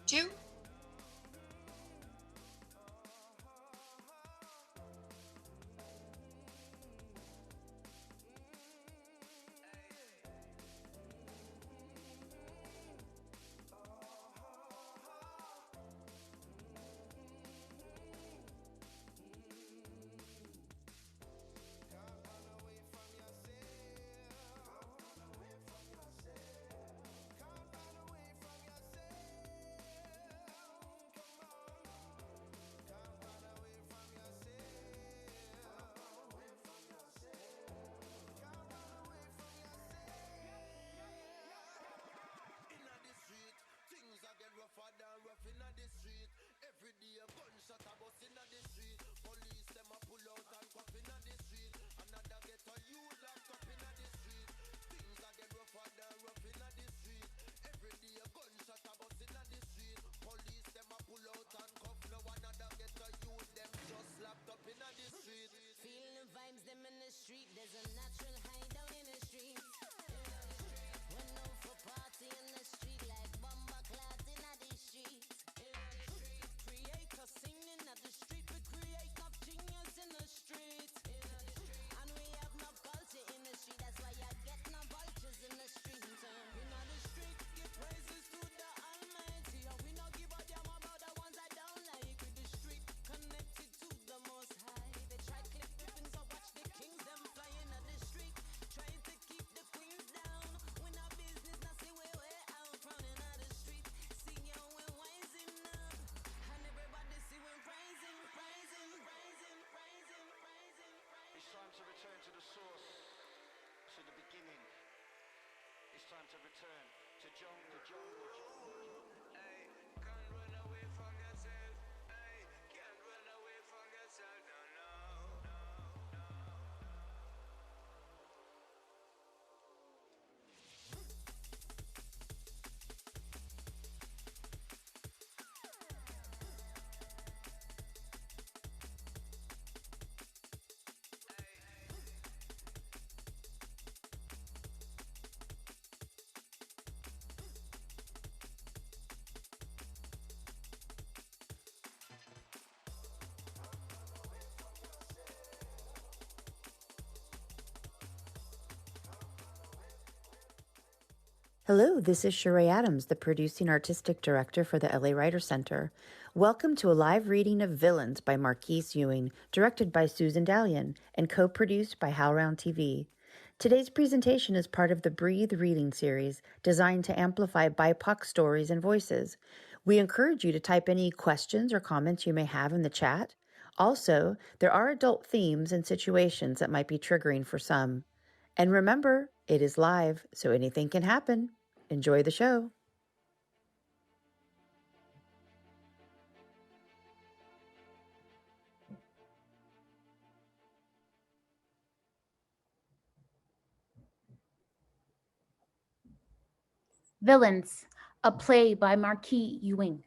Two. It's time to return to the source, to the beginning. It's time to return to jungle. Hey, can't run away from yourself. Hey, can't run away from yourself. No, no, no, no. Hello, this is Sheree Adams, the producing artistic director for the LA Writer Center. Welcome to a live reading of Villains by Marquise Ewing, directed by Susan Dalian, and co-produced by HowlRound TV. Today's presentation is part of the Breathe reading series, designed to amplify BIPOC stories and voices. We encourage you to type any questions or comments you may have in the chat. Also, there are adult themes and situations that might be triggering for some. And remember, it is live, so anything can happen. Enjoy the show. Villains, a play by Marquise Ewing.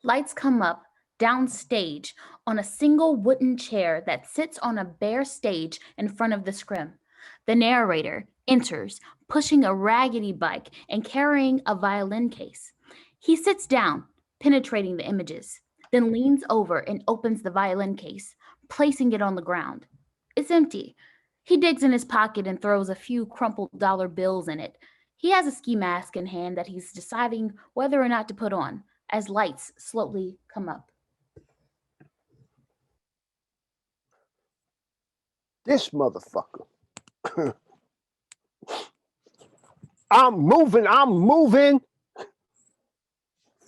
Lights come up, downstage on a single wooden chair that sits on a bare stage in front of the scrim. The narrator enters, pushing a raggedy bike and carrying a violin case. He sits down, penetrating the images, then leans over and opens the violin case, placing it on the ground. It's empty. He digs in his pocket and throws a few crumpled dollar bills in it. He has a ski mask in hand that he's deciding whether or not to put on as lights slowly come up. This motherfucker. I'm moving.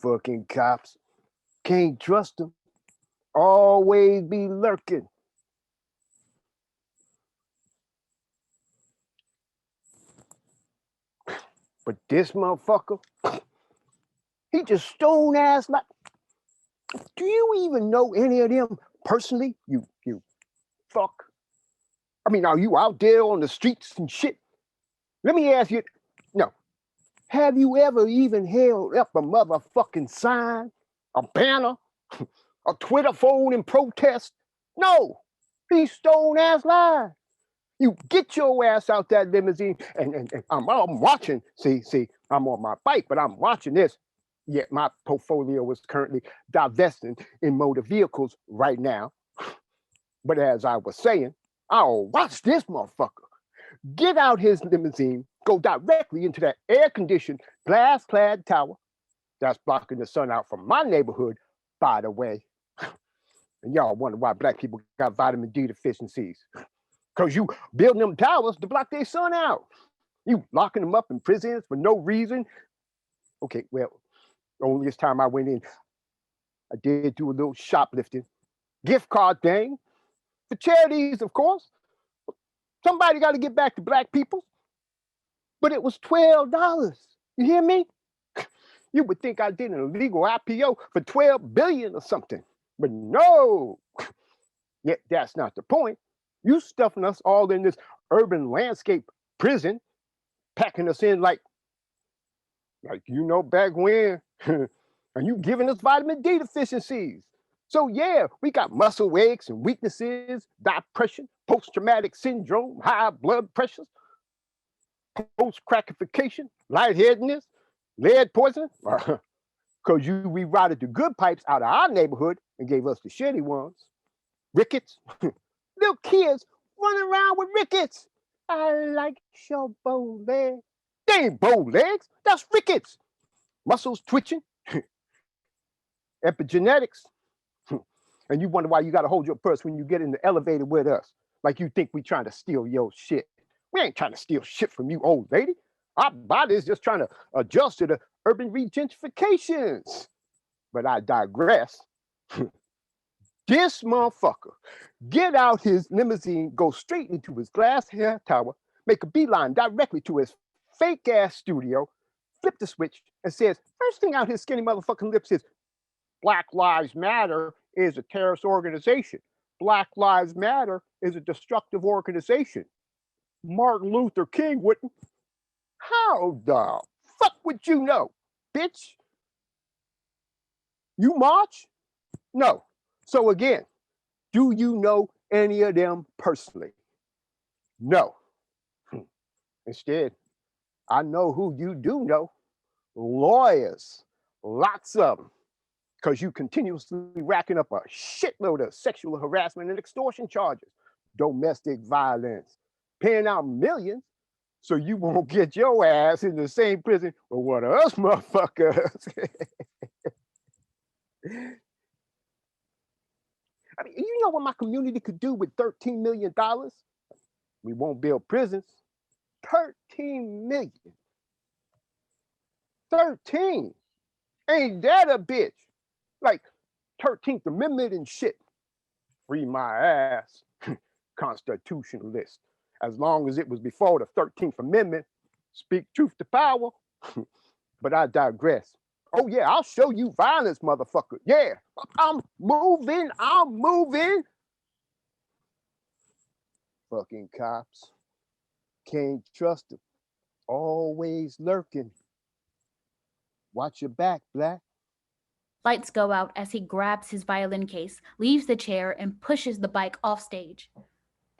Fucking cops. Can't trust them. Always be lurking. But this motherfucker, he just stone ass like, do you even know any of them personally? You fuck. I mean, are you out there on the streets and shit? Let me ask you, no. Have you ever even held up a motherfucking sign, a banner, a Twitter phone in protest? No. These stone ass lies. You get your ass out that limousine, and I'm watching. See, I'm on my bike, but I'm watching this. Yet my portfolio is currently divesting in motor vehicles right now. But as I was saying, I'll watch this motherfucker get out his limousine, go directly into that air-conditioned, glass-clad tower that's blocking the sun out from my neighborhood, by the way. And y'all wonder why black people got vitamin D deficiencies. Because you building them towers to block their sun out. You locking them up in prisons for no reason. Okay, well, only this time I went in, I did do a little shoplifting. Gift card thing. For charities, of course. Somebody got to get back to black people. But it was $12. You hear me? You would think I did an illegal IPO for $12 billion or something. But no. Yet that's not the point. You stuffing us all in this urban landscape prison, packing us in like you know back when, and you giving us vitamin D deficiencies. So yeah, we got muscle aches and weaknesses, depression, post-traumatic syndrome, high blood pressures, post-crackification, lightheadedness, lead poisoning, because you rerouted the good pipes out of our neighborhood and gave us the shitty ones. Rickets. Little kids running around with rickets. I like your bow legs. They ain't bow legs. That's rickets. Muscles twitching. Epigenetics. And you wonder why you got to hold your purse when you get in the elevator with us. Like you think we trying to steal your shit. We ain't trying to steal shit from you, old lady. Our body is just trying to adjust to the urban regentrifications. But I digress. This motherfucker get out his limousine, go straight into his glass hair tower, make a beeline directly to his fake ass studio, flip the switch, and says, first thing out his skinny motherfucking lips is, Black Lives Matter is a terrorist organization. Black Lives Matter is a destructive organization. Martin Luther King wouldn't. How the fuck would you know, bitch? You march? No. So again, do you know any of them personally? No. Instead, I know who you do know. Lawyers, lots of them, because you continuously racking up a shitload of sexual harassment and extortion charges, domestic violence, paying out millions so you won't get your ass in the same prison with one of us motherfuckers. I mean, you know what my community could do with $13 million? We won't build prisons. 13 million. 13. Ain't that a bitch? Like 13th Amendment and shit. Free my ass. Constitutionalist. As long as it was before the 13th Amendment, speak truth to power. But I digress. Oh yeah, I'll show you violence, motherfucker. Yeah, I'm moving. Fucking cops. Can't trust them. Always lurking. Watch your back, black. Lights go out as he grabs his violin case, leaves the chair, and pushes the bike off stage.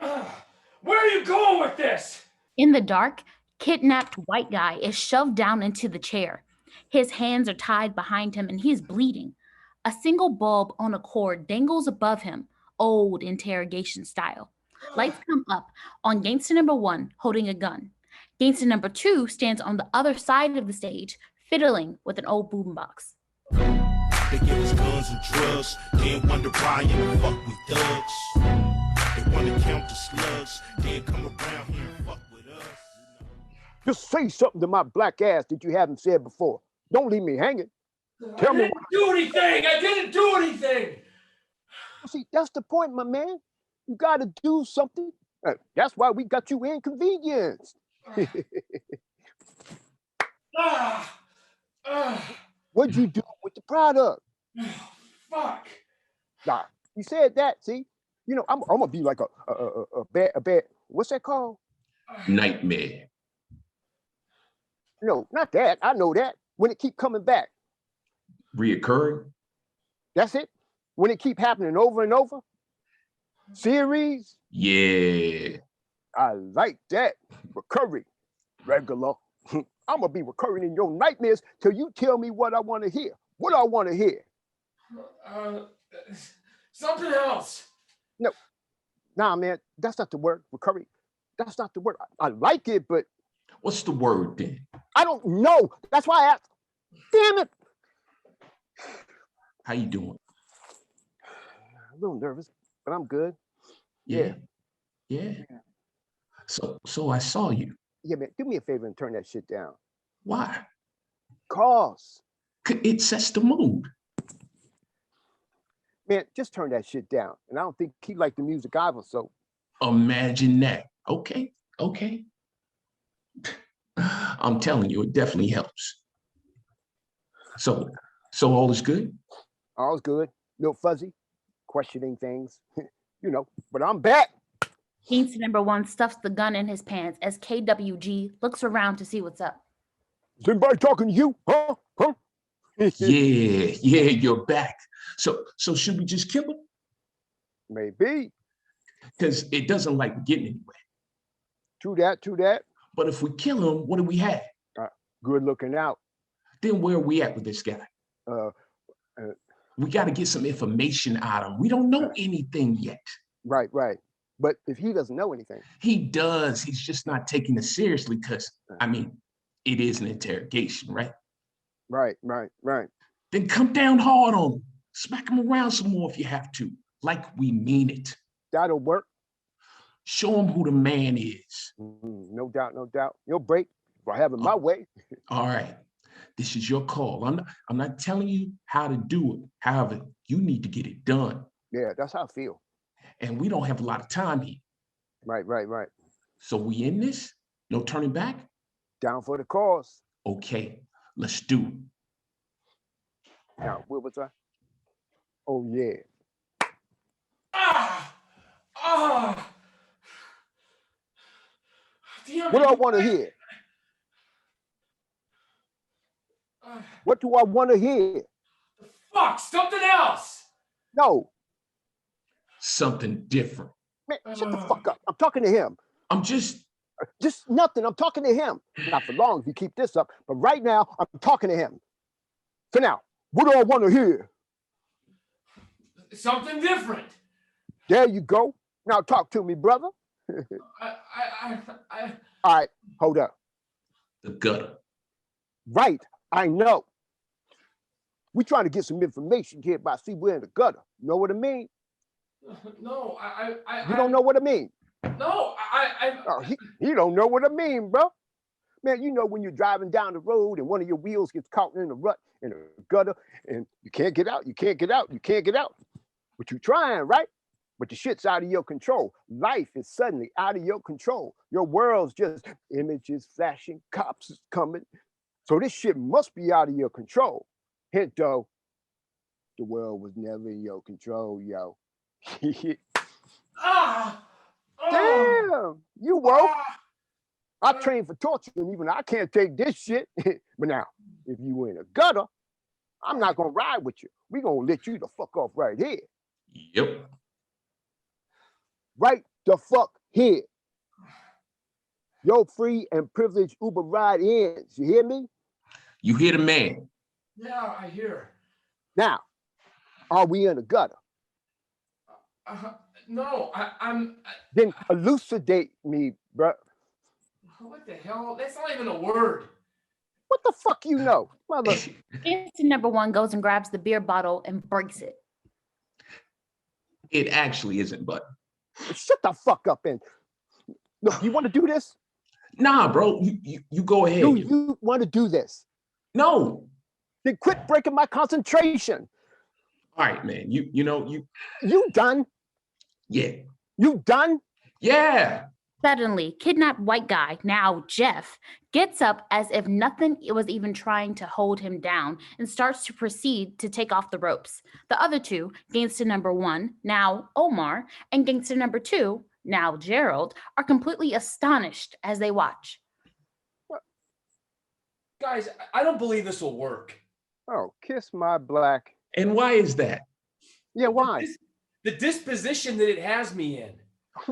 Where are you going with this? In the dark, kidnapped white guy is shoved down into the chair. His hands are tied behind him and he is bleeding. A single bulb on a cord dangles above him, old interrogation style. Lights come up on gangster number 1 holding a gun. Gangster number 2 stands on the other side of the stage, fiddling with an old boombox. They give us guns and drugs, then wonder why you fuck with thugs. They wanna count the slugs, then come around here and fuck with us. Just say something to my black ass that you haven't said before. Don't leave me hanging. Tell me. I didn't do anything. I didn't do anything. See, that's the point, my man. You got to do something. That's why we got you inconvenienced. What'd you do with the product? Fuck. Nah, you said that. See, you know, I'm gonna be like a bad. What's that called? Nightmare. No, not that. I know that. When it keep coming back. Reoccurring? That's it. When it keep happening over and over. Series. Yeah. I like that. Recurring. Regular. I'm gonna be recurring in your nightmares till you tell me what I want to hear. What I want to hear. Something else. No. Nah, man, that's not the word. Recurring. That's not the word. I like it, but What's the word then? I don't know. That's why I asked. Damn it. How you doing? A little nervous, but I'm good. Yeah. So I saw you. Yeah, man, do me a favor and turn that shit down. Why? Cause, It sets the mood. man, just turn that shit down. And I don't think he liked the music either, so. Imagine that. Okay. I'm telling you, it definitely helps. So all is good? All's good. No fuzzy, questioning things, you know, but I'm back. Gangster number 1 stuffs the gun in his pants as KWG looks around to see what's up. Is anybody talking to you? Huh? Yeah, you're back. So should we just kill him? Maybe. Because it doesn't like getting anywhere. True that. But if we kill him, what do we have? Good looking out. Then where are we at with this guy? We got to get some information out of him. We don't know anything yet. Right. But if he doesn't know anything. He does. He's just not taking it seriously because, I mean, it is an interrogation, right? Right. Then come down hard on him. Smack him around some more if you have to, like we mean it. That'll work. Show him who the man is. No doubt. You'll break if I have it my way. All right. This is your call. I'm not telling you how to do it. However, you need to get it done. Yeah, that's how I feel. And we don't have a lot of time here. Right. So we in this? No turning back? Down for the cause. Okay, let's do it. Now, where was I? Oh, yeah. Damn What do it. I want to hear? What do I want to hear? Fuck, something else. No, Something different. man, shut the fuck up. I'm talking to him. I'm just Nothing. I'm talking to him. Not for long if you keep this up, but right now, I'm talking to him. So now, what do I want to hear? Something different. There you go. Now talk to me, brother. I All right, hold up. the gutter. Right, I know. We trying to get some information here about see we're in the gutter. Know what I mean? no, You don't know what I mean. No, Oh, he don't know what I mean, bro. Man, you know when you're driving down the road and one of your wheels gets caught in a rut in a gutter and you can't get out. But you're trying, right? But the shit's out of your control. Life is suddenly out of your control. Your world's just images flashing, cops is coming. So this shit must be out of your control. Hint though, the world was never in your control, yo. Damn, you woke. I trained for torture and even I can't take this shit. But now, if you in a gutter, I'm not gonna ride with you. We gonna let you the fuck off right here. Yep. Right the fuck here. Your free and privileged Uber ride ends. You hear me? You hear the man. Yeah, I hear. Now, are we in a gutter? No, I'm. Then elucidate me, bruh. What the hell? That's not even a word. What the fuck you know? Mother, Gangster number one goes and grabs the beer bottle and breaks it. It actually isn't, but shut the fuck up and look, you want to do this? nah, bro. You go ahead. Do you want to do this? No. Then quit breaking my concentration. All right, man. You done? Yeah. You done? Yeah. Suddenly, kidnapped white guy, now Jeff, gets up as if nothing was even trying to hold him down and starts to proceed to take off the ropes. The other two, gangster number one, now Omar, and gangster number two, now Gerald, are completely astonished as they watch. Guys, I don't believe this will work. Oh, kiss my black. And why is that? Yeah, why? The disposition that it has me in.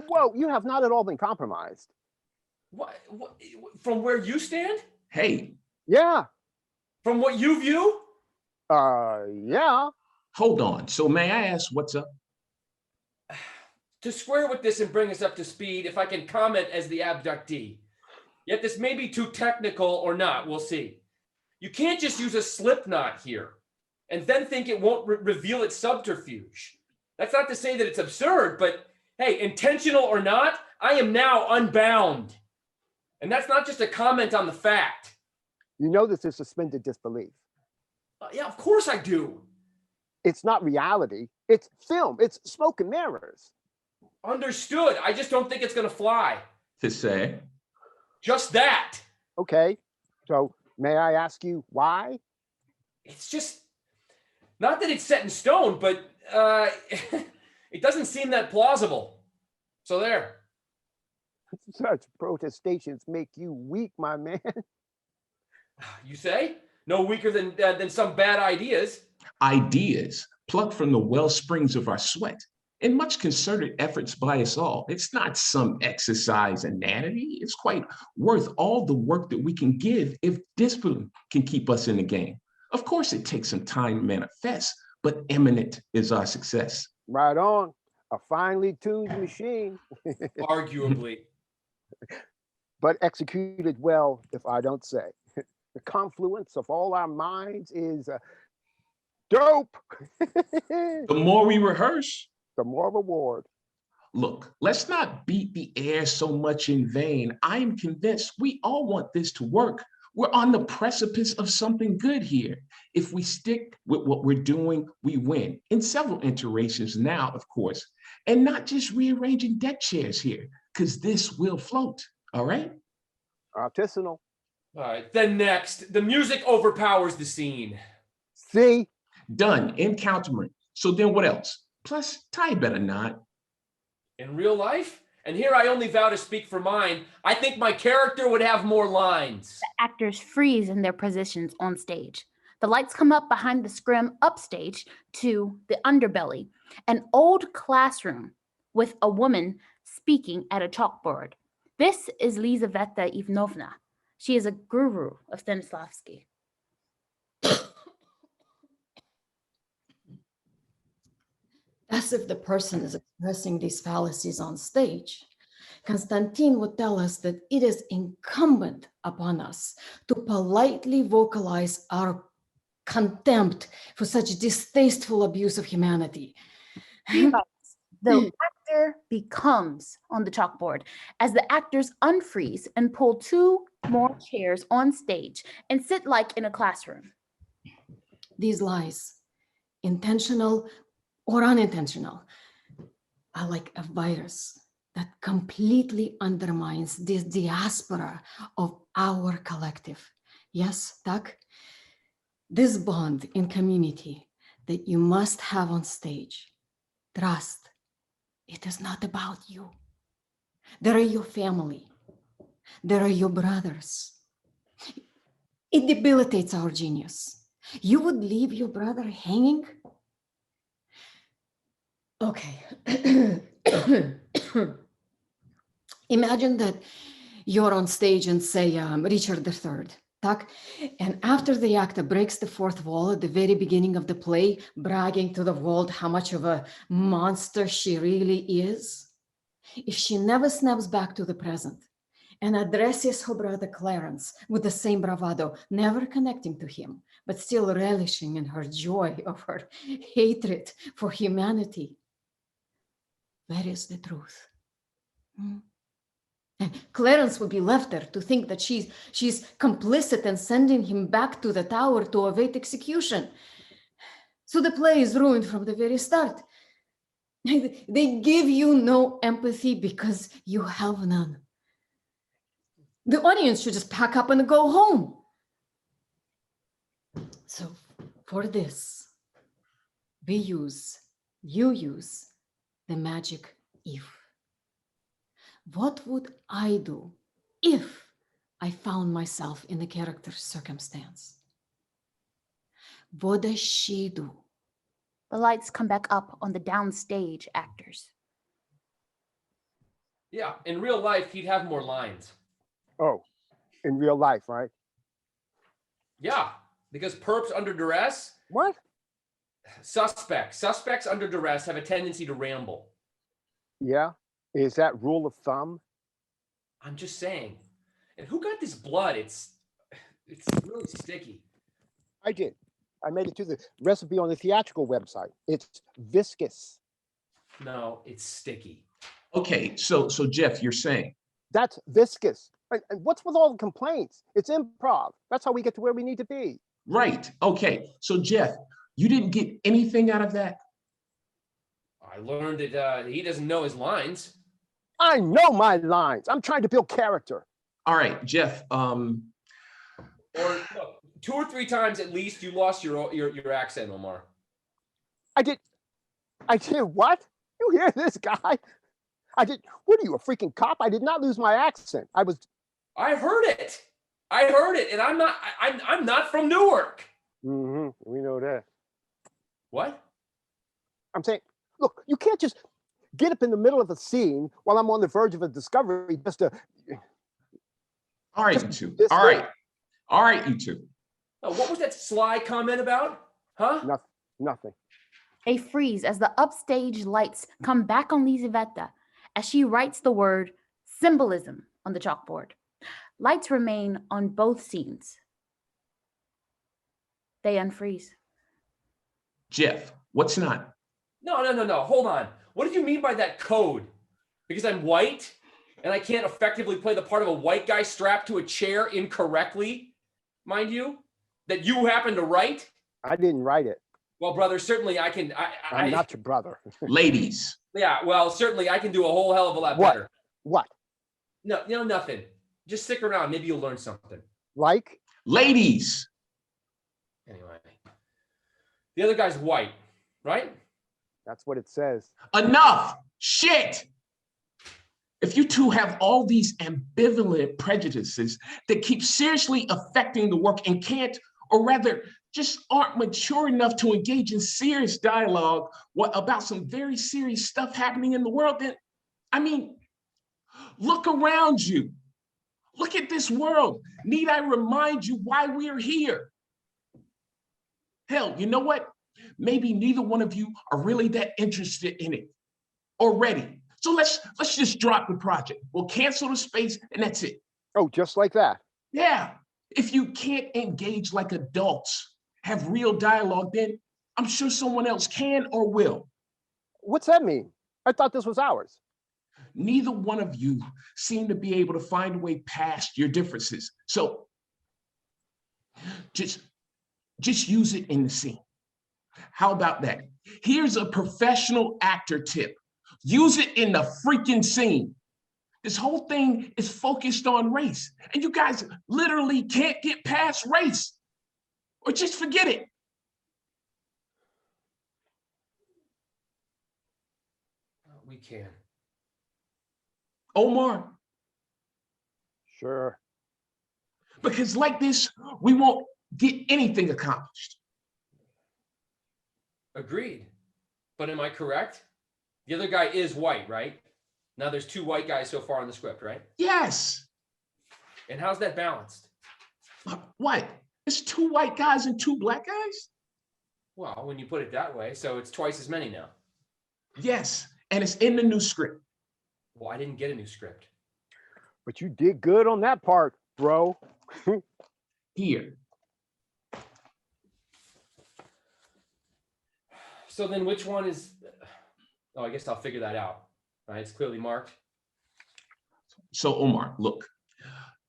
Well, you have not at all been compromised. What from where you stand? Hey. Yeah. From what you view? Yeah. Hold on. So may I ask what's up? To square with this and bring us up to speed, if I can comment as the abductee. Yet this may be too technical or not, we'll see. You can't just use a slip knot here and then think it won't reveal its subterfuge. That's not to say that it's absurd, but hey, intentional or not, I am now unbound. And that's not just a comment on the fact. You know this is suspended disbelief. Yeah, of course I do. It's not reality. It's film. It's smoke and mirrors. Understood. I just don't think it's going to fly. To say? Just that. Okay. So may I ask you why? It's just, not that it's set in stone, but it doesn't seem that plausible. So there. Such protestations make you weak, my man. You say? No weaker than some bad ideas. Ideas plucked from the well springs of our sweat and much concerted efforts by us all. It's not some exercise inanity. It's quite worth all the work that we can give if discipline can keep us in the game. Of course, it takes some time to manifest, but imminent is our success. Right on. A finely tuned machine. Arguably. But executed well, if I don't say. The confluence of all our minds is dope. The more we rehearse, the more reward. Look, let's not beat the air so much in vain. I am convinced we all want this to work. We're on the precipice of something good here. If we stick with what we're doing, we win. In several iterations now, of course, and not just rearranging deck chairs here, because this will float, all right? Artisanal. All right, then next, the music overpowers the scene. See? Done, encountering. So then what else? Plus, Ty better not. In real life? And here I only vow to speak for mine. I think my character would have more lines. The actors freeze in their positions on stage. The lights come up behind the scrim upstage to the underbelly, an old classroom with a woman speaking at a chalkboard. This is Lizaveta Ivanovna. She is a guru of Stanislavski. As if the person is expressing these fallacies on stage, Konstantin would tell us that it is incumbent upon us to politely vocalize our contempt for such distasteful abuse of humanity. The actor becomes on the chalkboard as the actors unfreeze and pull two more chairs on stage and sit like in a classroom. These lies, intentional or unintentional, are like a virus that completely undermines this diaspora of our collective. Yes, Doug? This bond in community that you must have on stage. Trust, it is not about you. There are your family. There are your brothers. It debilitates our genius. You would leave your brother hanging? Okay. Imagine that you're on stage and say Richard III, tak? And after the actor breaks the fourth wall at the very beginning of the play, bragging to the world how much of a monster she really is, if she never snaps back to the present and addresses her brother Clarence with the same bravado, never connecting to him, but still relishing in her joy of her hatred for humanity, where is the truth? Hmm? And Clarence would be left there to think that she's complicit in sending him back to the tower to await execution. So the play is ruined from the very start. They give you no empathy because you have none. The audience should just pack up and go home. So for this, you use the magic if. What would I do if I found myself in the character's circumstance? What does she do? The lights come back up on the downstage actors. Yeah, in real life, he'd have more lines. Oh, in real life, right? Yeah, because perps under duress, What? suspects under duress have a tendency to ramble. Yeah. Is that rule of thumb? I'm just saying. And who got this blood? It's really sticky. I did. I made it to the recipe on the theatrical website. It's viscous. No, it's sticky. Okay, so Jeff, you're saying, That's viscous. And what's with all the complaints? It's improv. That's how we get to where we need to be. right? Okay, so Jeff, you didn't get anything out of that? I learned that he doesn't know his lines. I know my lines. I'm trying to build character. All right, Jeff. Or look, 2 or 3 times at least you lost your accent, Omar. I did what? You hear this guy? What are you, a freaking cop? I did not lose my accent. I heard it. And I'm not from Newark. We know that. What? I'm saying, look, you can't just get up in the middle of a scene while I'm on the verge of a discovery just to. All right, you two. All right, you two. Oh, what was that sly comment about? Huh? Nothing. They freeze as the upstage lights come back on Lizaveta as she writes the word symbolism on the chalkboard. Lights remain on both scenes. They unfreeze. Jeff, what's not? No. Hold on. What did you mean by that code? Because I'm white and I can't effectively play the part of a white guy strapped to a chair incorrectly, mind you, that you happen to write? I didn't write it. Well, brother, certainly I can. I'm not your brother. Ladies. Yeah, well, certainly I can do a whole hell of a lot What? better. What? No, nothing. Just stick around. Maybe you'll learn something. Like? Ladies. Anyway, the other guy's white, right? That's what it says. Enough. Shit. If you two have all these ambivalent prejudices that keep seriously affecting the work and can't, or rather just aren't mature enough to engage in serious dialogue about some very serious stuff happening in the world, then, I mean, look around you. Look at this world. Need I remind you why we're here? Hell, you know what? Maybe neither one of you are really that interested in it already. So let's just drop the project. We'll cancel the space and that's it. Oh, just like that. Yeah. If you can't engage like adults, have real dialogue, then I'm sure someone else can or will. What's that mean? I thought this was ours. Neither one of you seem to be able to find a way past your differences. So just use it in the scene. How about that? Here's a professional actor tip. Use it in the freaking scene. This whole thing is focused on race, and you guys literally can't get past race, or just forget it. We can. Omar, Sure. because like this, we won't get anything accomplished. Agreed. But am I correct? The other guy is white, right? Now there's 2 white guys so far in the script, right? Yes. And how's that balanced? What? It's 2 white guys and 2 black guys? Well, when you put it that way, so it's twice as many now. Yes. And it's in the new script. Well, I didn't get a new script. But you did good on that part, bro. Here. So then which one is, oh, I guess I'll figure that out. All right, it's clearly marked. So Omar, look,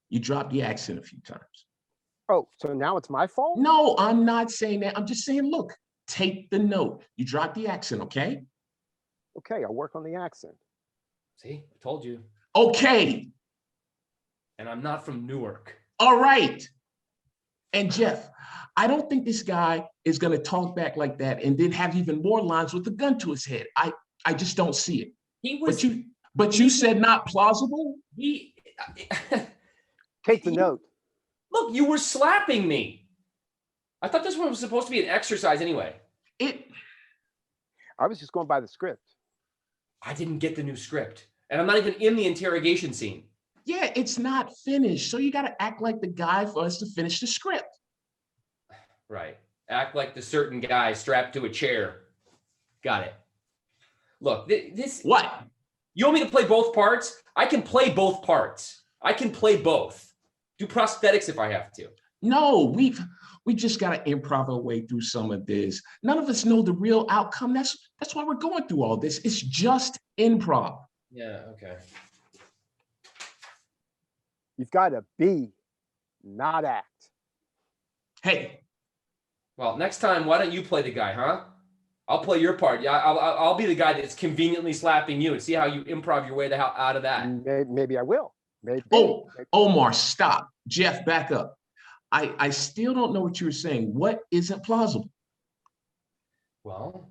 you dropped the accent a few times. Oh, so now it's my fault? No, I'm not saying that. I'm just saying, look, take the note. You dropped the accent, okay? Okay, I'll work on the accent. See, I told you. Okay. And I'm not from Newark. All right. And Jeff, I don't think this guy is going to talk back like that and then have even more lines with a gun to his head. I just don't see it. He was. But you said not plausible? He. Take the note. Look, you were slapping me. I thought this one was supposed to be an exercise anyway. I was just going by the script. I didn't get the new script. And I'm not even in the interrogation scene. Yeah, it's not finished. So you got to act like the guy for us to finish the script. Right. Act like the certain guy strapped to a chair. Got it. Look, this. What? You want me to play both parts? I can play both parts. I can play both. Do prosthetics if I have to. No, we just got to improv our way through some of this. None of us know the real outcome. That's why we're going through all this. It's just improv. Yeah, okay. You've got to be, not act. Hey. Well, next time, why don't you play the guy, huh? I'll play your part. Yeah, I'll be the guy that's conveniently slapping you and see how you improv your way the hell out of that. Maybe I will. Maybe. Oh, Omar, stop. Jeff, back up. I still don't know what you were saying. What isn't plausible? Well,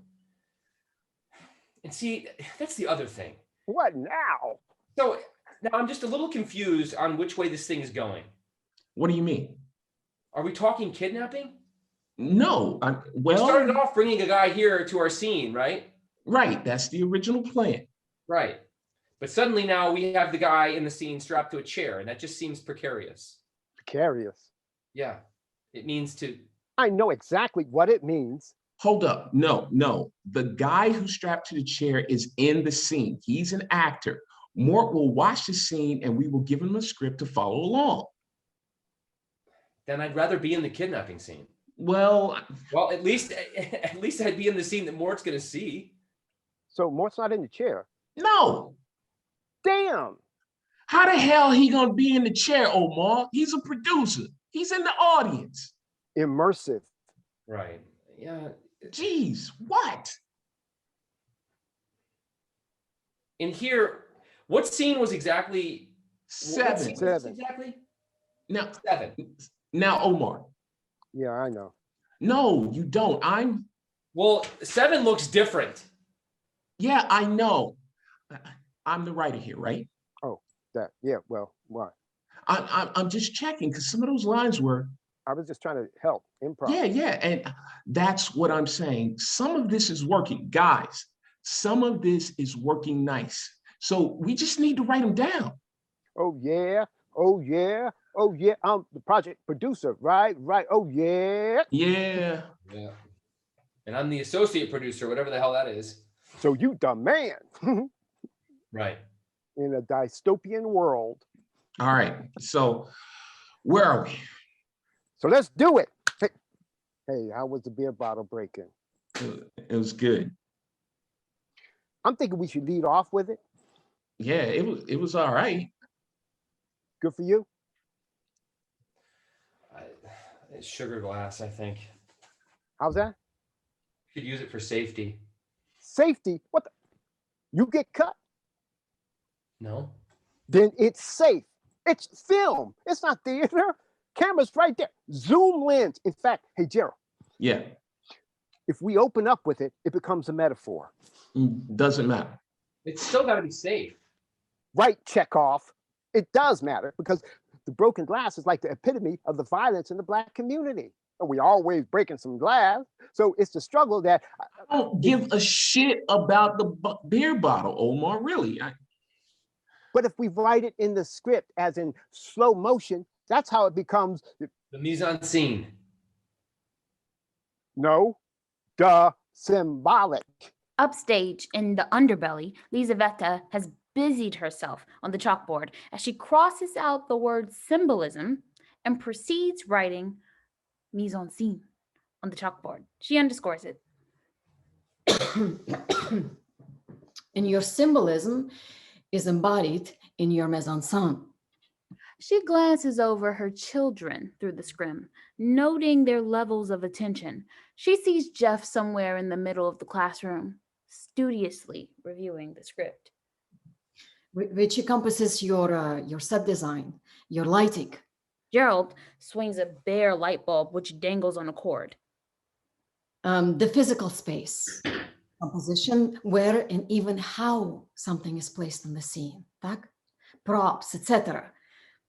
and see, that's the other thing. What now? So now I'm just a little confused on which way this thing is going. What do you mean? Are we talking kidnapping? No, We started off bringing a guy here to our scene, right? Right, that's the original plan. Right. But suddenly now we have the guy in the scene strapped to a chair, and that just seems precarious. Precarious. Yeah. It means to. I know exactly what it means. Hold up. No. The guy who's strapped to the chair is in the scene. He's an actor. Mort will watch the scene and we will give him a script to follow along. Then I'd rather be in the kidnapping scene. Well, at least I'd be in the scene that Mort's gonna see. So Mort's not in the chair. no. Damn. How the hell he gonna be in the chair, Omar? He's a producer. He's in the audience. Immersive. Right. Yeah. Jeez, what? In here, what scene was exactly? What scene was this Seven. exactly? Now, 7. now, Omar. Yeah, I know. No, you don't. Well, 7 looks different. Yeah, I know. I'm the writer here, right? Oh, that. Yeah, well, why? I'm just checking because some of those lines were, I was just trying to help improv. yeah. And that's what I'm saying. Some of this is working. Guys, some of this is working nice. So we just need to write them down. Oh, yeah. Oh, yeah. Oh, yeah. I'm the project producer. Right. Oh, yeah. Yeah. Yeah. And I'm the associate producer, whatever the hell that is. So you the man. Right. In a dystopian world. All right. So where are we? So let's do it. Hey, how was the beer bottle breaking? It was good. I'm thinking we should lead off with it. Yeah, it was all right. Good for you. It's sugar glass, I think. How's that? Could use it for safety. Safety? What the? You get cut? No. Then it's safe. It's film. It's not theater. Camera's right there. Zoom lens. In fact, hey, Gerald. Yeah. If we open up with it, it becomes a metaphor. Doesn't matter. It's still got to be safe. Right, Chekhov. It does matter because the broken glass is like the epitome of the violence in the Black community. We always breaking some glass. So it's the struggle that I don't give a shit about the beer bottle, Omar. Really, but if we write it in the script as in slow motion, that's how it becomes The mise en scene. no, duh, symbolic. Upstage in the underbelly, Lizaveta has busied herself on the chalkboard as she crosses out the word symbolism and proceeds writing mise en scene on the chalkboard. She underscores it. And your symbolism is embodied in your mise en scène. She glances over her children through the scrim, noting their levels of attention. She sees Jeff somewhere in the middle of the classroom, studiously reviewing the script. Which encompasses your set design, your lighting. Gerald swings a bare light bulb which dangles on a cord. The physical space, composition, where and even how something is placed in the scene, tak? Props, etc.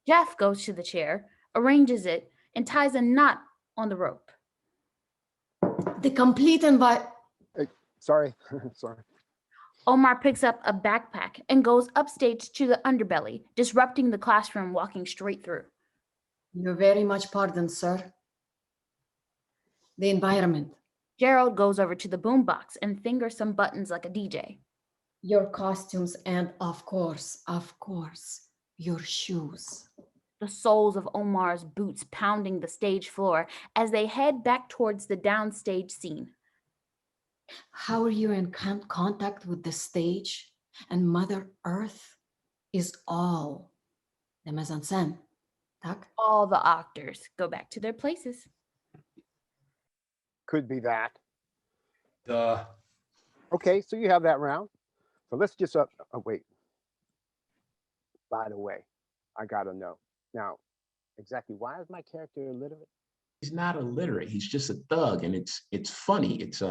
Jeff goes to the chair, arranges it, and ties a knot on the rope. The complete Sorry, sorry. Omar picks up a backpack and goes upstage to the underbelly, disrupting the classroom, walking straight through. You're very much pardoned, sir. The environment, Gerald goes over to the boombox and fingers some buttons like a DJ. your costumes, and of course, your shoes. The soles of Omar's boots pounding the stage floor as they head back towards the downstage scene. How are you in contact with the stage and Mother Earth is all the mise en scène, tak? All the actors go back to their places. Could be that. Duh. Okay, so you have that round. So let's just wait. By the way, I gotta know now exactly why is my character illiterate? he's not illiterate. He's just a thug, and it's funny. It's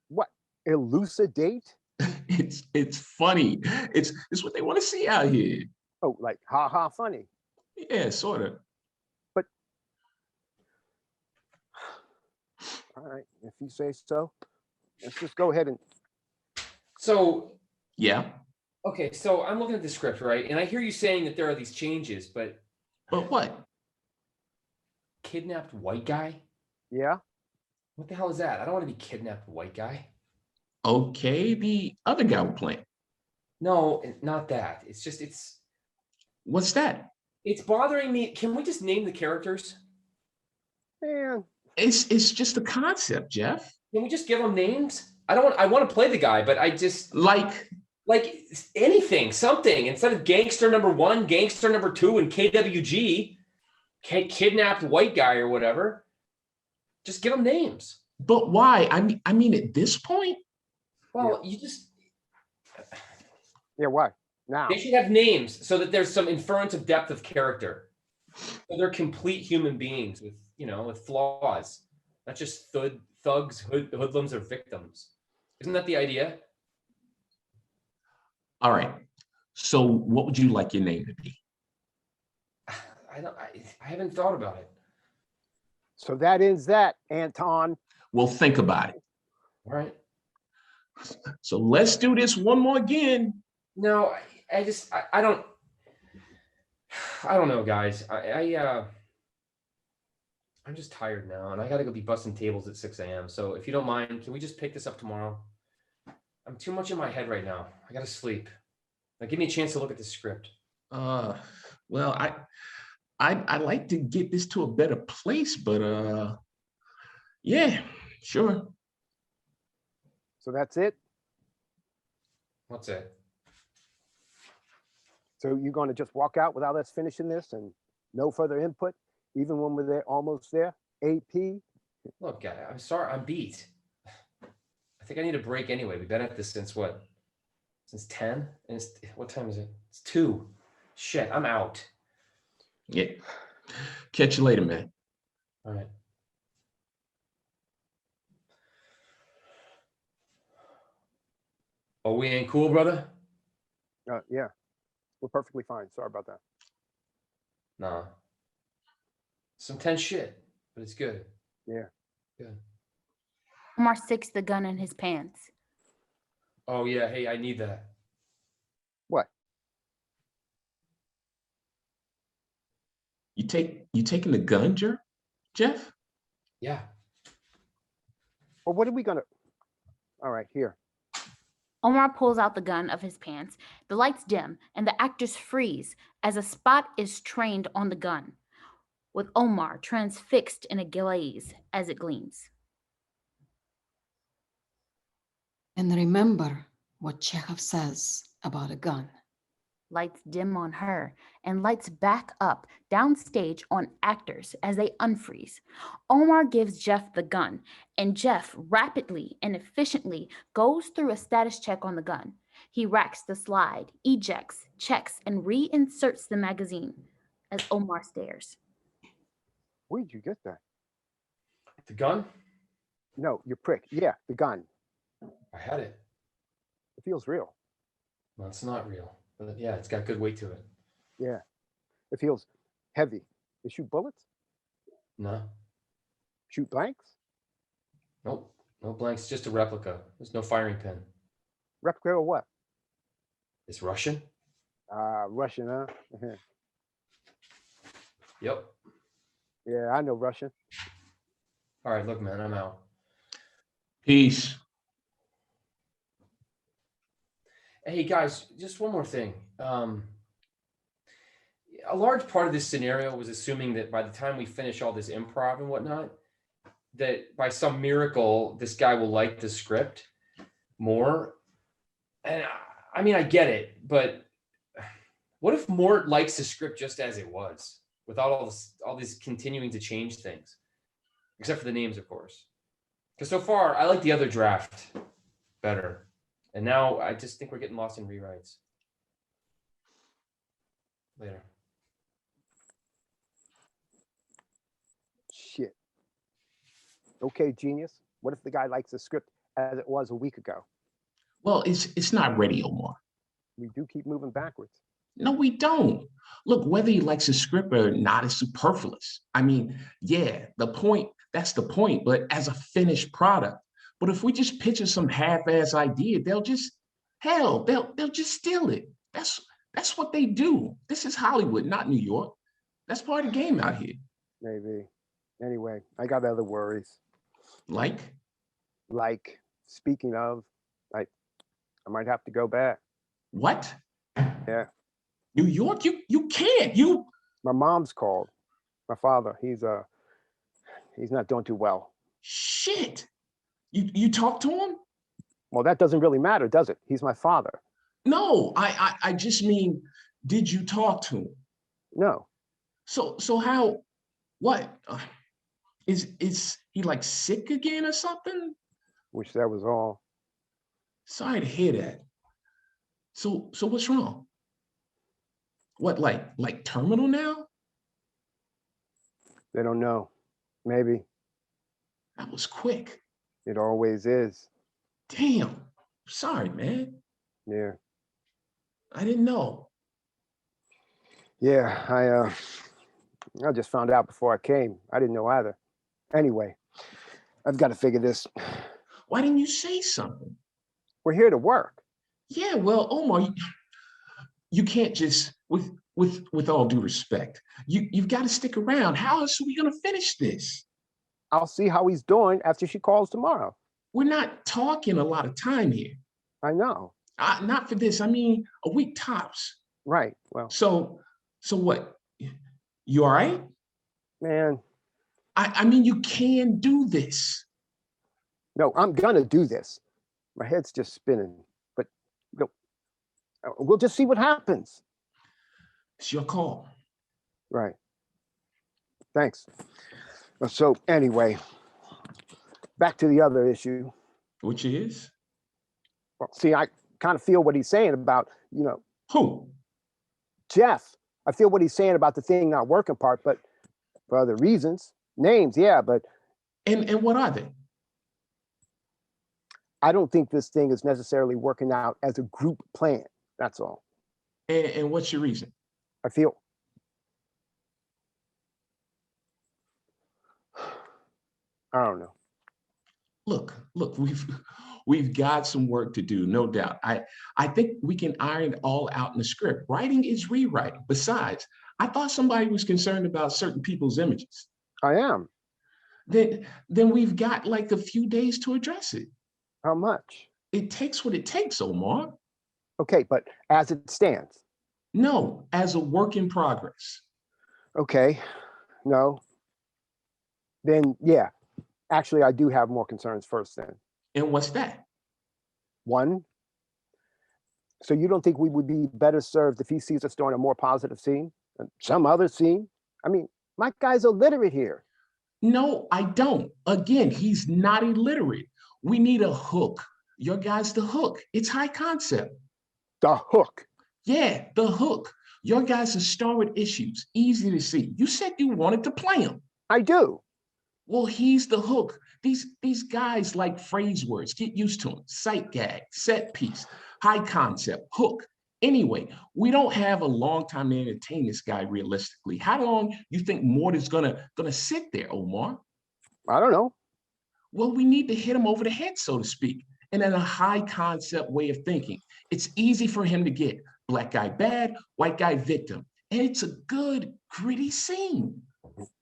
What elucidate? it's funny. It's what they want to see out here. Oh, like ha ha funny. Yeah, sort of. All right, if you say so. Let's just go ahead and So, Yeah, okay, so I'm looking at the script, right? And I hear you saying that there are these changes, but but what? kidnapped white guy? yeah. What the hell is that? I don't want to be kidnapped white guy. Okay, the other guy we're playing. No, not that. What's that? It's bothering me. Can we just name the characters? Man, It's just a concept, Jeff. Can we just give them names? I want to play the guy, but I just Like, like anything, something instead of gangster number 1, gangster number 2, and KWG, kidnapped white guy or whatever. Just give them names. but why? I mean, at this point, Well, you just yeah, why? Now. they should have names so that there's some inference of depth of character. So they're complete human beings with with flaws, not just thugs, hoodlums, or victims. Isn't that the idea? all right. So, what would you like your name to be? I haven't thought about it. So that is that, Anton. Well, think about it. All right. So let's do this one more again. No, I don't know, guys. I'm just tired now, and I got to go be busting tables at 6 a.m. So if you don't mind, can we just pick this up tomorrow? I'm too much in my head right now. I got to sleep. Now, give me a chance to look at the script. Well, I'd like to get this to a better place, but yeah, sure. So that's it. What's it? So you're going to just walk out without us finishing this and no further input, even when we're there, almost there. AP. Look, guy, I'm sorry, I'm beat. I think I need a break anyway. We've been at this since what? Since 10? And what time is it? It's 2. Shit, I'm out. Yeah. Catch you later, man. All right. Oh, we ain't cool, brother? Yeah, we're perfectly fine. Sorry about that. Nah. Some tense shit. but it's good. Yeah. Good. Omar sticks the gun in his pants. Oh yeah, hey, I need that. What? You taking the gun, Jeff? Yeah. Well, what are we gonna? All right, here. Omar pulls out the gun of his pants. The lights dim and the actors freeze as a spot is trained on the gun, with Omar transfixed in a glaze as it gleams. And remember what Chekhov says about a gun. Lights dim on her and lights back up downstage on actors as they unfreeze. Omar gives Jeff the gun, and Jeff rapidly and efficiently goes through a status check on the gun. He racks the slide, ejects, checks, and reinserts the magazine as Omar stares. Where'd you get that? The gun? No, you prick. Yeah, the gun. I had it. It feels real. Well, it's not real. But yeah, it's got good weight to it. Yeah, it feels heavy. They shoot bullets? No. Shoot blanks? Nope. No blanks, just a replica. There's no firing pin. Replica or what? It's Russian? Russian, huh? Yep. Yeah, I know Russian. All right, look, man, I'm out. Peace. Hey guys, just one more thing. A large part of this scenario was assuming that by the time we finish all this improv and whatnot, that by some miracle, this guy will like the script more. And I mean, I get it, but what if Mort likes the script just as it was, without all these continuing to change things, except for the names, of course? Because so far, I like the other draft better. And now I just think we're getting lost in rewrites. Later. Shit. Okay, genius. What if the guy likes the script as it was a week ago? Well, it's not ready, Omar. We do keep moving backwards. No, we don't. Look, whether he likes the script or not is superfluous. I mean, yeah, that's the point, but as a finished product. But if we just picture some half-ass idea, they'll just steal it. That's what they do. This is Hollywood, not New York. That's part of the game out here. Maybe. Anyway, I got other worries. Like, Speaking of, I might have to go back. what? Yeah. New York? You can't. My mom's called. My father, he's not doing too well. Shit. You talk to him? Well, that doesn't really matter, does it? He's my father. No, I just mean, did you talk to him? No. So how? What? Is he like sick again or something? Wish that was all. Sorry to hear that. So what's wrong? What, like terminal now? They don't know. Maybe. That was quick. It always is. Damn. Sorry, man. Yeah. I didn't know. Yeah, I just found out before I came. I didn't know either. Anyway, I've got to figure this. Why didn't you say something? We're here to work. Yeah, well, Omar, you can't just, with all due respect, you've got to stick around. How else are we gonna finish this? I'll see how he's doing after she calls tomorrow. We're not talking a lot of time here. I know. Not for this. I mean, a week tops. Right. Well, So what? You all right? man, I mean, you can do this. no, I'm gonna do this. My head's just spinning, but we'll just see what happens. It's your call. Right. Thanks. So anyway, back to the other issue. Which is? Well, see, I kind of feel what he's saying about, Who? Jeff. I feel what he's saying about the thing not working part, but for other reasons. Names, yeah, but And what are they? I don't think this thing is necessarily working out as a group plan. That's all. And what's your reason? I feel. I don't know. Look, we've got some work to do, no doubt. I think we can iron it all out in the script. Writing is rewriting. Besides, I thought somebody was concerned about certain people's images. I am. Then we've got like a few days to address it. How much? It takes what it takes, Omar. Okay, but as it stands. No, as a work in progress. Okay, no. Then, yeah. Actually, I do have more concerns first then. And what's that? One, so you don't think we would be better served if he sees us doing a more positive scene? Some other scene? I mean, my guy's illiterate here. No, I don't. Again, he's not illiterate. We need a hook. Your guy's the hook. It's high concept. The hook. Yeah, the hook. Your guy's a star with issues, easy to see. You said you wanted to play him. I do. Well, he's the hook. These guys like phrase words. Get used to them. Sight gag, set piece, high concept, hook. Anyway, we don't have a long time to entertain this guy realistically. How long you think Mort is gonna sit there, Omar? I don't know. Well, we need to hit him over the head, so to speak, and in a high concept way of thinking. It's easy for him to get black guy bad, white guy victim. And it's a good, gritty scene.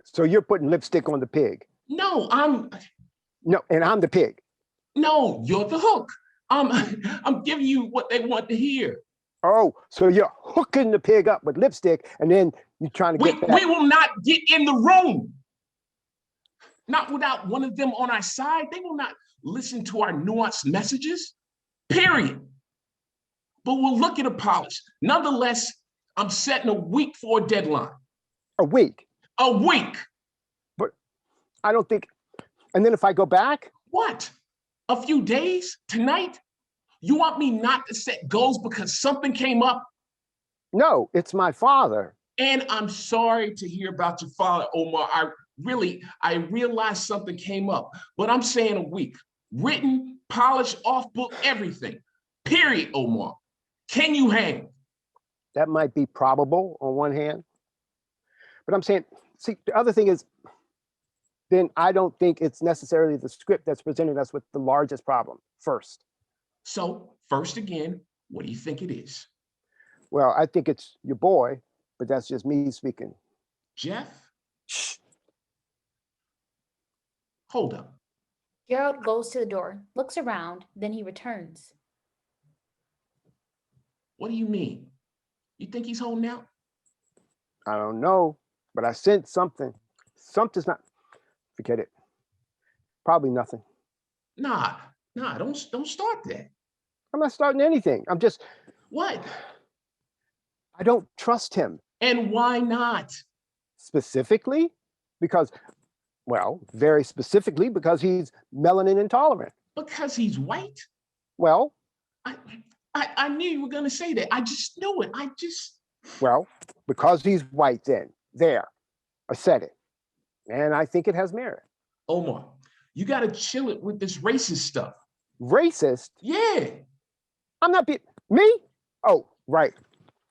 So you're putting lipstick on the pig. No, No, and I'm the pig. no, you're the hook. I'm giving you what they want to hear. Oh, so you're hooking the pig up with lipstick and then you're trying to We, get we will not get in the room. Not without one of them on our side. They will not listen to our nuanced messages, period. But we'll look at a polish. Nonetheless, I'm setting a week for a deadline. a week. A week. I don't think, and then if I go back, What? A few days? Tonight? You want me not to set goals because something came up? no, it's my father. And I'm sorry to hear about your father, Omar. I realized something came up, but I'm saying a week. Written, polished, off book, everything. Period, Omar. Can you hang? That might be probable on one hand. But I'm saying, see, the other thing is, then I don't think it's necessarily the script that's presenting us with the largest problem first. So, first again, what do you think it is? Well, I think it's your boy, but that's just me speaking. Jeff? Shh. Hold up. Gerald goes to the door, looks around, then he returns. What do you mean? You think he's holding out? I don't know, but I sensed something. Something's not, forget it. Probably nothing. Nah, don't start that. I'm not starting anything. I'm just, What? I don't trust him And why not? specifically because, well, very specifically because he's melanin intolerant. Because he's white? Well, I knew you were gonna say that. I just knew it. well, because he's white then. There, I said it. And I think it has merit. Omar, you gotta chill it with this racist stuff. Racist? Yeah. I'm not being, me? Oh, right,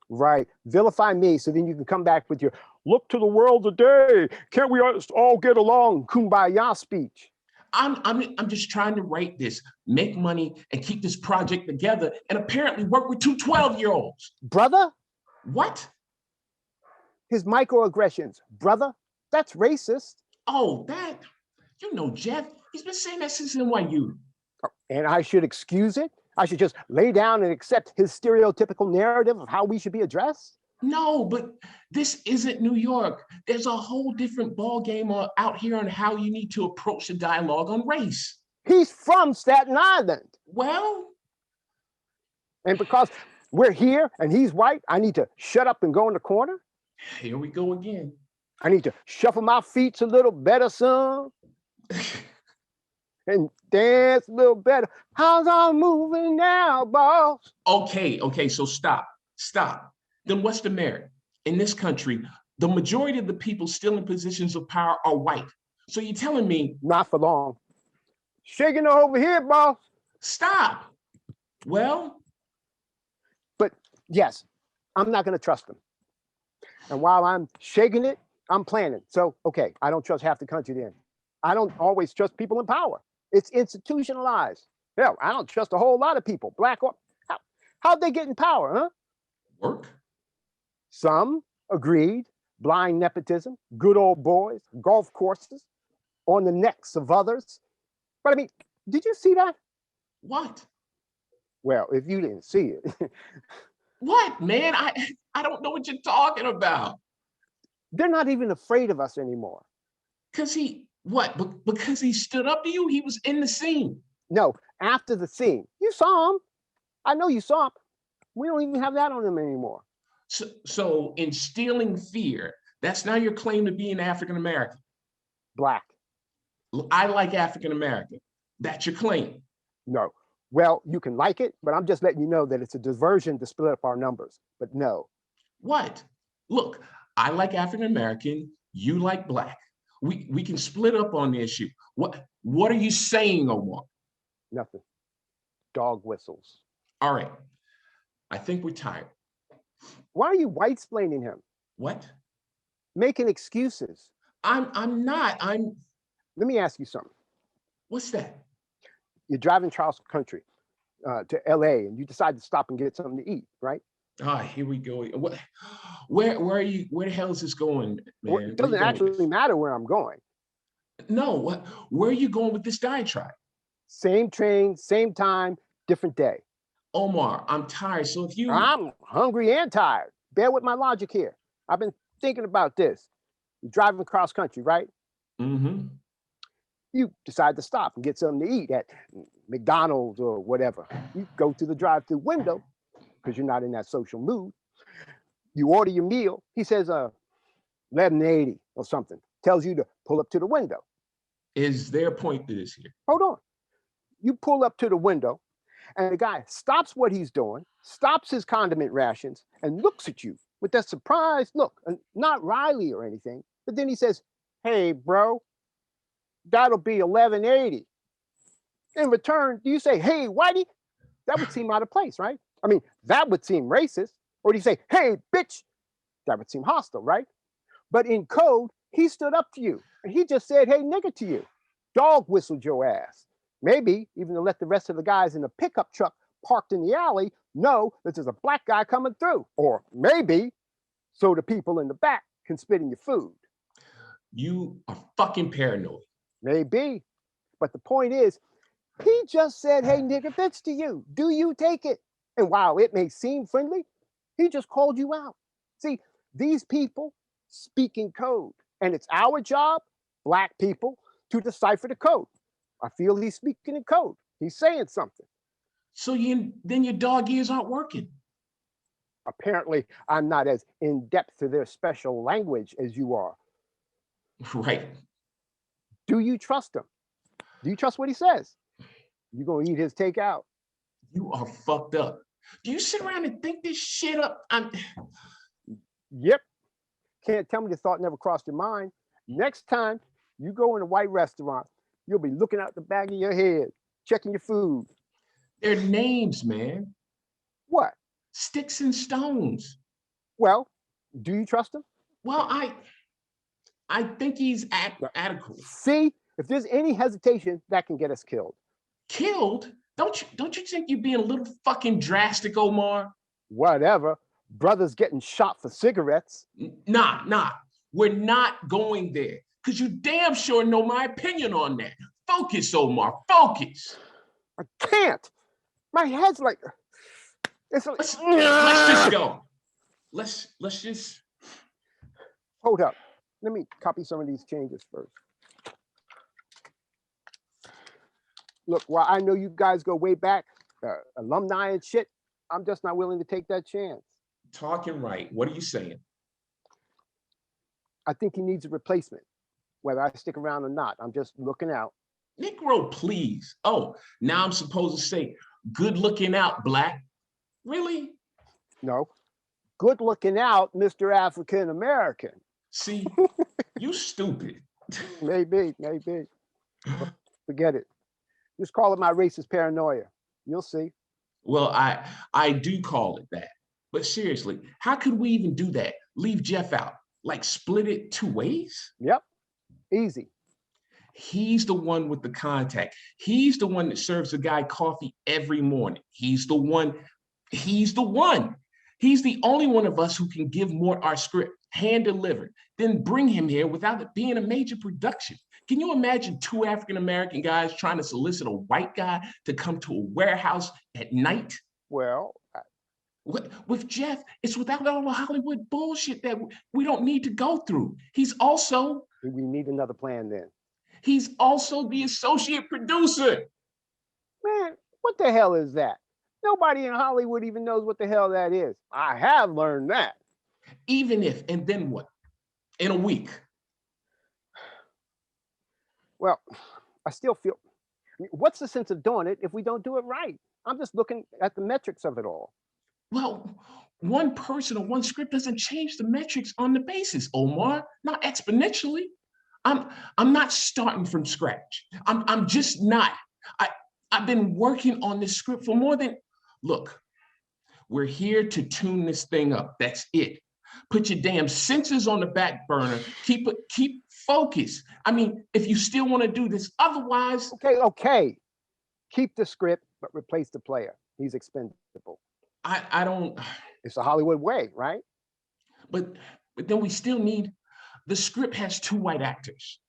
right. Vilify me so then you can come back with your look to the world today. Can't we all get along? Kumbaya speech. I'm just trying to write this, make money, and keep this project together, and apparently work with two 12-year-olds. Brother? What? His microaggressions. Brother? That's racist. Oh, that, Jeff, he's been saying that since NYU. And I should excuse it? I should just lay down and accept his stereotypical narrative of how we should be addressed? No, but this isn't New York. There's a whole different ball game out here on how you need to approach the dialogue on race. He's from Staten Island. Well, And because we're here and he's white, I need to shut up and go in the corner? here we go again. I need to shuffle my feet a little better, son, and dance a little better. How's I moving now, boss? Okay, so stop. Then what's the merit? In this country, the majority of the people still in positions of power are white. So you're telling me, Not for long. Shaking her over here, boss. stop. Well, But yes, I'm not going to trust him. And while I'm shaking it, I'm planning. So, okay, I don't trust half the country then. I don't always trust people in power. It's institutionalized. Hell, I don't trust a whole lot of people, black or how'd they get in power, huh? Work? Some agreed, blind nepotism, good old boys, golf courses, on the necks of others. But I mean, did you see that? What? Well, if you didn't see it, What, man? I don't know what you're talking about. they're not even afraid of us anymore. Cause what? Because he stood up to you? He was in the scene. No, after the scene, you saw him. I know you saw him. We don't even have that on him anymore. So instilling fear, that's now your claim to being African American. Black. I like African American. That's your claim. No. Well, you can like it, but I'm just letting you know that it's a diversion to split up our numbers. But no. What? Look, I like African American. You like black. We can split up on the issue. What are you saying, Omar? Nothing. Dog whistles. All right. I think we're tired. Why are you white-splaining him? What? Making excuses. I'm not. Let me ask you something. What's that? You're driving cross country to LA and you decide to stop and get something to eat, right? Ah, here we go. Where are you? Where the hell is this going, man? It doesn't actually matter where I'm going. No, where are you going with this diatribe? Same train, same time, different day. Omar, I'm tired. So if you I'm hungry and tired. Bear with my logic here. I've been thinking about this. You're driving cross country, right? Mm-hmm. You decide to stop and get something to eat at McDonald's or whatever. You go through the drive-through window because you're not in that social mood. You order your meal. He says, $11.80 or something. Tells you to pull up to the window. Is there a point to this here? Hold on. You pull up to the window and the guy stops what he's doing, stops his condiment rations and looks at you with that surprised look, and not Riley or anything, but then he says, "Hey, bro, that'll be $11.80. In return, do you say, "Hey, Whitey"? That would seem out of place, right? I mean, that would seem racist. Or do you say, "Hey, bitch"? That would seem hostile, right? But in code, he stood up to you and he just said, "Hey, nigga" to you. Dog whistled your ass. Maybe even to let the rest of the guys in the pickup truck parked in the alley know that there's a black guy coming through. Or maybe so the people in the back can spit in your food. You are fucking paranoid. Maybe. But the point is, he just said, "Hey, nigga, bitch" to you. Do you take it? And while it may seem friendly, he just called you out. See, these people speak in code, and it's our job, black people, to decipher the code. I feel he's speaking in code. He's saying something. So then your dog ears aren't working. Apparently, I'm not as in depth to their special language as you are. Right. Do you trust him? Do you trust what he says? You gonna eat his takeout? You are fucked up. Do you sit around and think this shit up? Yep. Can't tell me the thought never crossed your mind. Next time you go in a white restaurant, you'll be looking out the back of your head, checking your food. They're names, man. What? Sticks and stones. Well, do you trust him? Well, I think he's adequate. See, if there's any hesitation, that can get us killed. Killed? Don't you think you're being a little fucking drastic, Omar? Whatever. Brothers getting shot for cigarettes. Nah. We're not going there. Because you damn sure know my opinion on that. Focus, Omar. Focus. I can't. My head's like, it's like, Let's just go. Let's just. Hold up. Let me copy some of these changes first. Look, while I know you guys go way back, alumni and shit, I'm just not willing to take that chance. Talking right. What are you saying? I think he needs a replacement, whether I stick around or not. I'm just looking out. Negro, please. Oh, now I'm supposed to say, good looking out, black. Really? No. Good looking out, Mr. African American. See, you stupid. Maybe. Forget it. Just call it my racist paranoia. You'll see. Well, I do call it that. But seriously, how could we even do that? Leave Jeff out? Like split it two ways? Yep. Easy. He's the one with the contact. He's the one that serves the guy coffee every morning. He's the one. He's the one. He's the only one of us who can give Mort our script, hand delivered, then bring him here without it being a major production. Can you imagine two African-American guys trying to solicit a white guy to come to a warehouse at night? Well, With Jeff, it's without all the Hollywood bullshit that we don't need to go through. He's also we need another plan then. the associate producer. Man, what the hell is that? Nobody in Hollywood even knows what the hell that is. I have learned that. Even if, and then what? In a week. Well, I still feel, what's the sense of doing it if we don't do it right? I'm just looking at the metrics of it all. Well, one person or one script doesn't change the metrics on the basis, Omar, not exponentially. I'm not starting from scratch. I'm just not. I've been working on this script for more than, look, we're here to tune this thing up. That's it. Put your damn senses on the back burner. Keep focus. I mean, if you still want to do this, otherwise. Okay. Keep the script, but replace the player. He's expendable. I don't. It's the Hollywood way, right? But then we still need, the script has two white actors.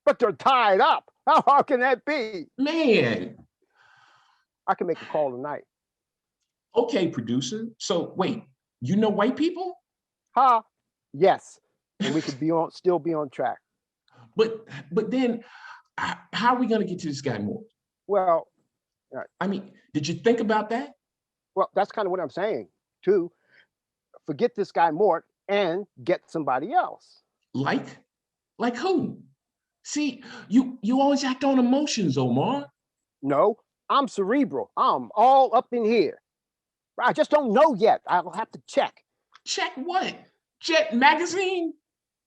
But they're tied up. How hard can that be? Man. I can make a call tonight. Okay, producer. So wait, you know white people? Yes. And we could still be on track. But then how are we going to get to this guy more? Well, I mean, did you think about that? Well, that's kind of what I'm saying too. Forget this guy Mort and get somebody else. Like who? See, you always act on emotions, Omar. No, I'm cerebral. I'm all up in here. I just don't know yet. I'll have to check. Check what? Jet magazine?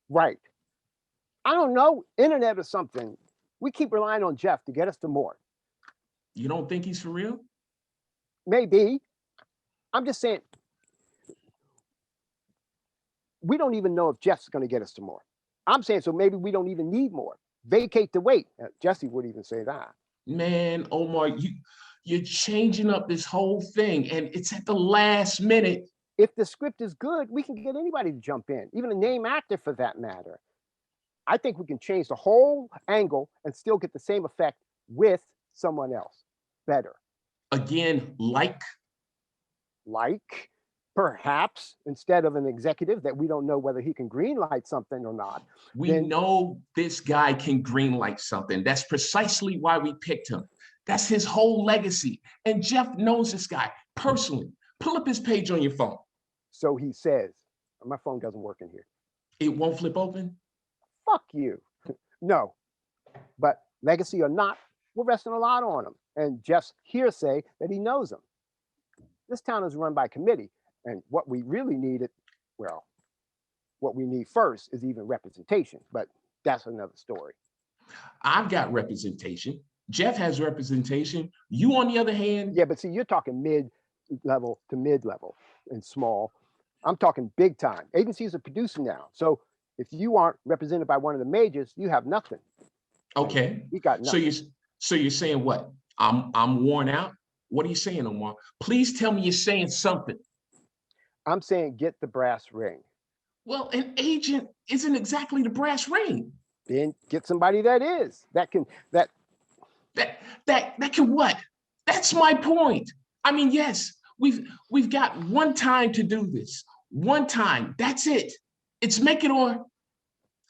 Right. I don't know, internet or something. We keep relying on Jeff to get us to Mort. You don't think he's for real? Maybe. I'm just saying, we don't even know if Jeff's going to get us to Mort. I'm saying, so maybe we don't even need Mort. Vacate the wait. Jesse would even say that. Man, Omar, you're changing up this whole thing, and it's at the last minute. If the script is good, we can get anybody to jump in, even a name actor for that matter. I think we can change the whole angle and still get the same effect with someone else. Better. Again, like perhaps instead of an executive that we don't know whether he can greenlight something or not. We know this guy can greenlight something. That's precisely why we picked him. That's his whole legacy. And Jeff knows this guy personally. Pull up his page on your phone. So he says. My phone doesn't work in here. It won't flip open? Fuck you. No. But legacy or not, we're resting a lot on him. And Jeff's hearsay that he knows him. This town is run by committee. And what we really needed, well, what we need first is even representation. But that's another story. I've got representation. Jeff has representation. You, on the other hand. Yeah, but see, you're talking mid-level to mid-level and small. I'm talking big time. Agencies are producing now. So if you aren't represented by one of the majors, you have nothing. Okay. We got nothing. So you're saying what? I'm worn out? What are you saying, Omar? Please tell me you're saying something. I'm saying get the brass ring. Well, an agent isn't exactly the brass ring. Then get somebody that is. That can what? That's my point. I mean, yes, we've got one time to do this. One time. That's it. It's make it or,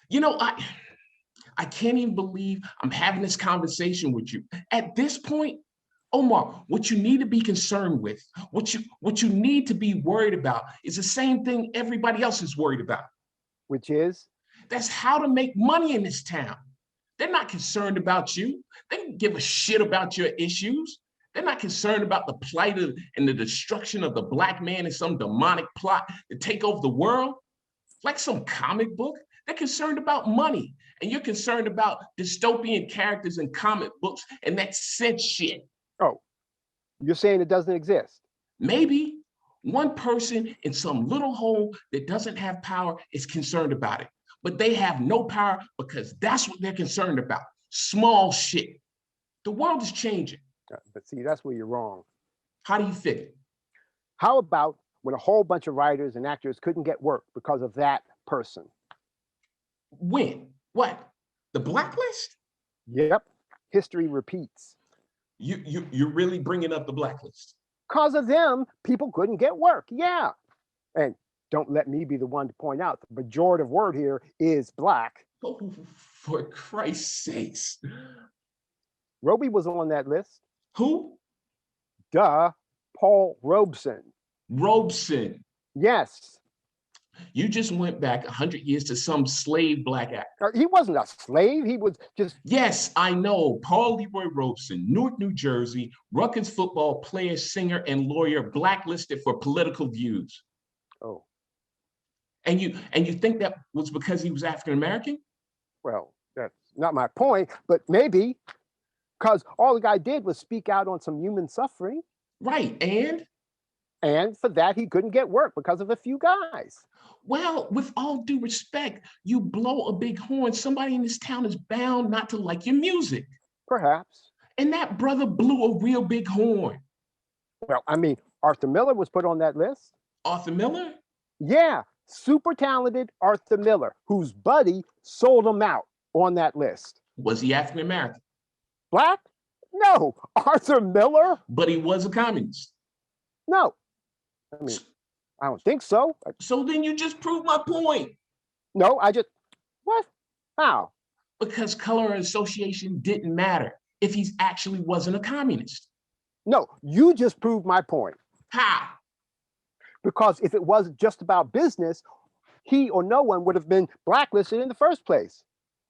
you know, I can't even believe I'm having this conversation with you. At this point, Omar, what you need to be concerned with, what you need to be worried about is the same thing everybody else is worried about. Which is? That's how to make money in this town. They're not concerned about you. They don't give a shit about your issues. They're not concerned about the plight and the destruction of the Black man in some demonic plot to take over the world. Like some comic book. They're concerned about money. And you're concerned about dystopian characters in comic books and that sense shit. Oh, you're saying it doesn't exist? Maybe one person in some little hole that doesn't have power is concerned about it. but they have no power because that's what they're concerned about. Small shit. The world is changing. But see, that's where you're wrong. How do you fit? How about when a whole bunch of writers and actors couldn't get work because of that person? When? What? The blacklist? Yep. History repeats. You're really bringing up the blacklist. Because of them, people couldn't get work. Yeah. And don't let me be the one to point out the pejorative word here is black. Oh, for Christ's sakes. Roby was on that list. Who? Duh. Paul Robeson. Robeson. Yes. You just went back 100 years to some slave black actor. He wasn't a slave. He was just. Yes, I know. Paul Leroy Robeson, Newark, New Jersey, Rutgers football player, singer, and lawyer, blacklisted for political views. Oh. And you think that was because he was African American? Well, that's not my point, but maybe because all the guy did was speak out on some human suffering. Right, and for that he couldn't get work because of a few guys. Well, with all due respect, you blow a big horn, somebody in this town is bound not to like your music. Perhaps. And that brother blew a real big horn. Well, I mean, Arthur Miller was put on that list. Arthur Miller? Yeah, super talented Arthur Miller, whose buddy sold him out on that list. Was he African American? Black? No. Arthur Miller? But he was a communist. No. I mean, I don't think so. So then you just proved my point. No, what? How? Because color association didn't matter if he actually wasn't a communist. No, you just proved my point. How? Because if it was just about business, he or no one would have been blacklisted in the first place.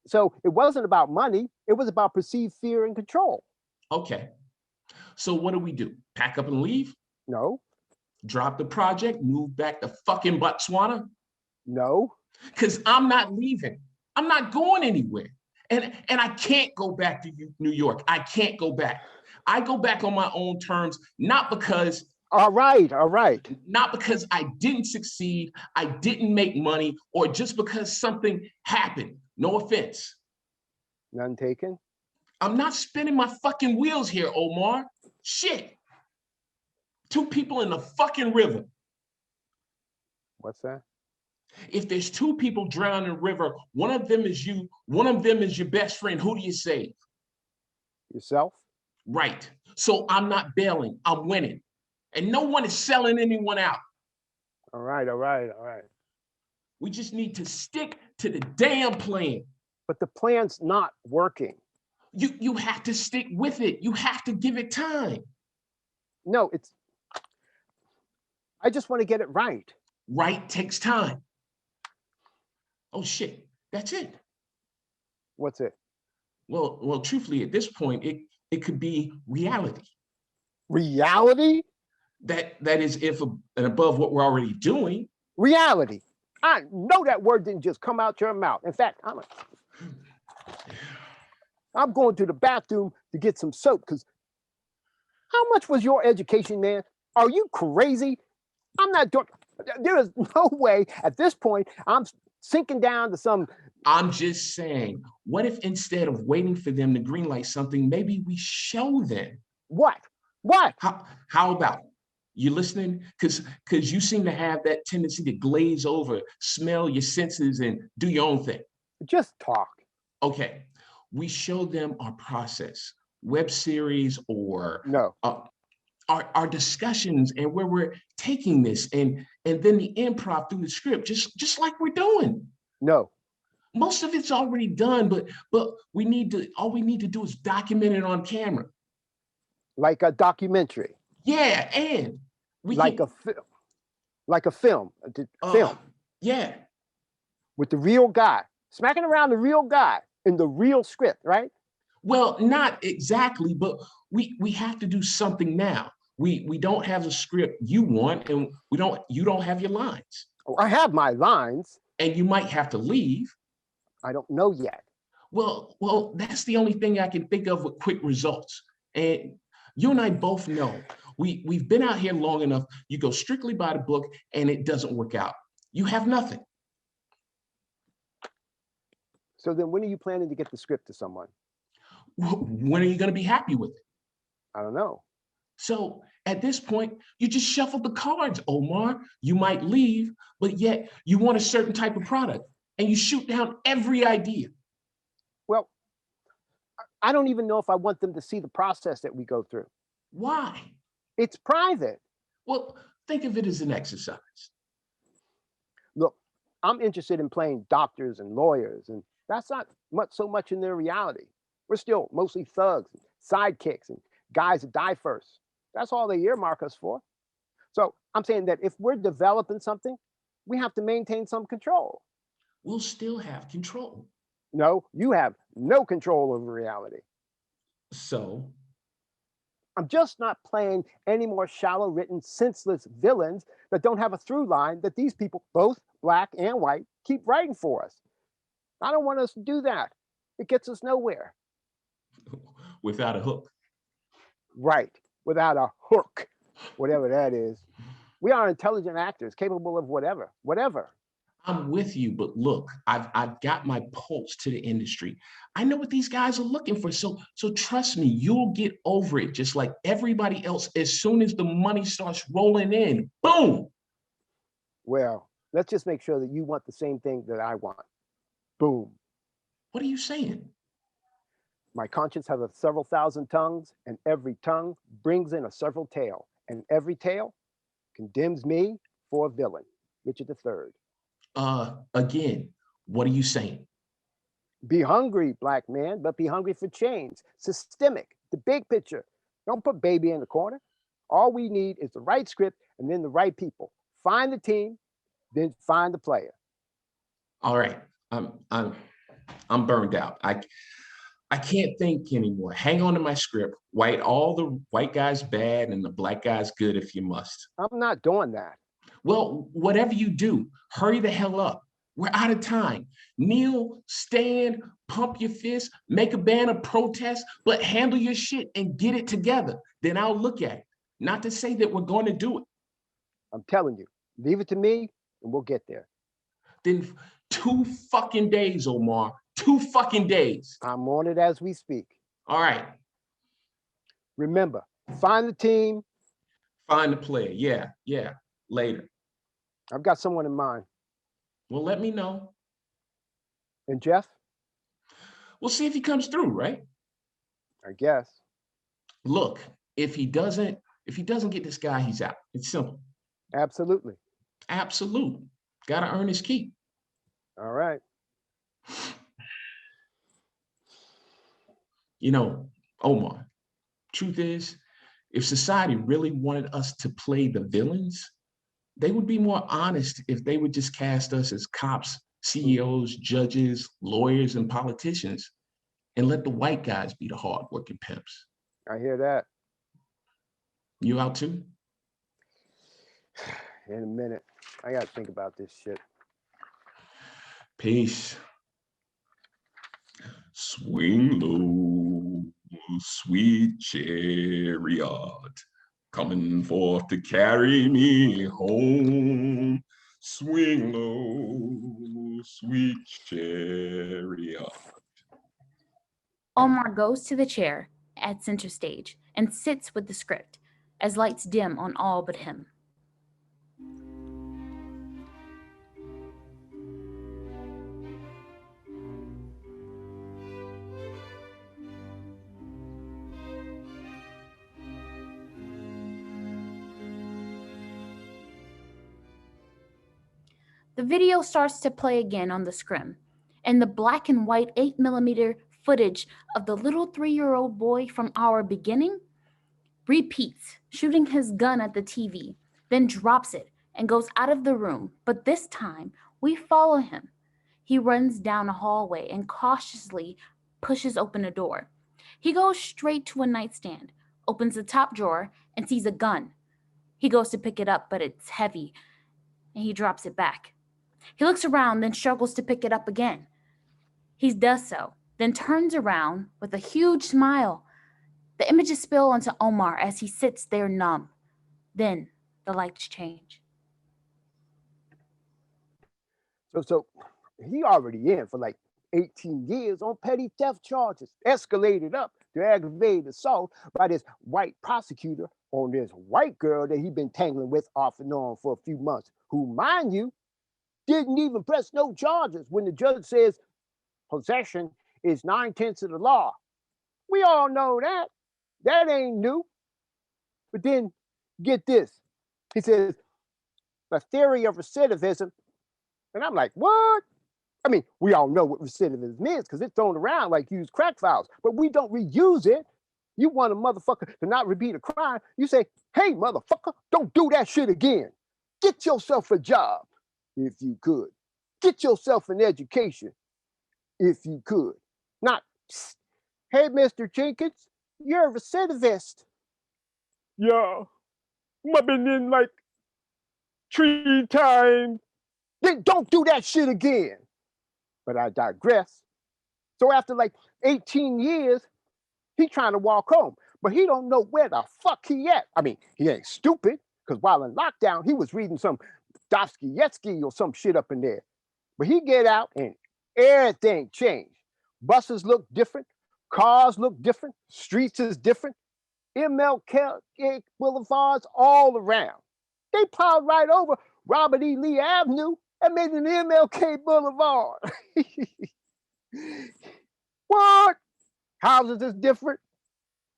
So it wasn't about money. It was about perceived fear and control. Okay. So what do? Pack up and leave? No. Drop the project, move back to fucking Botswana? No. Because I'm not leaving. I'm not going anywhere. And I can't go back to New York. I can't go back. I go back on my own terms, not because All right. not because I didn't succeed, I didn't make money, or just because something happened. No offense. None taken. I'm not spinning my fucking wheels here, Omar. Shit. 2 people in the fucking river. What's that? If there's 2 people drowning in the river, one of them is you, one of them is your best friend. Who do you save? Yourself? Right. So I'm not bailing. I'm winning. And no one is selling anyone out. All right. We just need to stick to the damn plan. But the plan's not working. You have to stick with it. You have to give it time. No, I just want to get it right. Right takes time. Oh shit, that's it. What's it? Well, truthfully, at this point, it could be reality. Reality? That is if and above what we're already doing. Reality. I know that word didn't just come out your mouth. In fact, I'm going to the bathroom to get some soap because how much was your education, man? Are you crazy? I'm not doing, there is no way at this point I'm sinking down to some. I'm just saying, what if instead of waiting for them to greenlight something, maybe we show them? What? How about, you listening? Because you seem to have that tendency to glaze over, smell your senses and do your own thing. Just talk. Okay, we show them our process, web series or no. Our discussions and where we're taking this and then the improv through the script, just like we're doing. No. Most of it's already done, but all we need to do is document it on camera. Like a documentary. Yeah, and we like a film. Film. Yeah. With the real guy. Smacking around the real guy in the real script, right? Well, not exactly, but we have to do something now. We don't have the script you want, and you don't have your lines. Oh, I have my lines. And you might have to leave. I don't know yet. Well, that's the only thing I can think of with quick results. And you and I both know we've been out here long enough. You go strictly by the book and it doesn't work out. You have nothing. So then when are you planning to get the script to someone? When are you going to be happy with it? I don't know. So at this point, you just shuffle the cards, Omar. You might leave, but yet you want a certain type of product and you shoot down every idea. Well, I don't even know if I want them to see the process that we go through. Why? It's private. Well, think of it as an exercise. Look, I'm interested in playing doctors and lawyers, and that's not so much in their reality. We're still mostly thugs, and sidekicks, and guys that die first. That's all they earmark us for. So I'm saying that if we're developing something, we have to maintain some control. We'll still have control. No, you have no control over reality. So I'm just not playing any more shallow written, senseless villains that don't have a through line that these people, both black and white, keep writing for us. I don't want us to do that. It gets us nowhere. without a hook. Right, without a hook, whatever that is. We are intelligent actors capable of whatever. I'm with you, but look, I've got my pulse to the industry. I know what these guys are looking for. So trust me, you'll get over it just like everybody else as soon as the money starts rolling in. Boom. Well, let's just make sure that you want the same thing that I want. Boom. What are you saying? My conscience has several thousand tongues, and every tongue brings in a several tale, and every tale condemns me for a villain, Richard III. Again, what are you saying? Be hungry, black man, but be hungry for change. Systemic, the big picture. Don't put baby in the corner. All we need is the right script and then the right people. Find the team, then find the player. All right, I'm burned out. I can't think anymore. Hang on to my script. Write all the white guys bad and the black guys good if you must. I'm not doing that. Well, whatever you do, hurry the hell up. We're out of time. Kneel, stand, pump your fist, make a band of protest, but handle your shit and get it together. Then I'll look at it. Not to say that we're going to do it. I'm telling you, leave it to me and we'll get there. Then 2 fucking days, Omar. 2 fucking days. I'm on it as we speak. All right. Remember, find the team. Find the player. Yeah. Later. I've got someone in mind. Well, let me know. And Jeff? We'll see if he comes through, right? I guess. Look, if he doesn't get this guy, he's out. It's simple. Absolutely. Absolute. Gotta earn his keep. All right. You know, Omar, truth is, if society really wanted us to play the villains, they would be more honest if they would just cast us as cops, CEOs, judges, lawyers, and politicians, and let the white guys be the hardworking pimps. I hear that. You out too? In a minute. I gotta think about this shit. Peace. Swing low, sweet chariot, coming forth to carry me home. Swing low, sweet chariot. Omar goes to the chair at center stage and sits with the script as lights dim on all but him. The video starts to play again on the screen, and the black and white 8mm footage of the little 3-year-old boy from our beginning repeats, shooting his gun at the TV, then drops it and goes out of the room. But this time, we follow him. He runs down a hallway and cautiously pushes open a door. He goes straight to a nightstand, opens the top drawer, and sees a gun. He goes to pick it up, but it's heavy, and he drops it back. He looks around, then struggles to pick it up again. He does so, then turns around with a huge smile. The images spill onto Omar as he sits there numb. Then the lights change. So he already in for like 18 years on petty theft charges, escalated up to aggravated assault by this white prosecutor on this white girl that he'd been tangling with off and on for a few months, who, mind you, didn't even press no charges when the judge says possession is 9/10 of the law. We all know that. That ain't new. But then get this. He says, the theory of recidivism. And I'm like, what? I mean, we all know what recidivism is because it's thrown around like used crack files, but we don't reuse it. You want a motherfucker to not repeat a crime, you say, hey, motherfucker, don't do that shit again. Get yourself a job if you could. Get yourself an education if you could. Not, hey, Mr. Jenkins, you're a recidivist. Yeah, I've been in like 3 times. Then don't do that shit again. But I digress. So after like 18 years, he trying to walk home, but he don't know where the fuck he at. I mean, he ain't stupid, because while in lockdown, he was reading some Dostoevsky or some shit up in there. But he get out and everything changed. Buses look different, cars look different, streets is different, MLK boulevards all around. They plowed right over Robert E. Lee Avenue and made an MLK Boulevard. What? Houses is different.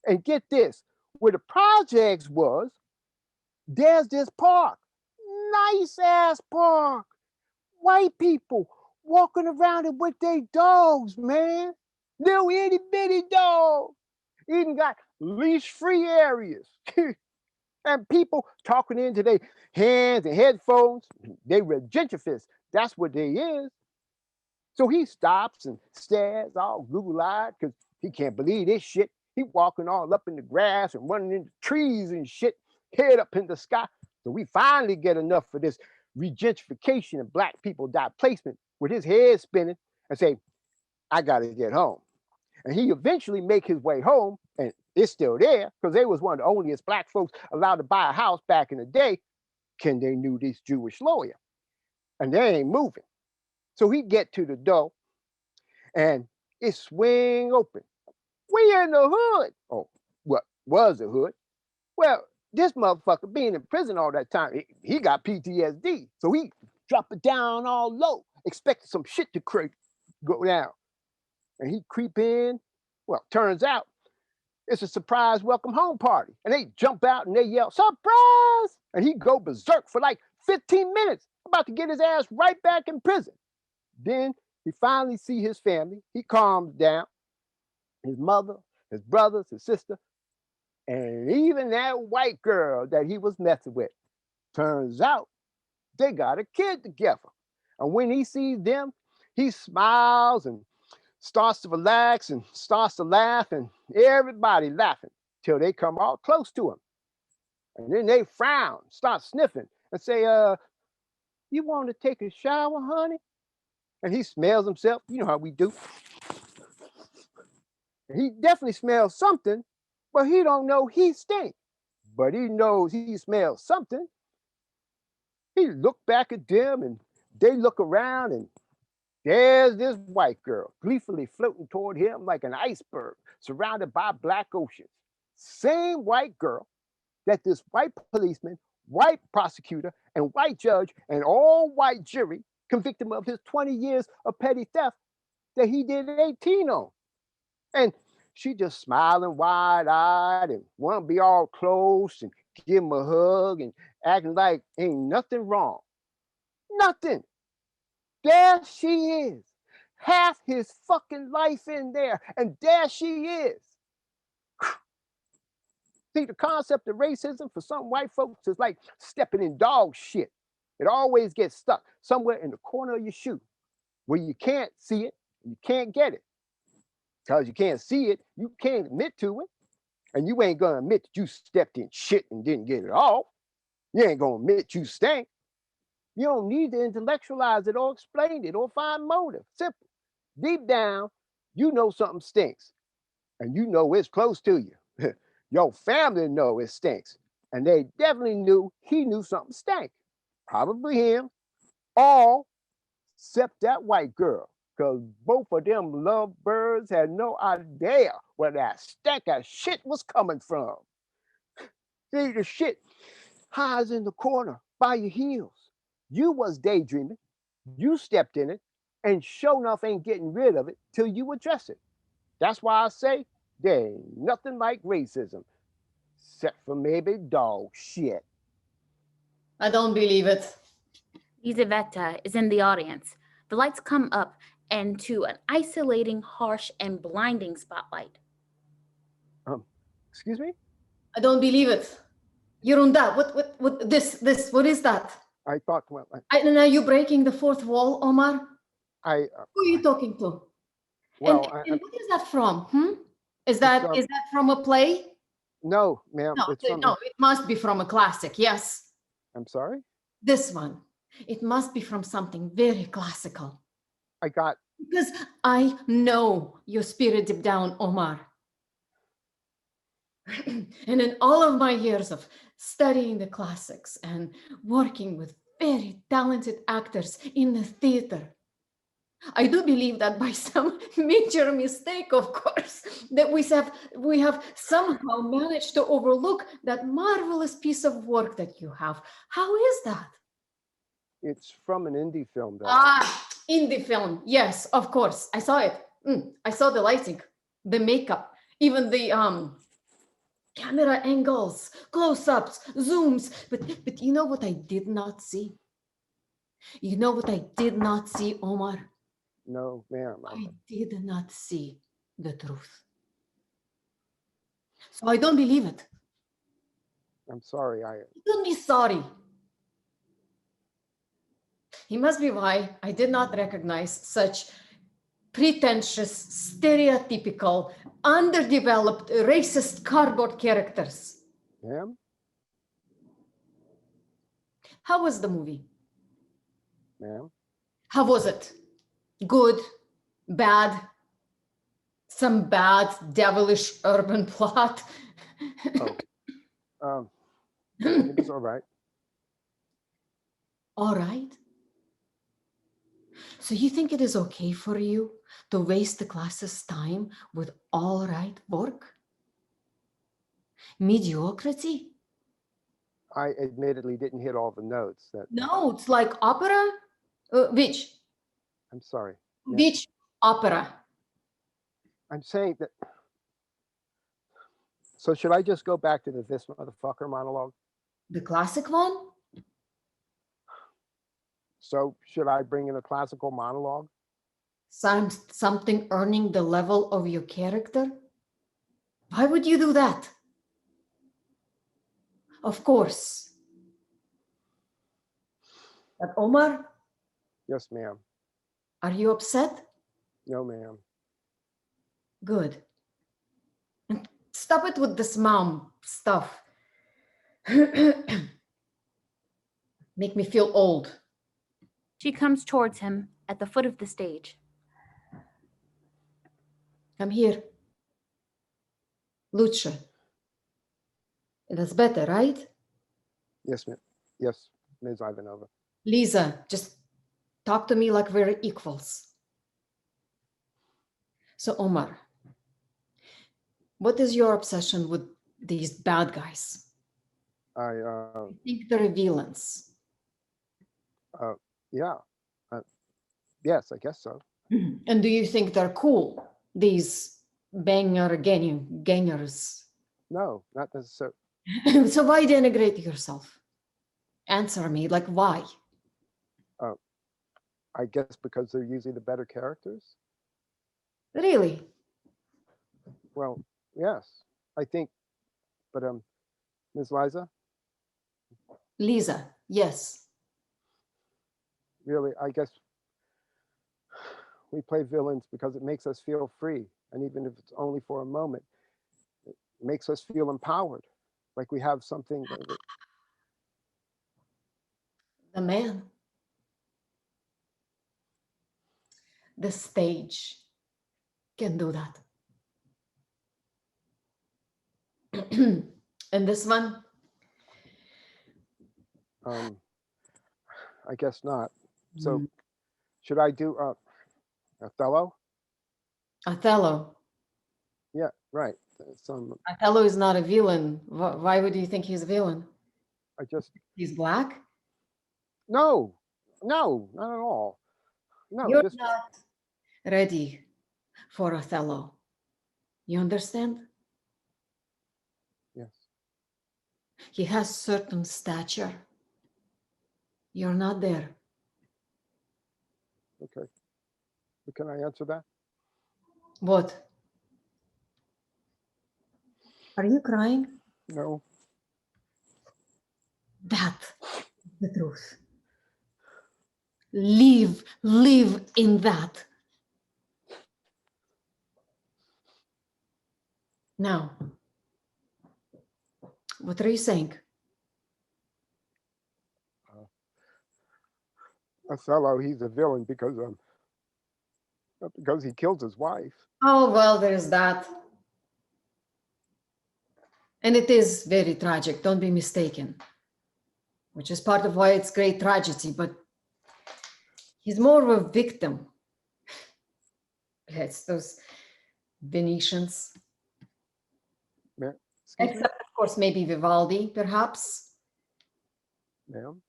And get this, where the projects was, there's this park, nice ass park. White people walking around it with their dogs, man. Little itty bitty dogs. Even got leash-free areas. And people talking into their hands and headphones. They were gentrifists. That's what they is. So he stops and stares all Google-eyed because he can't believe this shit. He walking all up in the grass and running into trees and shit, head up in the sky. So we finally get enough for this regentrification and black people displacement with his head spinning and say, I gotta get home. And he eventually make his way home, and it's still there because they was one of the onlyest black folks allowed to buy a house back in the day. Ken, they knew this Jewish lawyer, and they ain't moving. So he get to the door, and it swing open. We in the hood. Oh, what was the hood? Well, this motherfucker being in prison all that time, he got PTSD. So he drop it down all low, expecting some shit to go down. And he creep in. Well, turns out it's a surprise welcome home party. And they jump out and they yell, surprise! And he go berserk for like 15 minutes, about to get his ass right back in prison. Then he finally see his family. He calms down. His mother, his brothers, his sister, and even that white girl that he was messing with. Turns out they got a kid together. And when he sees them, he smiles and starts to relax and starts to laugh, and everybody laughing till they come all close to him. And then they frown, start sniffing, and say, you want to take a shower, honey? And he smells himself. You know how we do. He definitely smells something, but he don't know he stink. But he knows he smells something. He look back at them and they look around, and there's this white girl gleefully floating toward him like an iceberg surrounded by black oceans. Same white girl that this white policeman, white prosecutor, and white judge and all white jury convict him of his 20 years of petty theft that he did 18 on. And she just smiling wide-eyed and want to be all close and give him a hug and acting like ain't nothing wrong. Nothing. There she is. Half his fucking life in there, and there she is. See, the concept of racism for some white folks is like stepping in dog shit. It always gets stuck somewhere in the corner of your shoe where you can't see it, you can't get it. Because you can't see it, you can't admit to it. And you ain't gonna admit that you stepped in shit and didn't get it off. You ain't gonna admit you stank. You don't need to intellectualize it or explain it or find motive. Simple. Deep down, you know something stinks. And you know it's close to you. Your family know it stinks. And they definitely knew he knew something stank. Probably him. All except that white girl. Cause both of them lovebirds had no idea where that stack of shit was coming from. See, the shit hides in the corner by your heels. You was daydreaming, you stepped in it, and sure enough ain't getting rid of it till you address it. That's why I say there ain't nothing like racism, except for maybe dog shit. I don't believe it. Lizaveta is in the audience. The lights come up and to an isolating, harsh, and blinding spotlight. Excuse me? I don't believe it. Yorunda, what, this, what is that? I thought, well, And are you breaking the fourth wall, Omar? I Who are you talking to? well, And what is that from? Is that is that from a play? no, ma'am. No, It's from, no, it must be from a classic. Yes, I'm sorry. this one. It must be from something very classical. I got, Because I know your spirit deep down, Omar. And in all of my years of studying the classics and working with very talented actors in the theater, I do believe that by some major mistake, of course, that we have somehow managed to overlook that marvelous piece of work that you have. How is that? it's from an indie film that Indie film. Yes, of course. I saw it. I saw the lighting, the makeup, even the camera angles, close-ups, zooms. But you know what I did not see? You know what I did not see, Omar? no, ma'am. I did not see the truth. So I don't believe it. I'm sorry. Don't be sorry. He must be why I did not recognize such pretentious, stereotypical, underdeveloped, racist cardboard characters. Ma'am, How was the movie? ma'am. How was it? Good, bad, some bad, devilish urban plot? It was all right. All right. So you think it is okay for you to waste the class's time with all right work? Mediocrity? I admittedly didn't hit all the notes. That No, it's like opera. Which? I'm sorry. Yeah. Which opera? I'm saying that. So should I just go back to this motherfucker monologue? The classic one? So should I bring in a classical monologue? Something earning the level of your character? Why would you do that? Of course. But Omar, Yes, ma'am. are you upset? No, ma'am. Good. And stop it with this mom stuff. Make me feel old. She comes towards him at the foot of the stage. I'm here. Lucha. That's better, right? Yes, ma'am. Yes, Ms. Ivanova. Lisa, just talk to me like we're equals. So, Omar, what is your obsession with these bad guys? I think they're villains. yeah. Yes, I guess so. And do you think they're cool, these gangers? No, not necessarily. So why denigrate yourself? Answer me, like why? I guess because they're usually the better characters. Really? Well, yes, I think. But Ms. Liza, Lisa, yes. really, I guess we play villains because it makes us feel free, and even if it's only for a moment, it makes us feel empowered, like we have something. The man. The stage can do that. And this one? I guess not. So should I do Othello? Othello. Yeah, right. Some, Othello is not a villain. Why would you think he's a villain? I just, He's black? no, no, not at all. No, You're just, not ready for Othello. You understand? yes. He has certain stature. You're not there. Okay. But can I answer that? What? Are you crying? No. That's the truth. Live in that. Now, what are you saying? Othello, he's a villain because he killed his wife. Oh, well, there's that. And it is very tragic, don't be mistaken, which is part of why it's great tragedy, but he's more of a victim. It's those Venetians. Excuse me, Except, of course, maybe Vivaldi, perhaps. ma'am.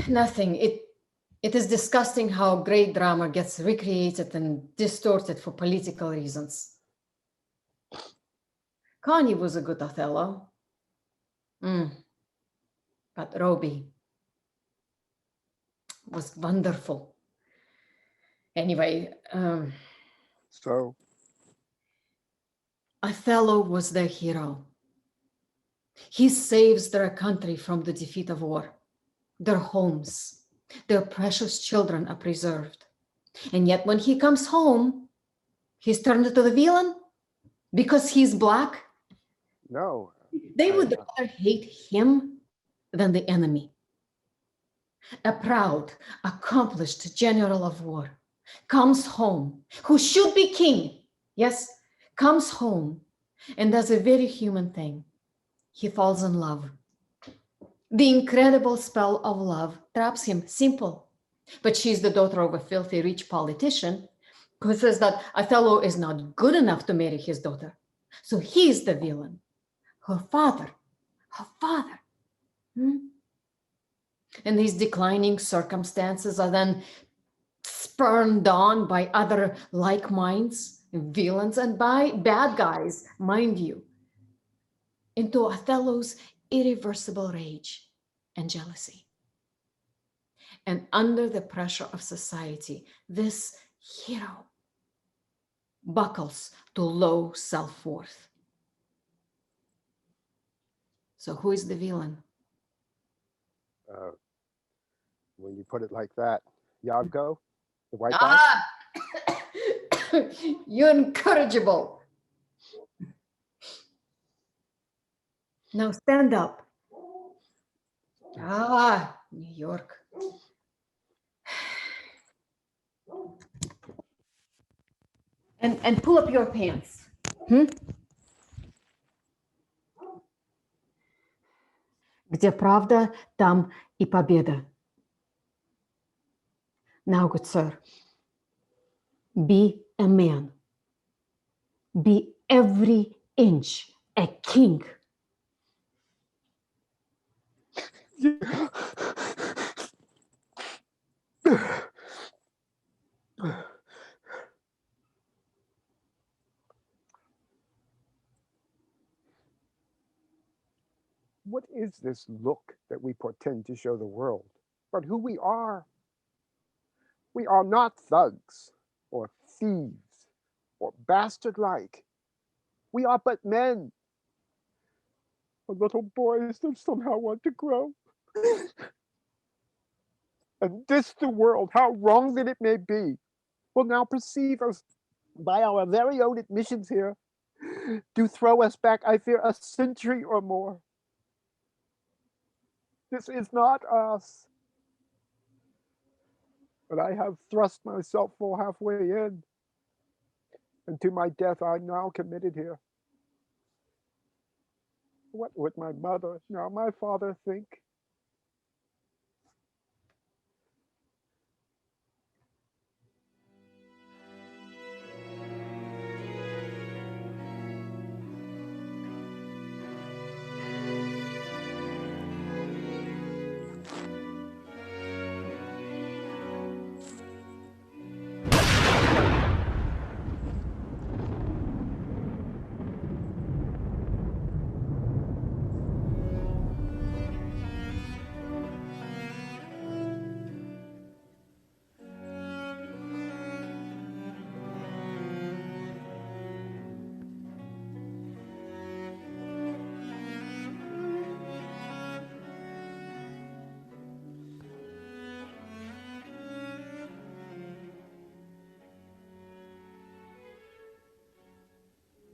Nothing. It is disgusting how great drama gets recreated and distorted for political reasons. Connie was a good Othello. But Robbie was wonderful. Anyway, So, Othello was their hero. He saves their country from the defeat of war. Their homes, their precious children are preserved. And yet when he comes home, he's turned into the villain because he's black. no. They would rather hate him than the enemy. A proud, accomplished general of war comes home, who should be king, yes, comes home and does a very human thing. He falls in love. The incredible spell of love traps him, simple. But she's the daughter of a filthy rich politician who says that Othello is not good enough to marry his daughter. So he's the villain. Her father. And these declining circumstances are then spurned on by other like minds, villains, and by bad guys, mind you, into Othello's irreversible rage and jealousy. And under the pressure of society, this hero buckles to low self-worth. So who is the villain? When you put it like that, Iago, the white guy. You're incorrigible. Now stand up. New York. And pull up your pants. Где правда, там и победа. Now, good sir, be a man. Be every inch a king. What is this look that we pretend to show the world, but who we are? We are not thugs or thieves or bastard-like. We are but men. Or little boys that somehow want to grow. And this the world, how wrong that it may be, will now perceive us by our very own admissions here, to throw us back, I fear, a century or more. This is not us. But I have thrust myself full halfway in, and to my death I'm now committed here. What would my mother, now my father, think?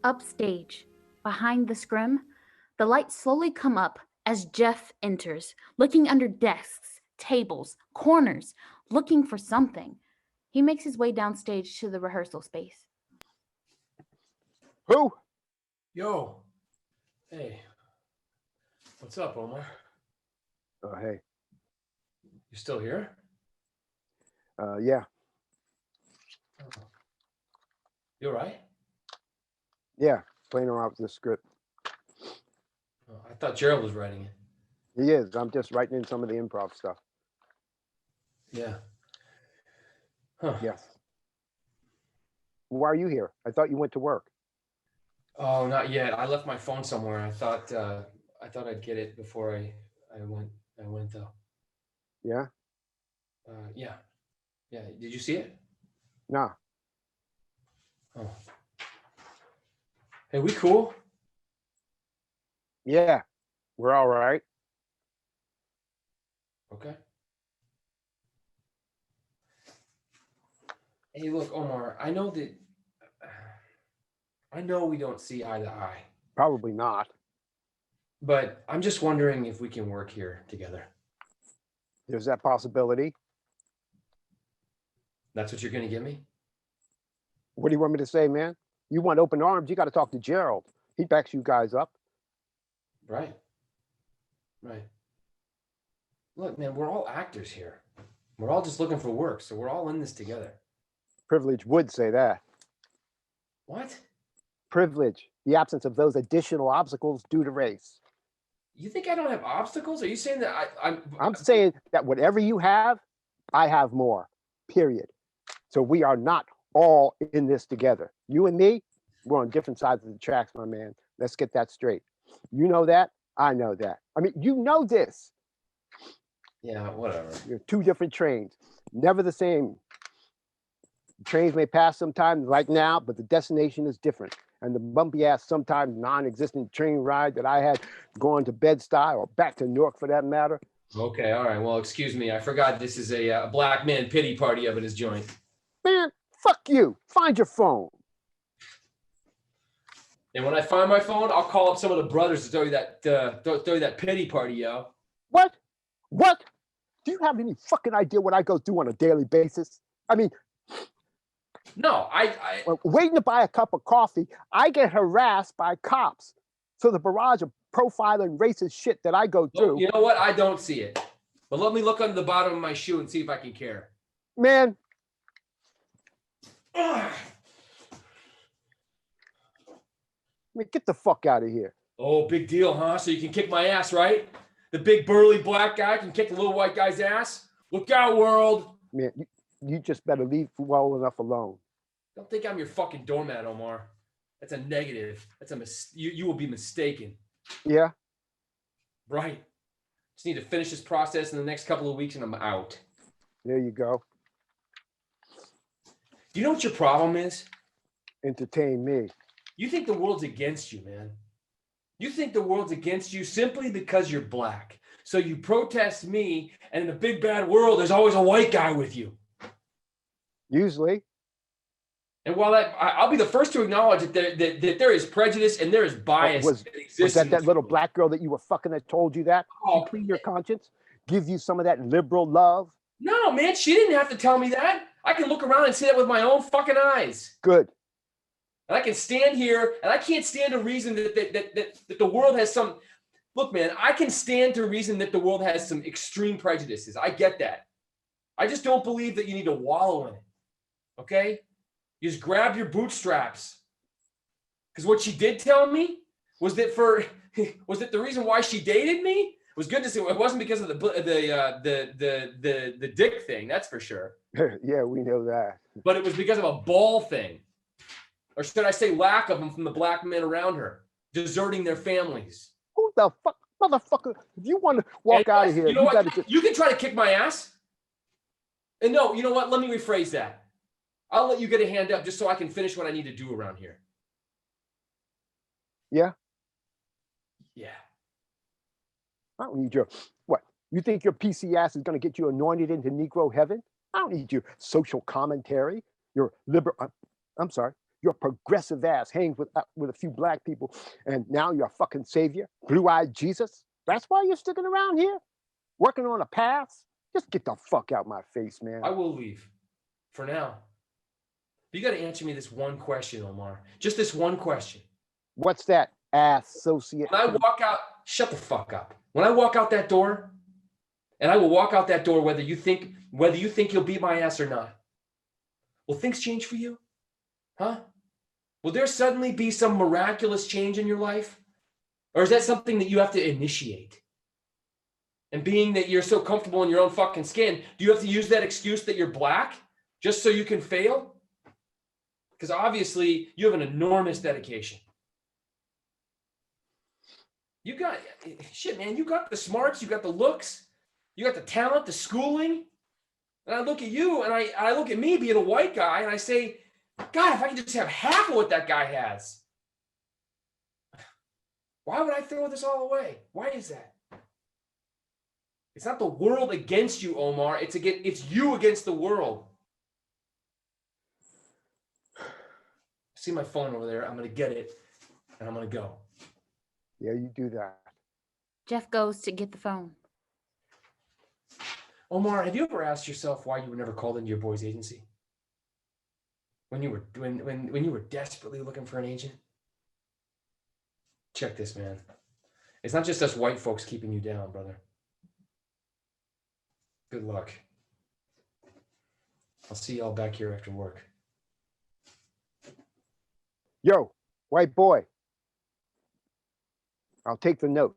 Upstage, behind the scrim, the lights slowly come up as Jeff enters, looking under desks, tables, corners, looking for something. He makes his way downstage to the rehearsal space. Who? Yo. Hey. What's up, Omar? Oh, hey. You still here? Yeah. You all right? Yeah. Playing around with the script. Oh, I thought Gerald was writing it. He is. I'm just writing in some of the improv stuff. Yeah. Huh. Yes. Why are you here? I thought you went to work. Oh, not yet. I left my phone somewhere. I thought I'd get it before I went though. Yeah? Yeah. Yeah. Did you see it? Nah. Oh. Hey, we cool? Yeah. We're all right. Okay. Hey, look, Omar, I know we don't see eye to eye, Probably not. but I'm just wondering if we can work here together. There's that possibility. That's what you're gonna give me? What do you want me to say, man? You want open arms, you got to talk to Gerald. He backs you guys up. Right. Right. Look, man, we're all actors here. We're all just looking for work, so we're all in this together. Privilege would say that. What? Privilege, the absence of those additional obstacles due to race. You think I don't have obstacles? Are you saying that I'm saying that whatever you have, I have more, period. So we are not all in this together. You and me, we're on different sides of the tracks, my man. Let's get that straight. You know that, I know that. I mean, you know this. Yeah, whatever. You're two different trains, never the same. Trains may pass sometimes like now, but the destination is different. And the bumpy ass, sometimes non-existent train ride that I had going to Bed-Stuy or back to Newark for that matter. Okay, all right. Well, excuse me. I forgot this is a black man pity party up at his joint. Man, fuck you. Find your phone. And when I find my phone, I'll call up some of the brothers to throw you that pity party, yo. What? What? Do you have any fucking idea what I go through on a daily basis? I mean, No, waiting to buy a cup of coffee, I get harassed by cops. So the barrage of profiling racist shit that I go through, you know what? I don't see it. But let me look under the bottom of my shoe and see if I can care. man, Ugh. I mean, get the fuck out of here. Oh, big deal, huh? So you can kick my ass, right? The big burly black guy can kick the little white guy's ass? Look out, world. Man, you just better leave well enough alone. Don't think I'm your fucking doormat, Omar. That's a negative. That's you will be mistaken. Yeah? Right. Just need to finish this process in the next couple of weeks and I'm out. There you go. Do you know what your problem is? Entertain me. You think the world's against you, man. You think the world's against you simply because you're black. So you protest me, and in the big bad world, there's always a white guy with you. Usually. And while I'll be the first to acknowledge that there is prejudice and there is bias Was that exists. that little black girl that you were fucking that told you that? Oh, She clean your conscience? Give you some of that liberal love? No, man, she didn't have to tell me that. I can look around and see that with my own fucking eyes. Good. And I can stand here, and I can't stand to reason that the world has some. Look, man, I can stand to reason that the world has some extreme prejudices. I get that. I just don't believe that you need to wallow in it. Okay? You just grab your bootstraps. Because what she did tell me was that the reason why she dated me was good to see. It wasn't because of the dick thing, that's for sure. Yeah, we know that. But it was because of a ball thing. Or should I say lack of them from the black men around her, deserting their families. Who the fuck, motherfucker? If you want to walk And out of here, you know what? gotta just. You can try to kick my ass. And no, you know what? Let me rephrase that. I'll let you get a hand up just so I can finish what I need to do around here. Yeah? Yeah. I don't need your. What? You think your PC ass is going to get you anointed into Negro heaven? I don't need your social commentary, your liberal. I'm sorry, Your progressive ass hangs with a few black people, and now you're a fucking savior, blue-eyed Jesus. That's why you're sticking around here, working on a pass. Just get the fuck out my face, man. I will leave for now. But you got to answer me this one question, Omar. Just this one question. What's that, associate? When I walk out, shut the fuck up. When I walk out that door, and I will walk out that door whether you think you'll beat my ass or not. Will things change for you? Huh? Will there suddenly be some miraculous change in your life? Or is that something that you have to initiate? And being that you're so comfortable in your own fucking skin, do you have to use that excuse that you're black just so you can fail? Because obviously you have an enormous dedication. You got, shit, man, you got the smarts, you got the looks, you got the talent, the schooling. And I look at you and I look at me being a white guy and I say, God, if I could just have half of what that guy has. Why would I throw this all away? Why is that? It's not the world against you, Omar. It's you against the world. I see my phone over there. I'm going to get it and I'm going to go. Yeah, you do that. Jeff goes to get the phone. Omar, have you ever asked yourself why you were never called into your boy's agency? When you were desperately looking for an agent? Check this, man. It's not just us white folks keeping you down, brother. Good luck. I'll see y'all back here after work. Yo, white boy. I'll take the note.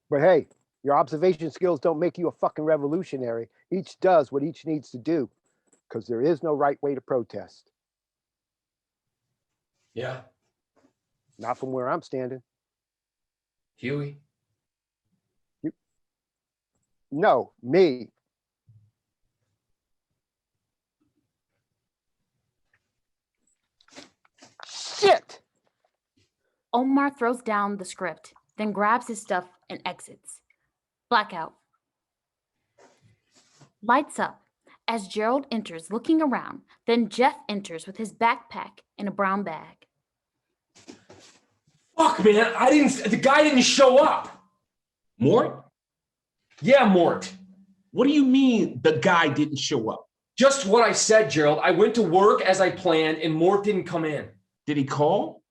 But hey, your observation skills don't make you a fucking revolutionary. Each does what each needs to do, because there is no right way to protest. Yeah. Not from where I'm standing. Huey? No, me. Shit! Omar throws down the script, then grabs his stuff and exits. Blackout. Lights up as Gerald enters looking around. Then Jeff enters with his backpack and a brown bag. Fuck, man. The guy didn't show up. Mort? Yeah, Mort. What do you mean the guy didn't show up? Just what I said, Gerald. I went to work as I planned and Mort didn't come in. Did he call?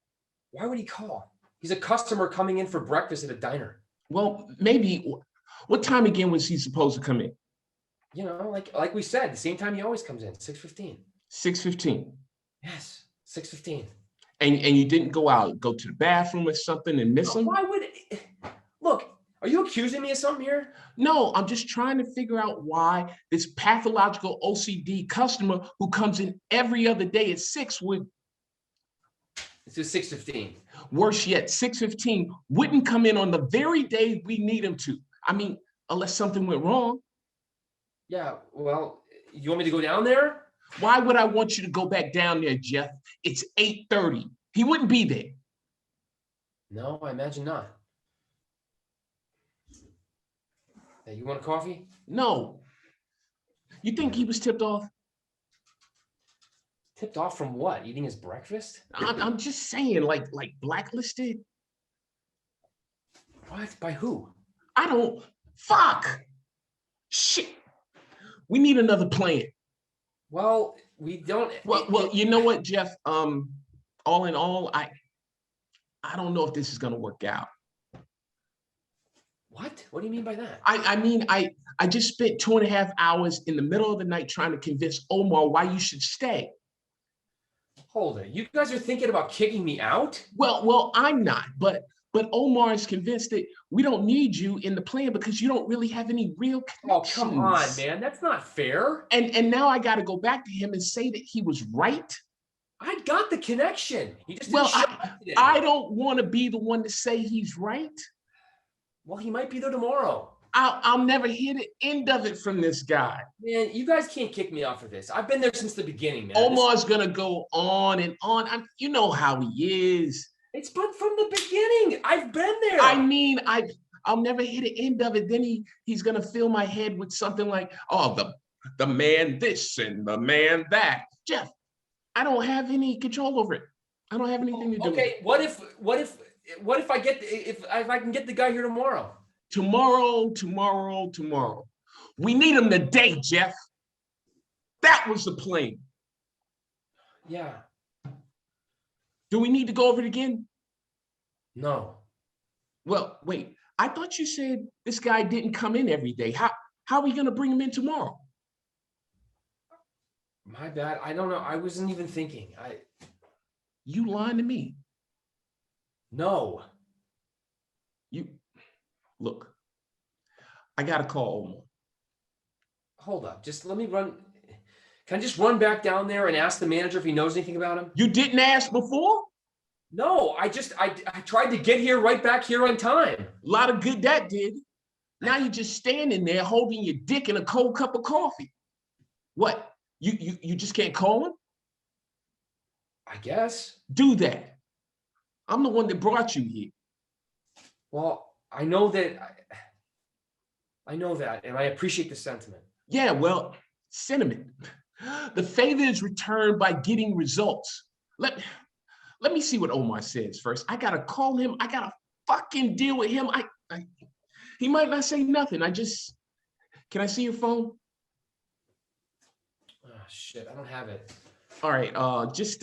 Why would he call? He's a customer coming in for breakfast at a diner. Well, maybe. What time again was he supposed to come in? You know, like we said, the same time he always comes in, 6:15. 6:15. Yes, 6:15. And you didn't go to the bathroom or something and miss him? Why would Look, are you accusing me of something here? No, I'm just trying to figure out why this pathological OCD customer who comes in every other day at 6 would. It's just 6:15. Worse yet, 6:15 wouldn't come in on the very day we need him to. I mean, unless something went wrong. Yeah, well, you want me to go down there? Why would I want you to go back down there, Jeff? It's 8:30. He wouldn't be there. No, I imagine not. Hey, you want a coffee? No. You think he was tipped off? Tipped off from what? Eating his breakfast? I'm just saying, like blacklisted. What? By who? I don't. Fuck. Shit. We need another plan. Well, we don't. Well, you know what, Jeff? All in all, I don't know if this is gonna work out. What? What do you mean by that? I mean, I just spent 2.5 hours in the middle of the night trying to convince Omar why you should stay. Hold it. You guys are thinking about kicking me out? Well, I'm not, but Omar is convinced that we don't need you in the plan because you don't really have any real connections. Oh, come on, man. That's not fair. And now I got to go back to him and say that he was right. I got the connection. He just didn't show up today. I don't want to be the one to say he's right. Well, he might be there tomorrow. I'll never hear the end of it from this guy. Man, you guys can't kick me off of this. I've been there since the beginning, man. Omar's gonna go on and on. You know how he is. It's been from the beginning. I've been there. I mean, I'll never hear the end of it. Then he's gonna fill my head with something like, oh, the man this and the man that. Jeff, I don't have any control over it. I don't have anything to do with Okay, it. what if I can get the guy here tomorrow? Tomorrow. We need him today, Jeff. That was the plan. Yeah. Do we need to go over it again? No. Well, wait. I thought you said this guy didn't come in every day. How are we gonna bring him in tomorrow? My bad. I don't know. I wasn't even thinking. You lying to me. No. You look. I gotta call Omar. Hold up. Just let me run. Can I just run back down there and ask the manager if he knows anything about him? You didn't ask before? No, I tried to get here right back here on time. A lot of good that did. Now you're just standing there holding your dick in a cold cup of coffee. What? You just can't call him? I guess. Do that. I'm the one that brought you here. Well, I know that, and I appreciate the sentiment. Yeah, well, sentiment. The favor is returned by getting results. Let me see what Omar says first. I gotta call him. I gotta fucking deal with him. He might not say nothing. Can I see your phone? Oh shit, I don't have it. All right, just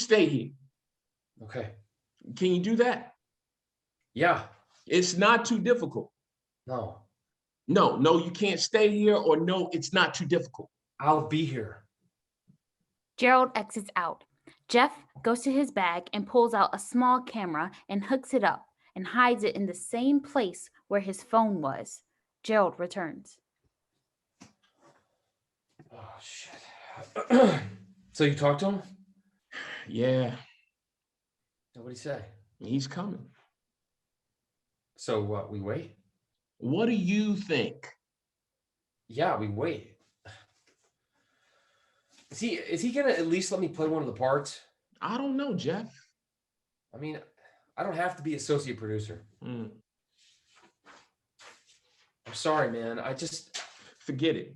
stay here. Okay. Can you do that? Yeah. It's not too difficult. No. No, you can't stay here, or no, it's not too difficult. I'll be here. Gerald exits out. Jeff goes to his bag and pulls out a small camera and hooks it up and hides it in the same place where his phone was. Gerald returns. Oh shit. So you talked to him? Yeah, What'd he say? he's coming. So what? We wait? What do you think? Yeah, we wait. Is he gonna at least let me play one of the parts? I don't know, Jeff. I mean, I don't have to be associate producer. Mm, I'm sorry, man. I just forget it.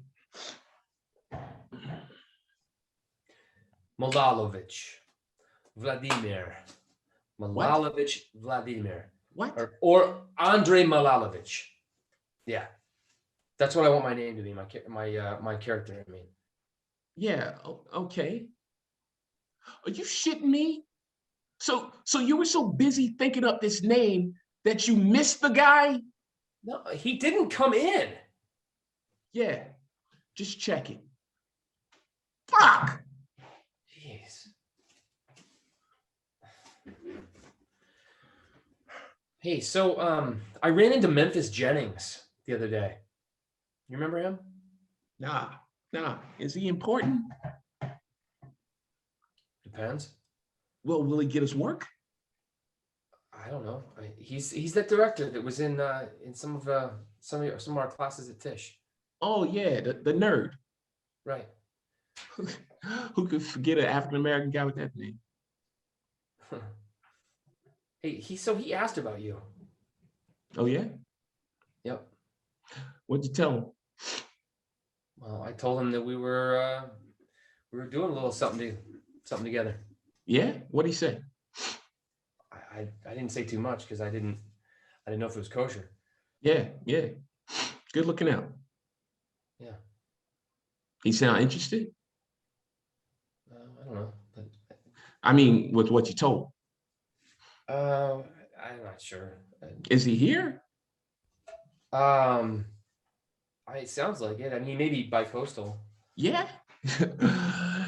Malalovich, Vladimir, Malalovich, Vladimir, What? or Andrei Malalovich. Yeah, that's what I want my name to be. My character. I mean, Yeah, okay. Are you shitting me? So you were so busy thinking up this name that you missed the guy? no, he didn't come in. Yeah, just checking. Fuck! Jeez. Hey, so I ran into Memphis Jennings the other day. You remember him? Nah. Is he important? Depends. Well, will he get us work? I don't know. He's that director that was in some of our classes at Tisch. Oh yeah, the nerd. Right. Who could forget an African American guy with that name? Hey, he asked about you. Oh yeah? Yep. What'd you tell him? Well, I told him that we were doing a little something together. Yeah? What'd he say? I didn't say too much because I didn't know if it was kosher. Yeah. Good looking out. Yeah. He sound interested? I don't know. But, I mean, with what you told. I'm not sure. Is he here? It sounds like it. I mean, maybe bi-coastal. Yeah.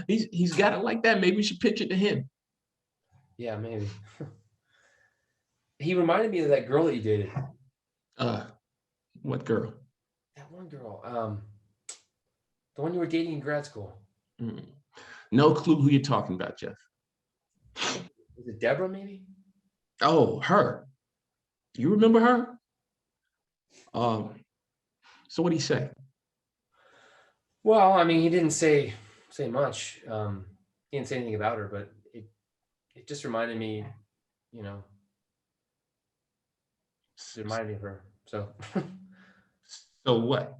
he's got it like that. Maybe we should pitch it to him. Yeah, maybe. He reminded me of that girl that you dated. What girl? That one girl. The one you were dating in grad school. No clue who you're talking about, Jeff. Was it Deborah, maybe? Oh, her. You remember her? So what'd he say? Well, I mean, he didn't say much. He didn't say anything about her, but it just reminded me, it reminded me of her. So So what?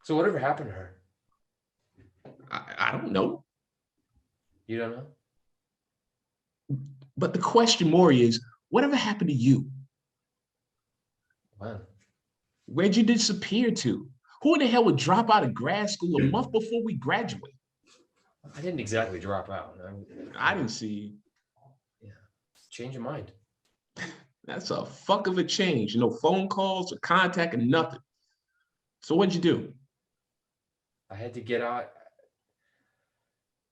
So whatever happened to her? I don't know. You don't know? But the question more is, whatever happened to you? When? Where'd you disappear to? Who in the hell would drop out of grad school a month before we graduate? I didn't exactly drop out. I didn't see you. Change your mind. That's a fuck of a change. No phone calls or contact and nothing. So what'd you do? I had to get out.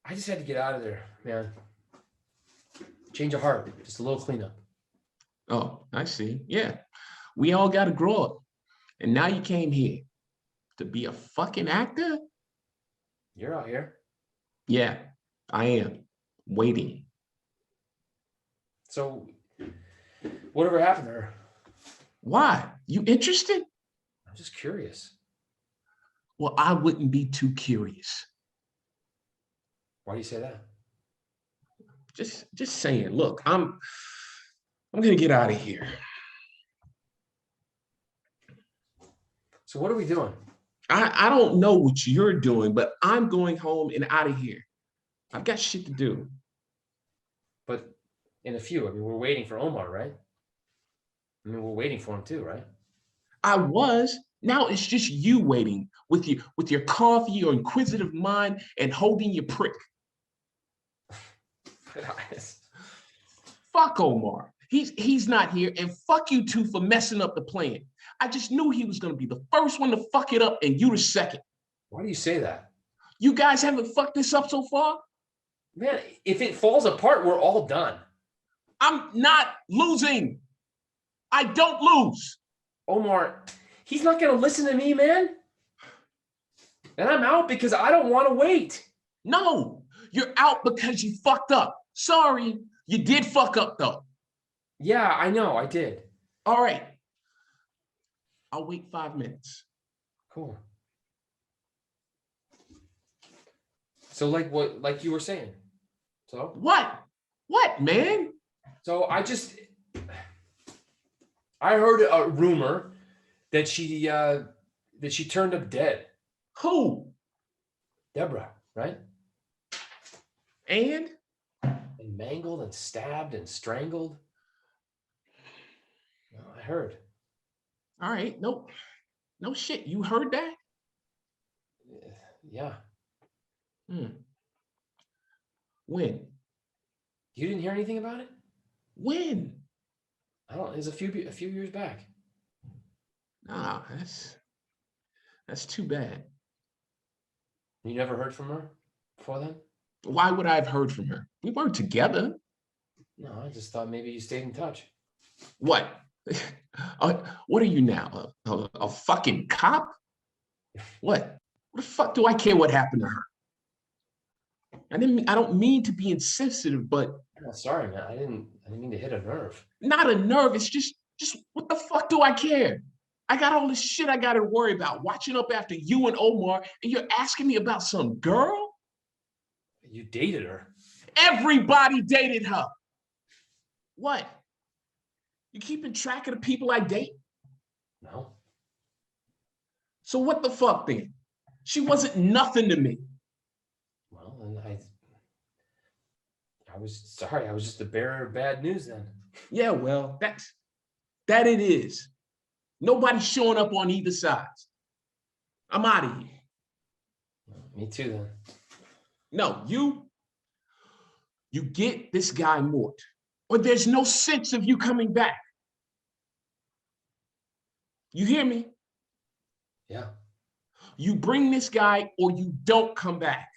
I just had to get out of there, man. Change of heart. Just a little cleanup. Oh, I see. Yeah. We all got to grow up. And now you came here to be a fucking actor? You're out here. Yeah, I am. Waiting. So whatever happened to her? Why? You interested? I'm just curious. Well, I wouldn't be too curious. Why do you say that? Just saying. Look, I'm gonna get out of here. So what are we doing? I don't know what you're doing, but I'm going home and out of here. I've got shit to do. But in a few, I mean, we're waiting for Omar, right? I mean, we're waiting for him too, right? I was. Now it's just you waiting with your coffee, your inquisitive mind, and holding your prick. Fuck Omar. He's not here, and fuck you two for messing up the plan. I just knew he was gonna be the first one to fuck it up, and you the second. Why do you say that? You guys haven't fucked this up so far? Man, if it falls apart, we're all done. I'm not losing. I don't lose. Omar, he's not gonna listen to me, man. And I'm out because I don't want to wait. No, you're out because you fucked up. Sorry, you did fuck up though. Yeah, I know, I did. All right. I'll wait 5 minutes. Cool. So like you were saying. So What? What, man? So I heard a rumor that she turned up dead. Who? Deborah, right? And Mangled and stabbed and strangled. No, I heard. all right, no shit. You heard that? Yeah. When? You didn't hear anything about it? When? I don't. It was a few years back. Nah, that's too bad. You never heard from her before then? Why would I have heard from her? We weren't together. No, I just thought maybe you stayed in touch. What? What are you now? A fucking cop? What? What the fuck do I care what happened to her? I don't mean to be insensitive, but Oh, sorry, man. I didn't mean to hit a nerve. not a nerve. It's just what the fuck do I care? I got all this shit I got to worry about, watching up after you and Omar, and you're asking me about some girl? You dated her. Everybody dated her. What? You keeping track of the people I date? No. So what the fuck then? She wasn't nothing to me. Well, then I was sorry. I was just the bearer of bad news then. Yeah, well, that it is. Nobody's showing up on either side. I'm out of here. Me too then. No, you get this guy Mort, or there's no sense of you coming back. You hear me? Yeah. You bring this guy or you don't come back.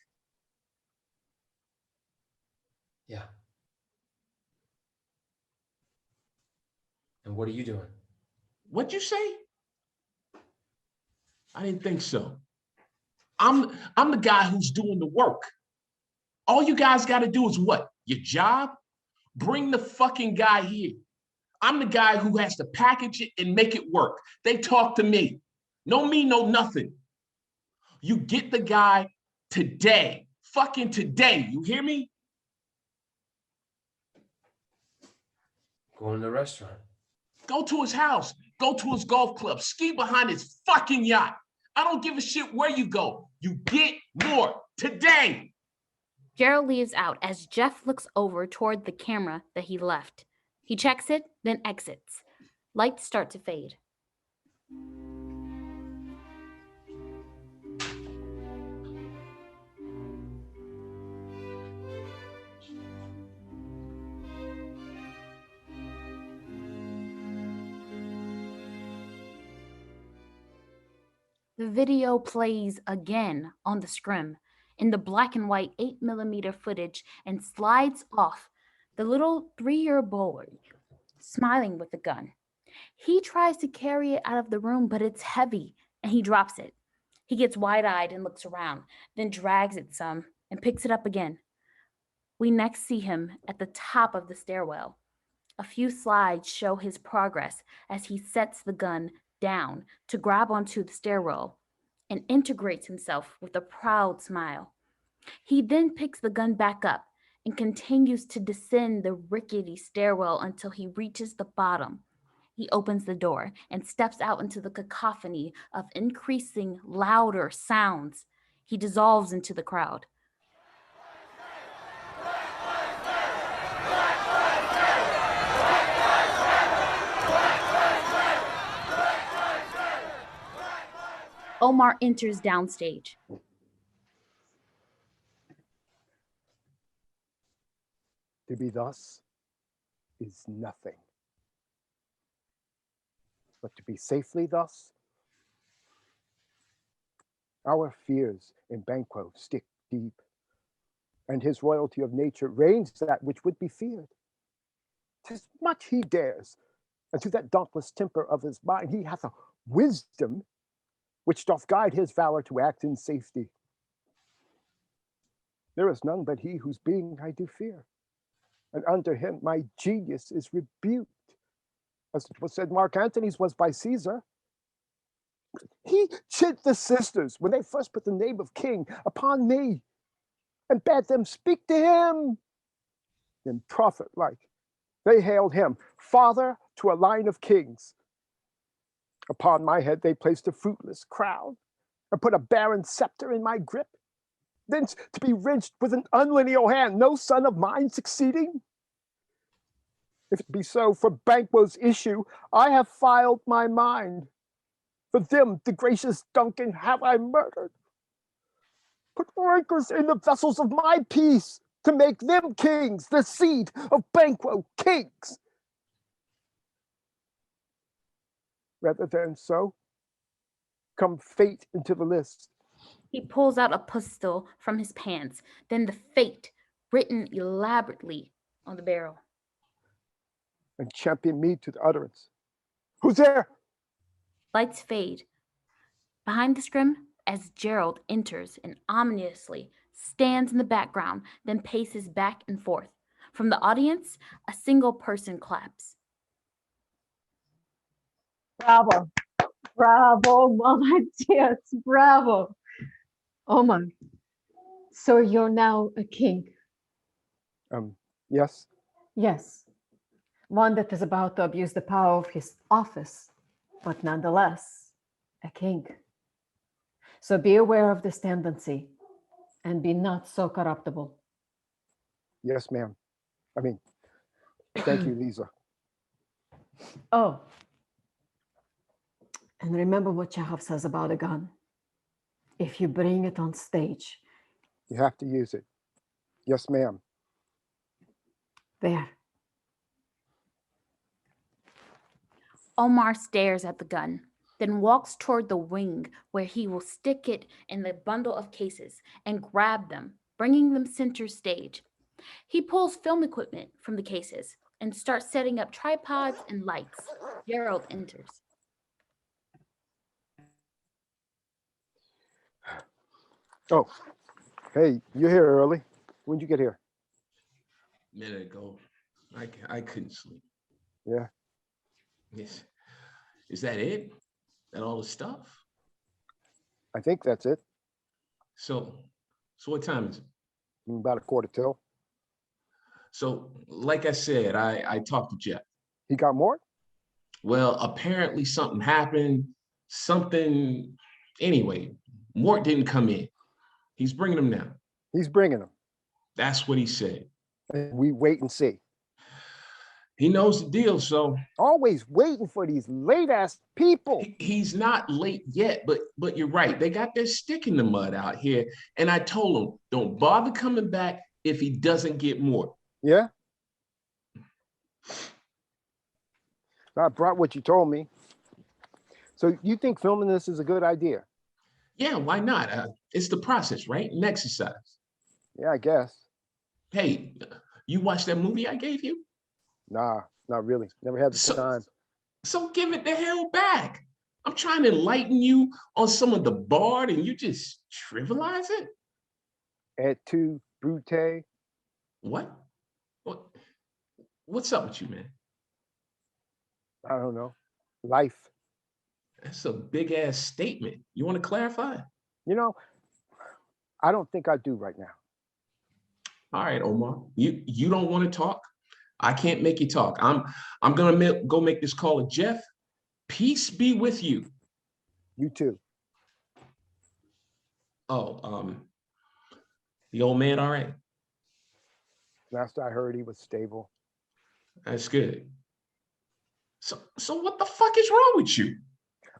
Yeah. And what are you doing? What'd you say? I didn't think so. I'm the guy who's doing the work. All you guys got to do is what? Your job? Bring the fucking guy here. I'm the guy who has to package it and make it work. They talk to me. No me, no nothing. You get the guy today. Fucking today. You hear me? Going to the restaurant. Go to his house. Go to his golf club. Ski behind his fucking yacht. I don't give a shit where you go. You get more today. Gerald leaves out as Jeff looks over toward the camera that he left. He checks it, then exits. Lights start to fade. The video plays again on the scrim in the black and white 8mm footage and slides off the little 3-year-old boy smiling with the gun. He tries to carry it out of the room, but it's heavy and he drops it. He gets wide-eyed and looks around, then drags it some and picks it up again. We next see him at the top of the stairwell. A few slides show his progress as he sets the gun down to grab onto the stairwell and integrates himself with a proud smile. He then picks the gun back up and continues to descend the rickety stairwell until he reaches the bottom. He opens the door and steps out into the cacophony of increasing, louder sounds. He dissolves into the crowd. Omar enters downstage. To be thus is nothing. But to be safely thus, our fears in Banquo stick deep, and his royalty of nature reigns that which would be feared. 'Tis much he dares, and to that dauntless temper of his mind he hath a wisdom which doth guide his valor to act in safety. There is none but he whose being I do fear, and under him my genius is rebuked, as it was said Mark Antony's was by Caesar. He chid the sisters when they first put the name of king upon me, and bade them speak to him. Then prophet-like, they hailed him father to a line of kings. Upon my head they placed a fruitless crown, and put a barren scepter in my grip, thence to be wrenched with an unlineal hand, no son of mine succeeding. If it be so, for Banquo's issue, I have filed my mind. For them, the gracious Duncan, have I murdered. Put rankers in the vessels of my peace, to make them kings, the seed of Banquo kings. Rather than so, come fate into the list. He pulls out a pistol from his pants, then the fate written elaborately on the barrel. And champion me to the utterance. Who's there? Lights fade. Behind the scrim, as Gerald enters and ominously stands in the background, then paces back and forth. From the audience, a single person claps. Bravo. Bravo, молодец, bravo. Omar, so you're now a king? Yes. Yes. One that is about to abuse the power of his office, but nonetheless, a king. So be aware of this tendency and be not so corruptible. Yes, ma'am. I mean, thank you, Lisa. Oh, and remember what Chekhov says about a gun. If you bring it on stage, You have to use it. Yes, ma'am. there. Omar stares at the gun, then walks toward the wing where he will stick it in the bundle of cases and grab them, bringing them center stage. He pulls film equipment from the cases and starts setting up tripods and lights. Gerald enters. Oh, hey, you're here early. When'd you get here? Minute ago, I couldn't sleep. Yeah. Yes. Is that it? That all the stuff? I think that's it. So what time is it? About 1:45. So, like I said, I talked to Jeff. He got more? Well, apparently something happened. Something Anyway, Mort didn't come in. He's bringing them now. He's bringing them. That's what he said. And we wait and see. He knows the deal, so Always waiting for these late ass people. he's not late yet, but you're right. They got their stick in the mud out here. And I told him, don't bother coming back if he doesn't get more. Yeah. I brought what you told me. So you think filming this is a good idea? Yeah, why not? It's the process, right? An exercise. Yeah, I guess. Hey, you watched that movie I gave you? Nah, not really. Never had the So- time. So give it the hell back. I'm trying to enlighten you on some of the Bard and you just trivialize it? Et tu, Brute? What? What's up with you, man? I don't know. Life. That's a big ass statement. You want to clarify? You know, I don't think I do right now. All right, Omar. You don't want to talk? I can't make you talk. I'm gonna go make this call to Jeff. Peace be with you. You too. Oh, the old man, all right. Last I heard, he was stable. That's good. So what the fuck is wrong with you?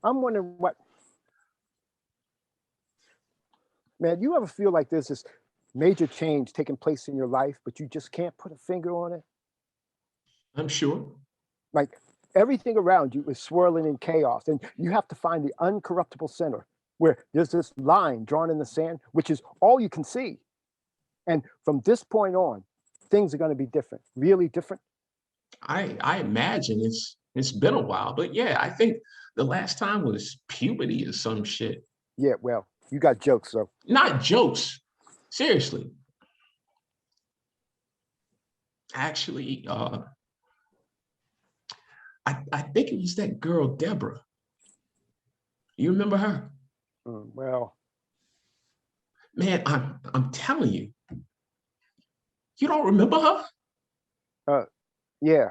I'm wondering what. Man, you ever feel like there's this major change taking place in your life, but you just can't put a finger on it? I'm sure. Like everything around you is swirling in chaos, and you have to find the uncorruptible center where there's this line drawn in the sand, which is all you can see. And from this point on, things are going to be different, really different. I imagine it's been a while, but yeah, I think the last time was puberty or some shit. Yeah, well, you got jokes, so Not jokes. Seriously. Actually, I think it was that girl, Deborah. You remember her? well, Man, I'm telling you. You don't remember her? yeah.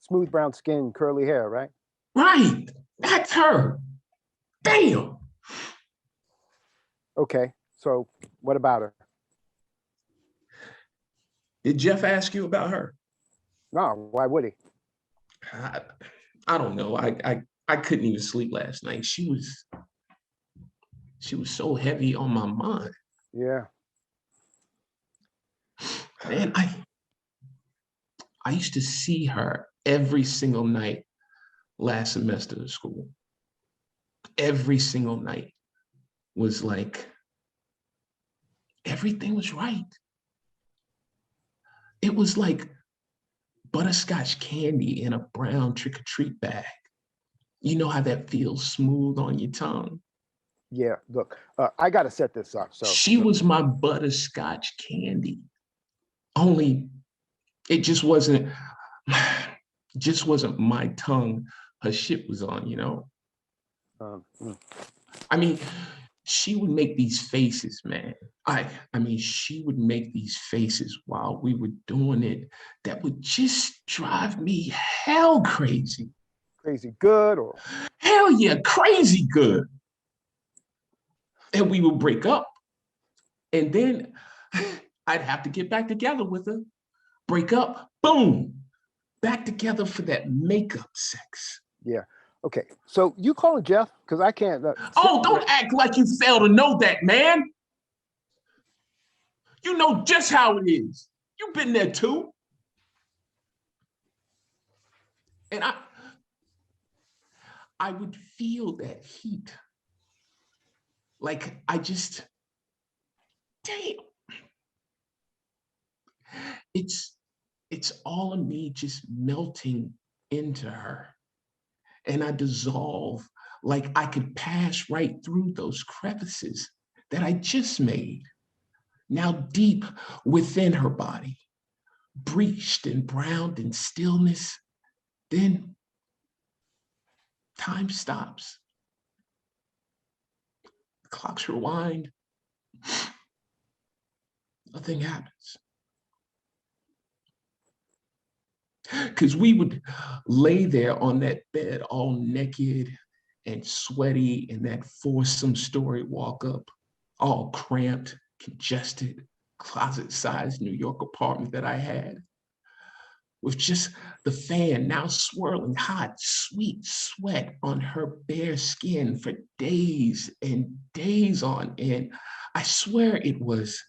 Smooth brown skin, curly hair, right? Right. That's her. Damn. Okay, so what about her? Did Jeff ask you about her? No, why would he? I don't know. I couldn't even sleep last night. She was so heavy on my mind. Yeah. Man, I used to see her every single night last semester of school. Every single night was like, everything was right. It was like butterscotch candy in a brown trick-or-treat bag. You know how that feels smooth on your tongue? Yeah, look, I got to set this up. So She was my butterscotch candy. Only it just wasn't my tongue her shit was on, you know? I mean, she would make these faces, man. I mean, she would make these faces while we were doing it that would just drive me hell crazy. Crazy good or Hell yeah, crazy good. And we would break up. And then I'd have to get back together with her. Break up, boom, back together for that makeup sex. yeah. Okay, so you calling Jeff? Because I can't. Oh, don't act like you fail to know that, man. You know just how it is. You've been there too. And I would feel that heat. Like damn. It's all of me just melting into her. And I dissolve like I could pass right through those crevices that I just made. Now deep within her body, breached and browned in stillness. Then time stops. The clocks rewind. Nothing happens. Because we would lay there on that bed all naked and sweaty in that foursome story walk up, all cramped, congested, closet-sized New York apartment that I had, with just the fan now swirling hot, sweet sweat on her bare skin for days and days on end. I swear it was.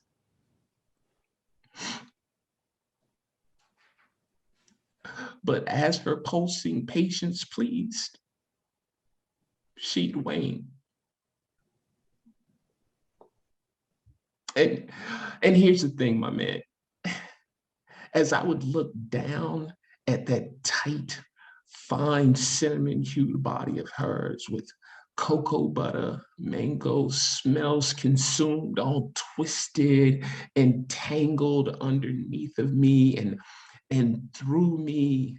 But as her pulsing patience pleased, she'd wane. And here's the thing, my man. As I would look down at that tight, fine cinnamon-hued body of hers with cocoa butter, mango smells consumed, all twisted and tangled underneath of me and through me,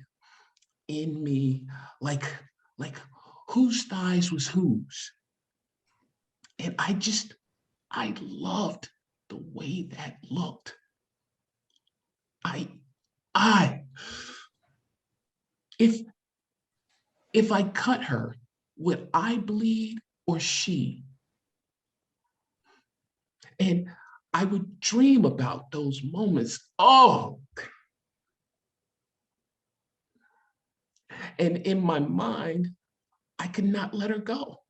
in me, like whose thighs was whose. And I loved the way that looked. If I cut her, would I bleed or she? And I would dream about those moments. Oh, and in my mind, I could not let her go.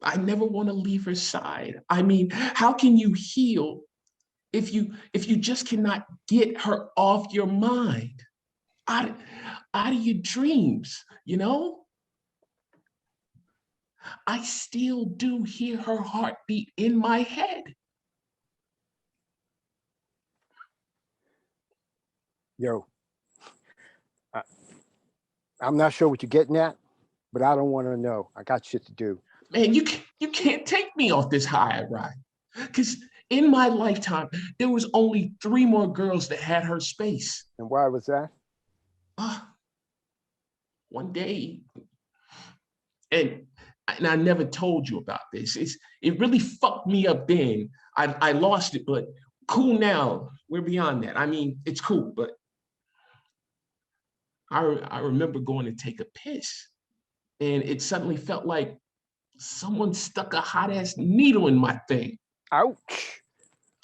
I never want to leave her side. I mean, how can you heal if you just cannot get her off your mind, out of your dreams, you know? I still do hear her heartbeat in my head. Yo, I'm not sure what you're getting at, but I don't want to know. I got shit to do. Man, you can't take me off this high ride. Because in my lifetime, there was only 3 more girls that had her space. And why was that? One day, and I never told you about this. It really fucked me up then. I lost it, but cool now. We're beyond that. I mean, it's cool, but I remember going to take a piss, and it suddenly felt like someone stuck a hot ass needle in my thing. Ouch.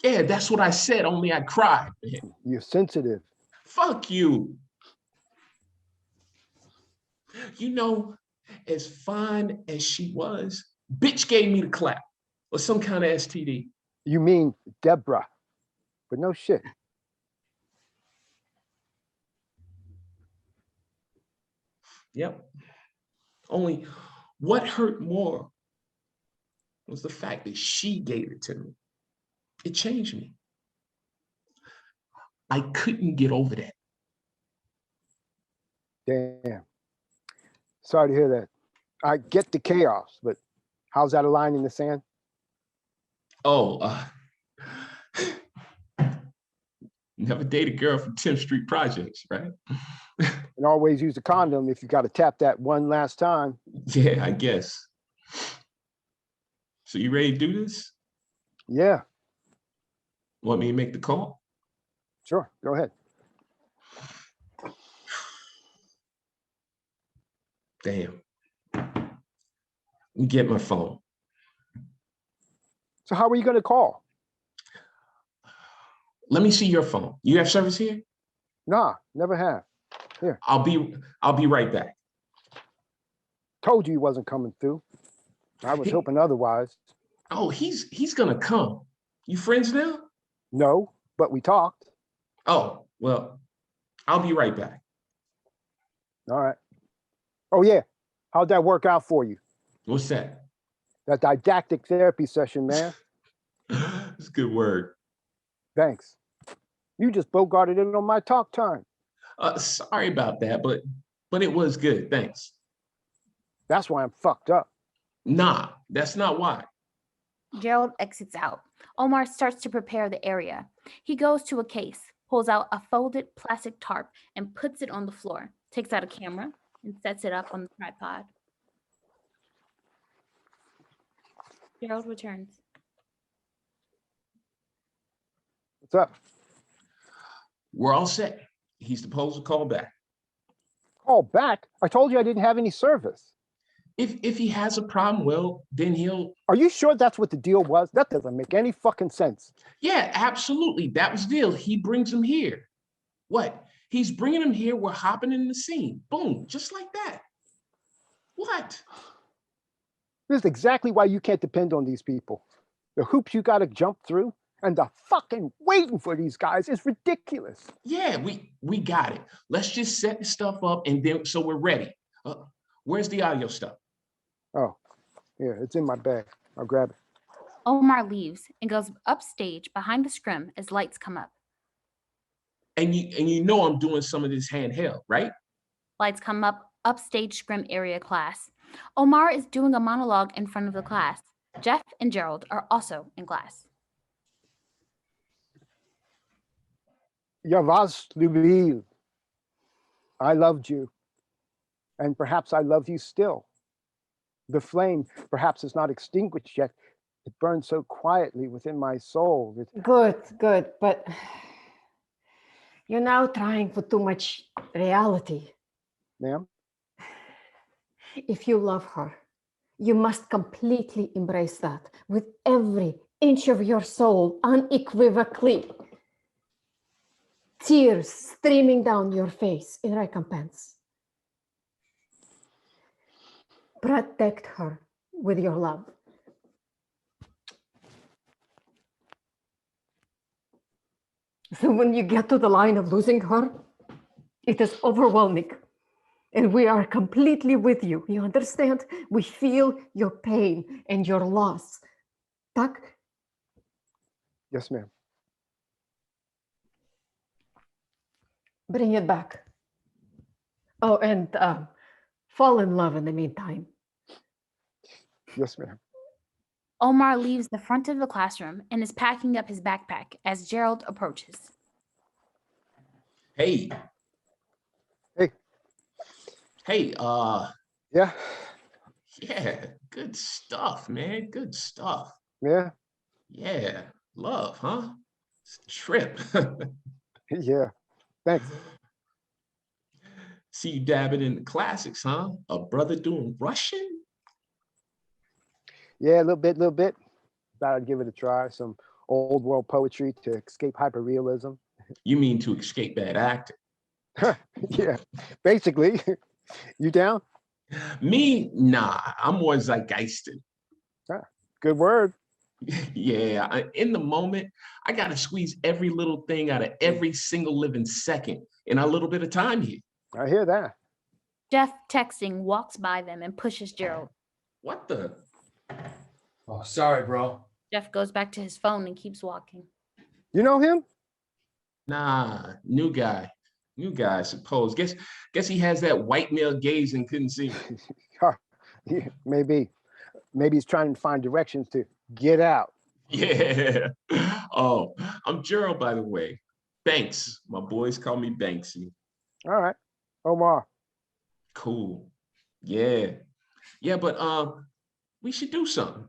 Yeah, that's what I said, only I cried. Man. You're sensitive. Fuck you. You know, as fine as she was, bitch gave me the clap or some kind of STD. You mean Deborah, but no shit. Yep. Only what hurt more was the fact that she gave it to me. It changed me. I couldn't get over that. Damn. Sorry to hear that. I get the chaos, but how's that a line in the sand? Oh, never date a girl from 10th Street Projects, right? And always use a condom if you got to tap that one last time. Yeah, I guess. So you ready to do this? Yeah, Want me to make the call? sure. Go ahead. Damn. Let me get my phone. So how are you going to call? Let me see your phone. You have service here? Nah, never have. I'll be right back. Told you he wasn't coming through. I was hoping otherwise. Oh, he's gonna come. You friends now? No, but we talked. Oh, well, I'll be right back. All right. Oh yeah, how'd that work out for you? What's that? That didactic therapy session, man. It's a good word. Thanks. You just bogarted it on my talk time. Sorry about that, but it was good. Thanks. That's why I'm fucked up. Nah, that's not why. Gerald exits out. Omar starts to prepare the area. He goes to a case, pulls out a folded plastic tarp, and puts it on the floor, takes out a camera, and sets it up on the tripod. Gerald returns. What's up? We're all set. He's supposed to call back. Call back? I told you I didn't have any service. If he has a problem, well, then he'll. Are you sure that's what the deal was? That doesn't make any fucking sense. Yeah, absolutely. That was the deal. He brings him here. What? He's bringing him here. We're hopping in the scene. Boom, just like that. What? This is exactly why you can't depend on these people. The hoops you got to jump through and the fucking waiting for these guys is ridiculous. Yeah, we got it. Let's just set the stuff up and then so we're ready. Where's the audio stuff? Oh, yeah, it's in my bag. I'll grab it. Omar leaves and goes upstage behind the scrim as lights come up. And you know I'm doing some of this handheld, right? Lights come up, upstage scrim area class. Omar is doing a monologue in front of the class. Jeff and Gerald are also in class. Yavaz Lubil, I loved you, and perhaps I love you still. The flame perhaps is not extinguished yet. It burns so quietly within my soul. Good, but you're now trying for too much reality. Ma'am? If you love her, you must completely embrace that with every inch of your soul, unequivocally. Tears streaming down your face in recompense. Protect her with your love. So when you get to the line of losing her, it is overwhelming. And we are completely with you. You understand? We feel your pain and your loss. Tak? Yes, ma'am. Bring it back. Oh, and fall in love in the meantime. Yes, ma'am. Omar leaves the front of the classroom and is packing up his backpack as Gerald approaches. Hey. Hey. Hey, Yeah? yeah, good stuff, man. Good stuff. Yeah? Yeah, love, huh? It's a trip. Yeah. Thanks. See you dabbing in the classics, huh? A brother doing Russian? Yeah, a little bit. Thought I'd give it a try. Some old world poetry to escape hyperrealism. You mean to escape bad acting? Yeah, basically. You down? Me, nah, I'm more zeitgeisted. Good word. Yeah, in the moment, I got to squeeze every little thing out of every single living second in our little bit of time here. I hear that. Jeff, texting, walks by them and pushes Gerald. What the? Oh, sorry, bro. Jeff goes back to his phone and keeps walking. You know him? Nah, new guy, I suppose. Guess he has that white male gaze and couldn't see me. Yeah, maybe. Maybe he's trying to find directions to get out. Yeah. Oh, I'm Gerald, by the way. Banks. My boys call me Banksy. All right. Omar. Cool. Yeah. Yeah, but we should do something.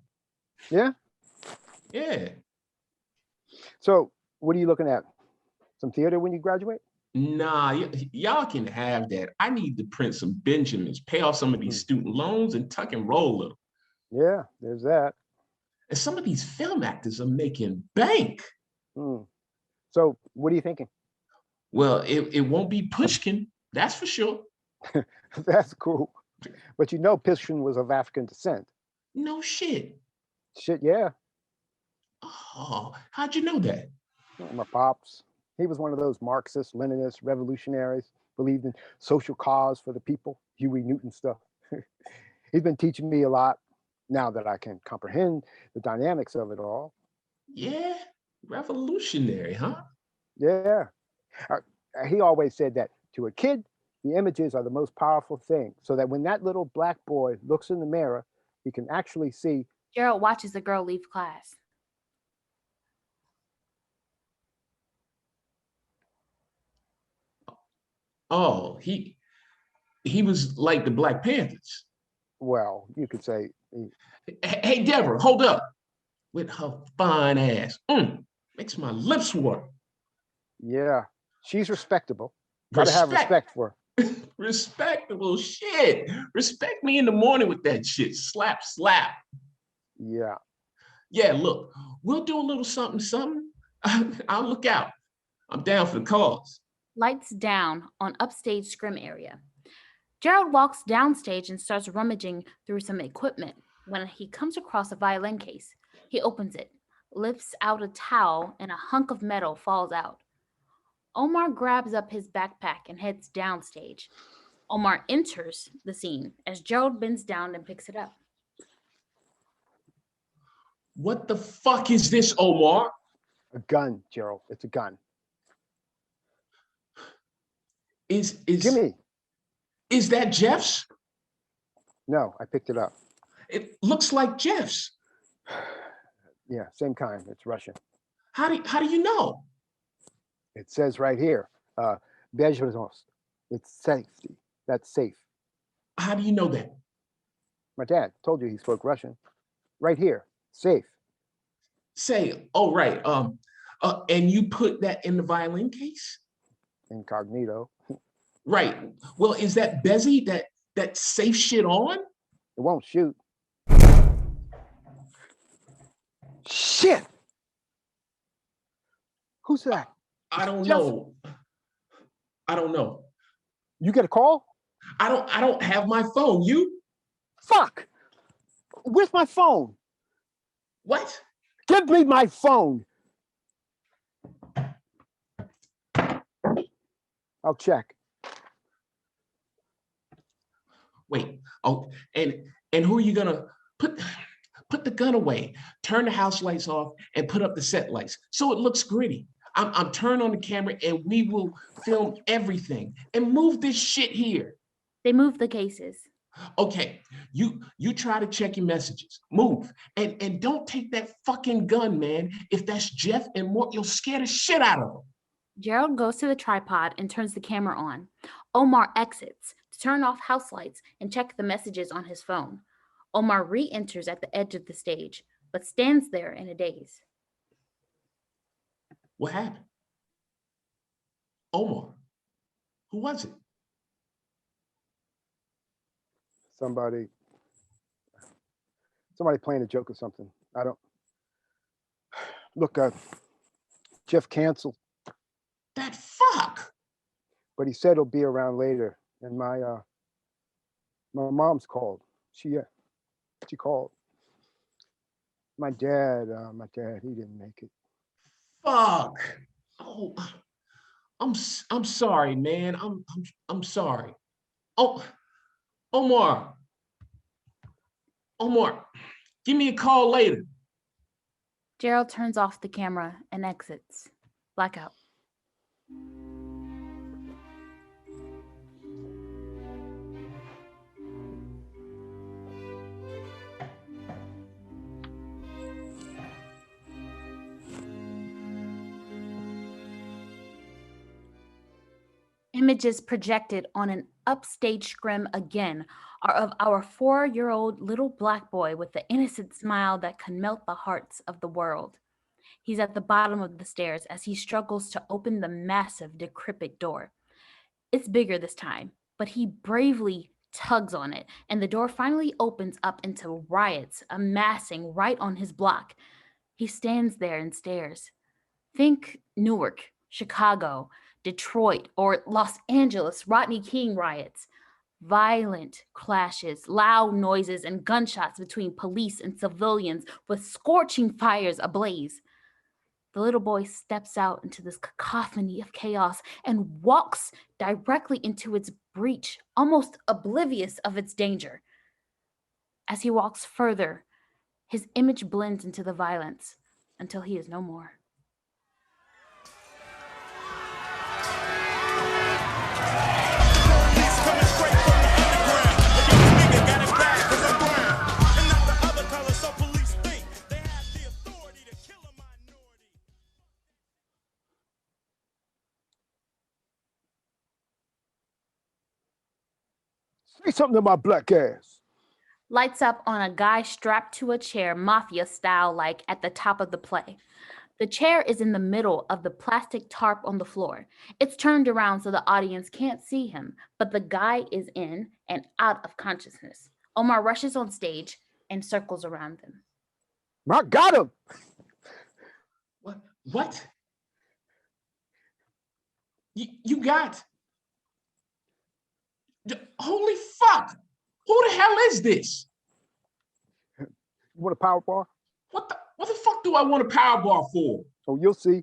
Yeah? Yeah. So what are you looking at? Some theater when you graduate? Nah, y'all can have that. I need to print some Benjamins, pay off some of these student loans, and tuck and roll a little. Yeah, there's that. And some of these film actors are making bank. So what are you thinking? Well, it won't be Pushkin, that's for sure. That's cool. But you know Pushkin was of African descent. No shit. Shit, yeah. Oh, how'd you know that? My pops. He was one of those Marxist, Leninist revolutionaries, believed in social cause for the people, Huey Newton stuff. He's been teaching me a lot now that I can comprehend the dynamics of it all. Yeah, revolutionary, huh? Yeah. He always said that to a kid, the images are the most powerful thing, so that when that little black boy looks in the mirror, he can actually see. Gerald watches the girl leave class. Oh, he was like the Black Panthers. Well, you could say. Hey, Deborah, hold up. With her fine ass. Makes my lips work. Yeah, she's respectable. Gotta have respect for her. Respectable shit. Respect me in the morning with that shit. Slap, slap. Yeah. Yeah, look, we'll do a little something, something. I'll look out. I'm down for the cause. Lights down on upstage scrim area. Gerald walks downstage and starts rummaging through some equipment when he comes across a violin case. He opens it, lifts out a towel, and a hunk of metal falls out. Omar grabs up his backpack and heads downstage. Omar enters the scene as Gerald bends down and picks it up. What the fuck is this, Omar? A gun, Gerald. It's a gun. Is Jimmy. Is that Jeff's? No, I picked it up. It looks like Jeff's. Yeah, same kind. It's Russian. How do you know? It says right here, bezopasnost. It's safety. That's safe. How do you know that? My dad told you he spoke Russian. Right here, safe. Say, oh right. And you put that in the violin case? Incognito. Right. Well, is that Bezzy that safe shit on? It won't shoot. Shit! Who's that? I don't Jeff. know. I don't know. You get a call? I don't have my phone. You? Fuck! Where's my phone? What? Give me my phone! I'll check. Wait. Oh, and who are you gonna put the gun away? Turn the house lights off and put up the set lights so it looks gritty. I'm turning on the camera and we will film everything and move this shit here. They move the cases. Okay, you try to check your messages. Move. And don't take that fucking gun, man. If that's Jeff and Mort, you'll scare the shit out of them. Gerald goes to the tripod and turns the camera on. Omar exits to turn off house lights and check the messages on his phone. Omar re-enters at the edge of the stage, but stands there in a daze. What happened? Omar. Who was it? Somebody playing a joke or something. I don't. Look, Jeff canceled, That fuck. but he said he'll be around later. And my mom's called. She called. My dad, he didn't make it. Fuck. Oh, I'm sorry, man. I'm sorry. Oh, Omar, give me a call later. Gerald turns off the camera and exits. Blackout. Images projected on an upstage scrim again are of our 4-year-old little black boy with the innocent smile that can melt the hearts of the world. He's at the bottom of the stairs as he struggles to open the massive, decrepit door. It's bigger this time, but he bravely tugs on it, and the door finally opens up into riots amassing right on his block. He stands there and stares. Think Newark, Chicago, Detroit, or Los Angeles Rodney King riots. Violent clashes, loud noises, and gunshots between police and civilians with scorching fires ablaze. The little boy steps out into this cacophony of chaos and walks directly into its breach, almost oblivious of its danger. As he walks further, his image blends into the violence until he is no more. Say something to my black ass. Lights up on a guy strapped to a chair, mafia style like at the top of the play. The chair is in the middle of the plastic tarp on the floor. It's turned around so the audience can't see him, but the guy is in and out of consciousness. Omar rushes on stage and circles around them. I got him. What? You got? Holy fuck! Who the hell is this? You want a power bar? What the fuck do I want a power bar for? Oh, you'll see.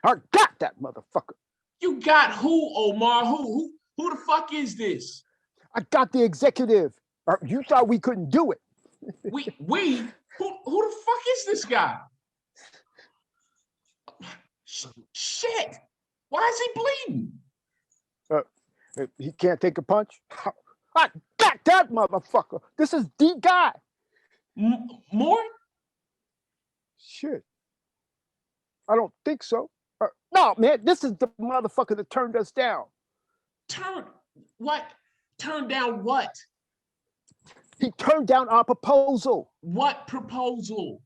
I got that motherfucker. You got who, Omar? Who the fuck is this? I got the executive. You thought we couldn't do it. We? Who the fuck is this guy? Shit! Why is he bleeding? He can't take a punch. I got that motherfucker. This is the guy. More? Shit. I don't think so. No, man, this is the motherfucker that turned us down. What? Turn down what? He turned down our proposal. What proposal?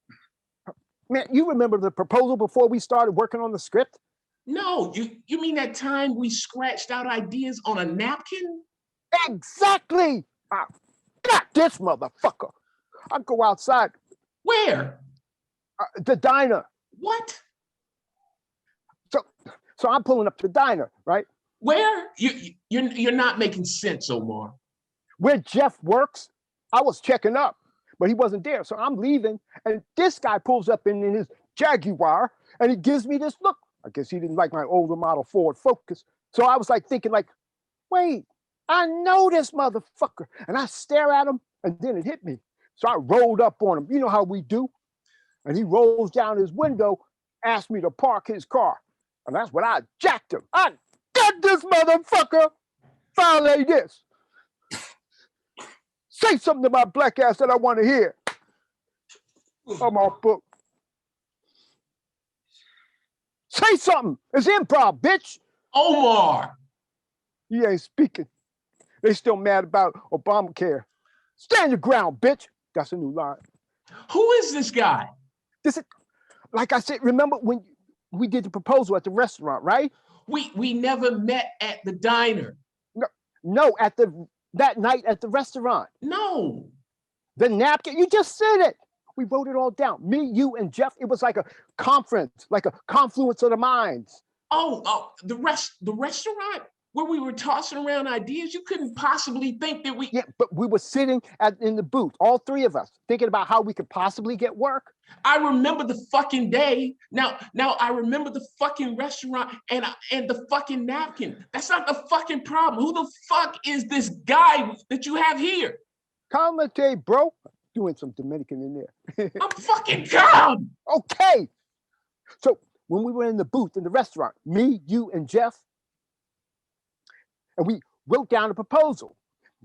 Man, you remember the proposal before we started working on the script? No, you mean that time we scratched out ideas on a napkin? Exactly. I got this motherfucker. I go outside. Where? The diner. What? So I'm pulling up to the diner, right? Where? You're not making sense, Omar. Where Jeff works, I was checking up, but he wasn't there. So I'm leaving, and this guy pulls up in his Jaguar, and he gives me this look. I guess he didn't like my older model Ford Focus. So I was like thinking like, wait, I know this motherfucker. And I stare at him, and then it hit me. So I rolled up on him. You know how we do? And he rolls down his window, asked me to park his car. And that's when I jacked him. I got this motherfucker. Violate this. Say something to my black ass that I want to hear. I'm off book. Say something. It's improv, bitch. Omar. He ain't speaking. They still mad about Obamacare. Stand your ground, bitch. That's a new line. Who is this guy? This is, like I said, remember when we did the proposal at the restaurant, right? We never met at the diner. No, that night at the restaurant. No. The napkin, you just said it. We wrote it all down. Me, you, and Jeff. It was like a conference, like a confluence of the minds. Oh, the restaurant where we were tossing around ideas. You couldn't possibly think that we. Yeah, but we were sitting in the booth, all three of us, thinking about how we could possibly get work. I remember the fucking day. Now I remember the fucking restaurant and the fucking napkin. That's not the fucking problem. Who the fuck is this guy that you have here? Calmate, bro. Doing some Dominican in there. I'm fucking calm. Okay. So when we were in the booth in the restaurant, me, you, and Jeff, and we wrote down a proposal,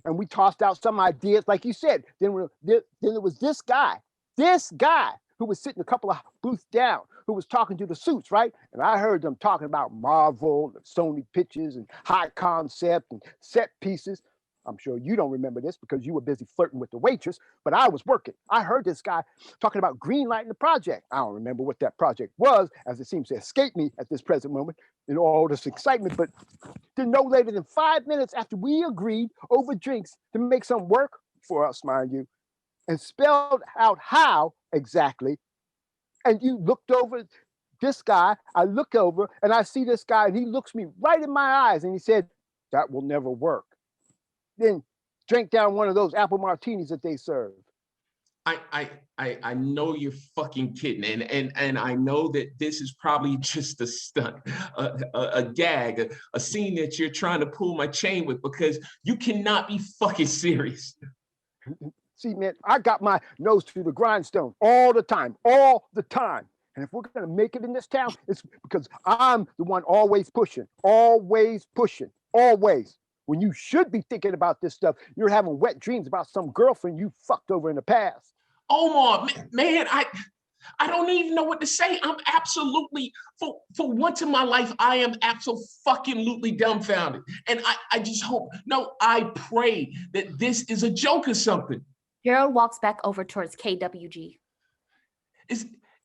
and we tossed out some ideas, like you said. Then there was this guy who was sitting a couple of booths down, who was talking to the suits, right? And I heard them talking about Marvel and Sony pictures and high concept and set pieces. I'm sure you don't remember this because you were busy flirting with the waitress, but I was working. I heard this guy talking about greenlighting the project. I don't remember what that project was, as it seems to escape me at this present moment in all this excitement, but then no later than 5 minutes after we agreed over drinks to make some work for us, mind you, and spelled out how exactly, and you looked over this guy, I look over and I see this guy and he looks me right in my eyes and he said, "That will never work." Then drank down one of those apple martinis that they serve. I know you're fucking kidding, and I know that this is probably just a stunt, a gag, a scene that you're trying to pull my chain with, because you cannot be fucking serious. See, man, I got my nose to the grindstone all the time. And if we're gonna make it in this town, it's because I'm the one always pushing. When you should be thinking about this stuff, you're having wet dreams about some girlfriend you fucked over in the past. Omar, man, I don't even know what to say. I'm absolutely, for once in my life, I am absolutely dumbfounded. And I just hope, no, I pray that this is a joke or something. Gerald walks back over towards KWG.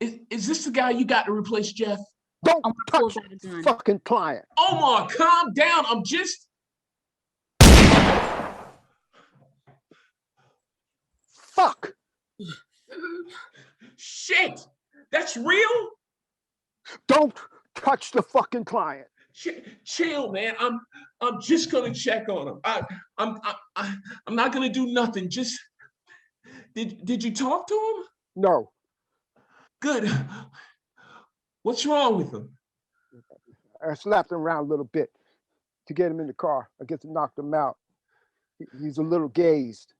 Is this the guy you got to replace Jeff? Don't Omar touch pulls out a gun. fucking client. Omar, calm down. I'm just. Fuck. Shit. That's real? Don't touch the fucking client. Chill, man. I'm just gonna check on him. I'm not gonna do nothing. Just did you talk to him? No. Good. What's wrong with him? I slapped him around a little bit to get him in the car. I guess it knocked him out. He's a little gazed.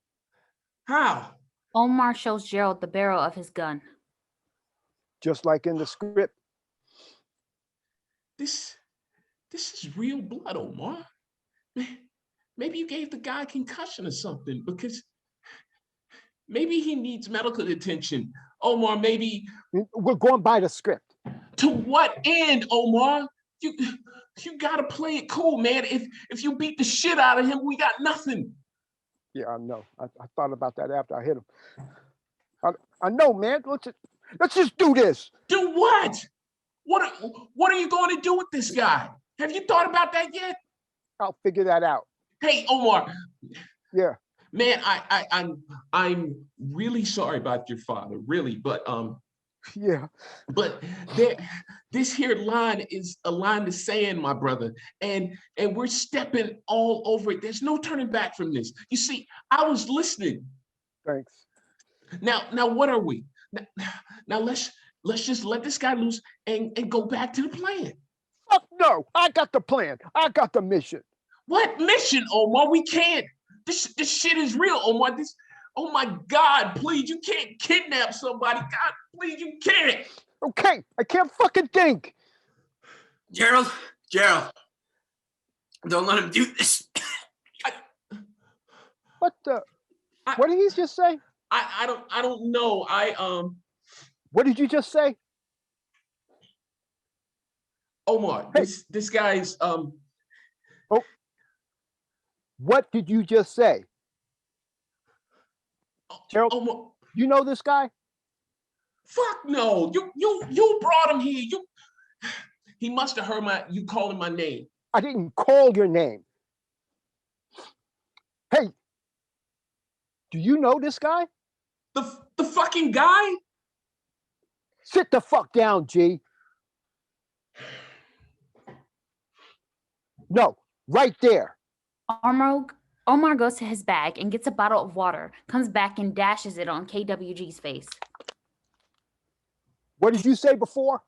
How? Omar shows Gerald the barrel of his gun. Just like in the script. This is real blood, Omar. Maybe you gave the guy a concussion or something, because maybe he needs medical attention. Omar, maybe. We're going by the script. To what end, Omar? You gotta play it cool, man. If you beat the shit out of him, we got nothing. Yeah, I know. I thought about that after I hit him. I know, man. Let's just do this. Do what? What are you going to do with this guy? Have you thought about that yet? I'll figure that out. Hey, Omar. Yeah. Man, I'm really sorry about your father, really, but Yeah. but this here line is a line to sand, my brother, and we're stepping all over it. There's no turning back from this. You see, I was listening. Thanks. Now what are we? Now let's just let this guy loose and go back to the plan. Fuck no. I got the plan. I got the mission. What mission, Omar? We can't. This shit is real, Omar. Oh my God, please, you can't kidnap somebody. God, please, you can't. Okay. I can't fucking think. Gerald, don't let him do this. What the? What did he just say? I don't know. What did you just say? Omar, Hey. this guy's What did you just say? Gerald, Omar, you know this guy? fuck no. You brought him here. He must have heard you calling my name. I didn't call your name. Hey, do you know this guy? The fucking guy? Sit the fuck down, G. No, right there. Omar goes to his bag and gets a bottle of water, comes back and dashes it on KWG's face. What did you say before?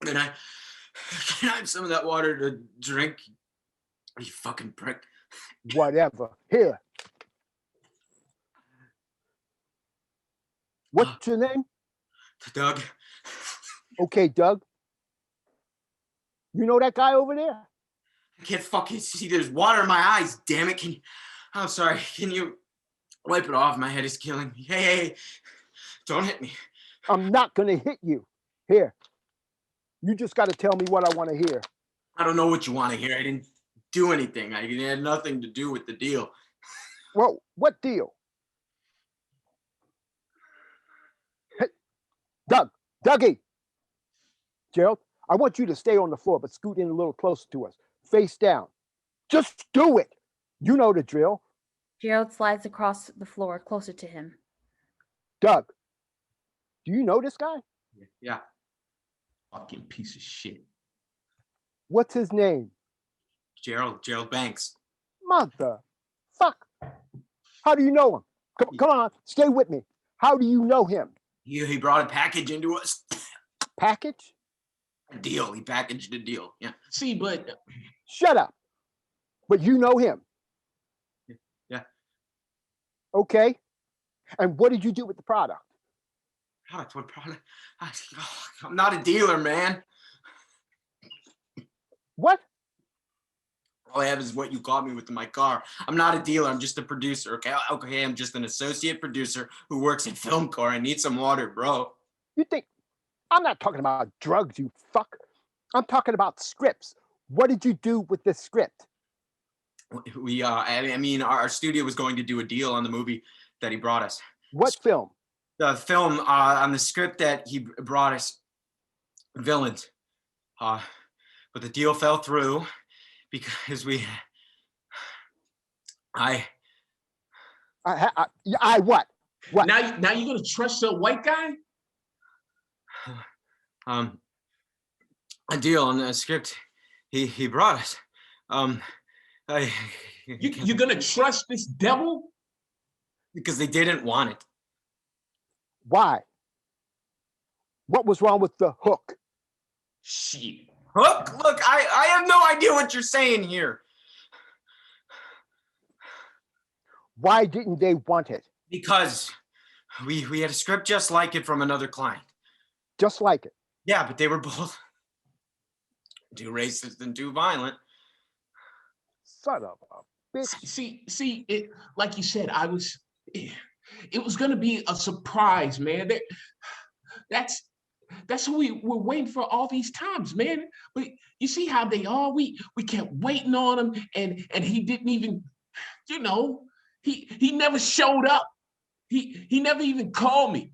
Can I have some of that water to drink? You fucking prick. Whatever. Here. What's your name? Doug. Okay, Doug. You know that guy over there? I can't fucking see. There's water in my eyes. Damn it. I'm sorry. Can you wipe it off? My head is killing me. Hey. Don't hit me. I'm not gonna hit you. Here. You just gotta tell me what I want to hear. I don't know what you want to hear. I didn't do anything. It had nothing to do with the deal. Well, what deal? Hey, Dougie. Gerald, I want you to stay on the floor, but scoot in a little closer to us. Face down. Just do it. You know the drill. Gerald slides across the floor closer to him. Doug, do you know this guy? Yeah. Fucking piece of shit. What's his name? Gerald Banks. Mother. Fuck. How do you know him? Come on, stay with me. How do you know him? He brought a package into us. Package? A deal. He packaged a deal. Yeah. See, but Shut up. But you know him. Yeah. Okay. And what did you do with the product? Product? What product? I'm not a dealer, man. What? All I have is what you caught me with in my car. I'm not a dealer. I'm just a producer. Okay. I'm just an associate producer who works at Filmcore. I need some water, bro. You think I'm not talking about drugs, you fuck. I'm talking about scripts. What did you do with the script? Our studio was going to do a deal on the movie that he brought us. What film? the film on the script that he brought us, Villains. But the deal fell through because I what? What? Now you're gonna trust a white guy? A deal on the script he brought us. You're gonna trust this devil? Because they didn't want it. Why? What was wrong with the hook? Shit. Hook? Look, I have no idea what you're saying here. Why didn't they want it? Because we had a script just like it from another client. Just like it. Yeah, but they were both too racist and too violent. Son of a bitch. See, it like you said, it was gonna be a surprise, man. That's what we were waiting for all these times, man. But you see how they are. We kept waiting on him, and he didn't even, he never showed up. He never even called me.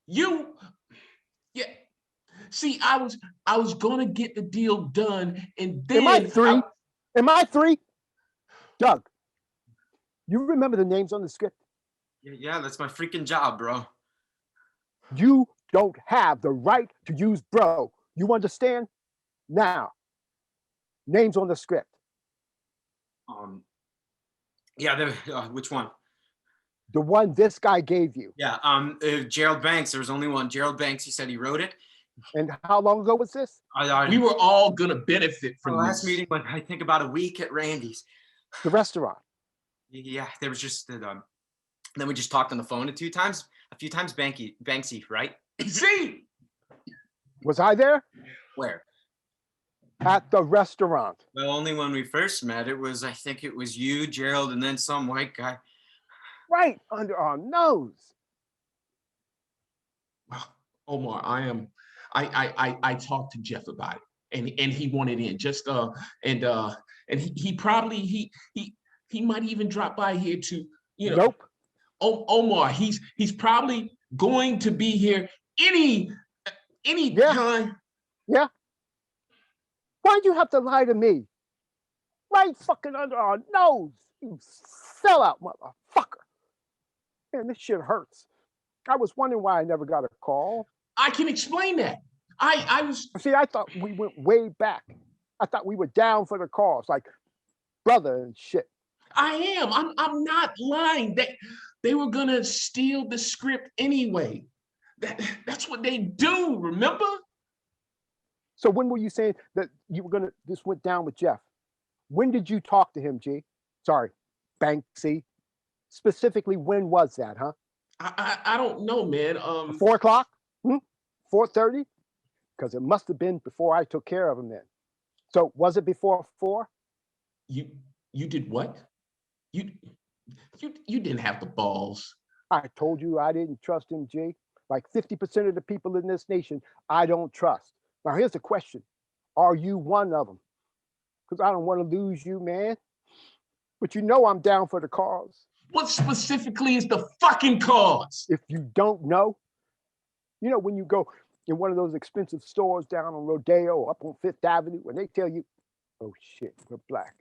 Yeah. See, I was gonna get the deal done, and then Am I three? Doug, you remember the names on the script? Yeah, that's my freaking job, bro. You don't have the right to use bro. You understand? Now, names on the script. Yeah, which one? The one this guy gave you. Yeah, Gerald Banks. There was only one. Gerald Banks. He said he wrote it. And how long ago was this? We were all gonna benefit from the last this. meeting went, I think, about a week at Randy's. The restaurant. Yeah, there was just then we just talked on the phone a few times, Banksy, right? See, was I there? Where? At the restaurant. Well, only when we first met. I think it was you, Gerald, and then some white guy. Right under our nose. Omar, I talked to Jeff about it, and he wanted in. And he probably he might even drop by here to Nope. Omar, he's probably going to be here any time. Yeah. Why'd you have to lie to me? Right fucking under our nose, you sellout motherfucker. Man, this shit hurts. I was wondering why I never got a call. I can explain that. I was. See, I thought we went way back. I thought we were down for the cause, like brother and shit. I am. I'm not lying. They were gonna steal the script anyway. That's what they do. Remember? So when were you saying that you were gonna? This went down with Jeff. When did you talk to him, G? Sorry, Banksy. Specifically, when was that, huh? I don't know, man. 4 o'clock? 4:30? Because it must have been before I took care of him then. So was it before 4? You did what? You didn't have the balls. I told you I didn't trust him, G. Like 50% of the people in this nation, I don't trust. Now here's the question. Are you one of them? Because I don't want to lose you, man. But you know I'm down for the cause. What specifically is the fucking cause? If you don't know, when you go in one of those expensive stores down on Rodeo or up on Fifth Avenue, when they tell you, oh shit, we're black,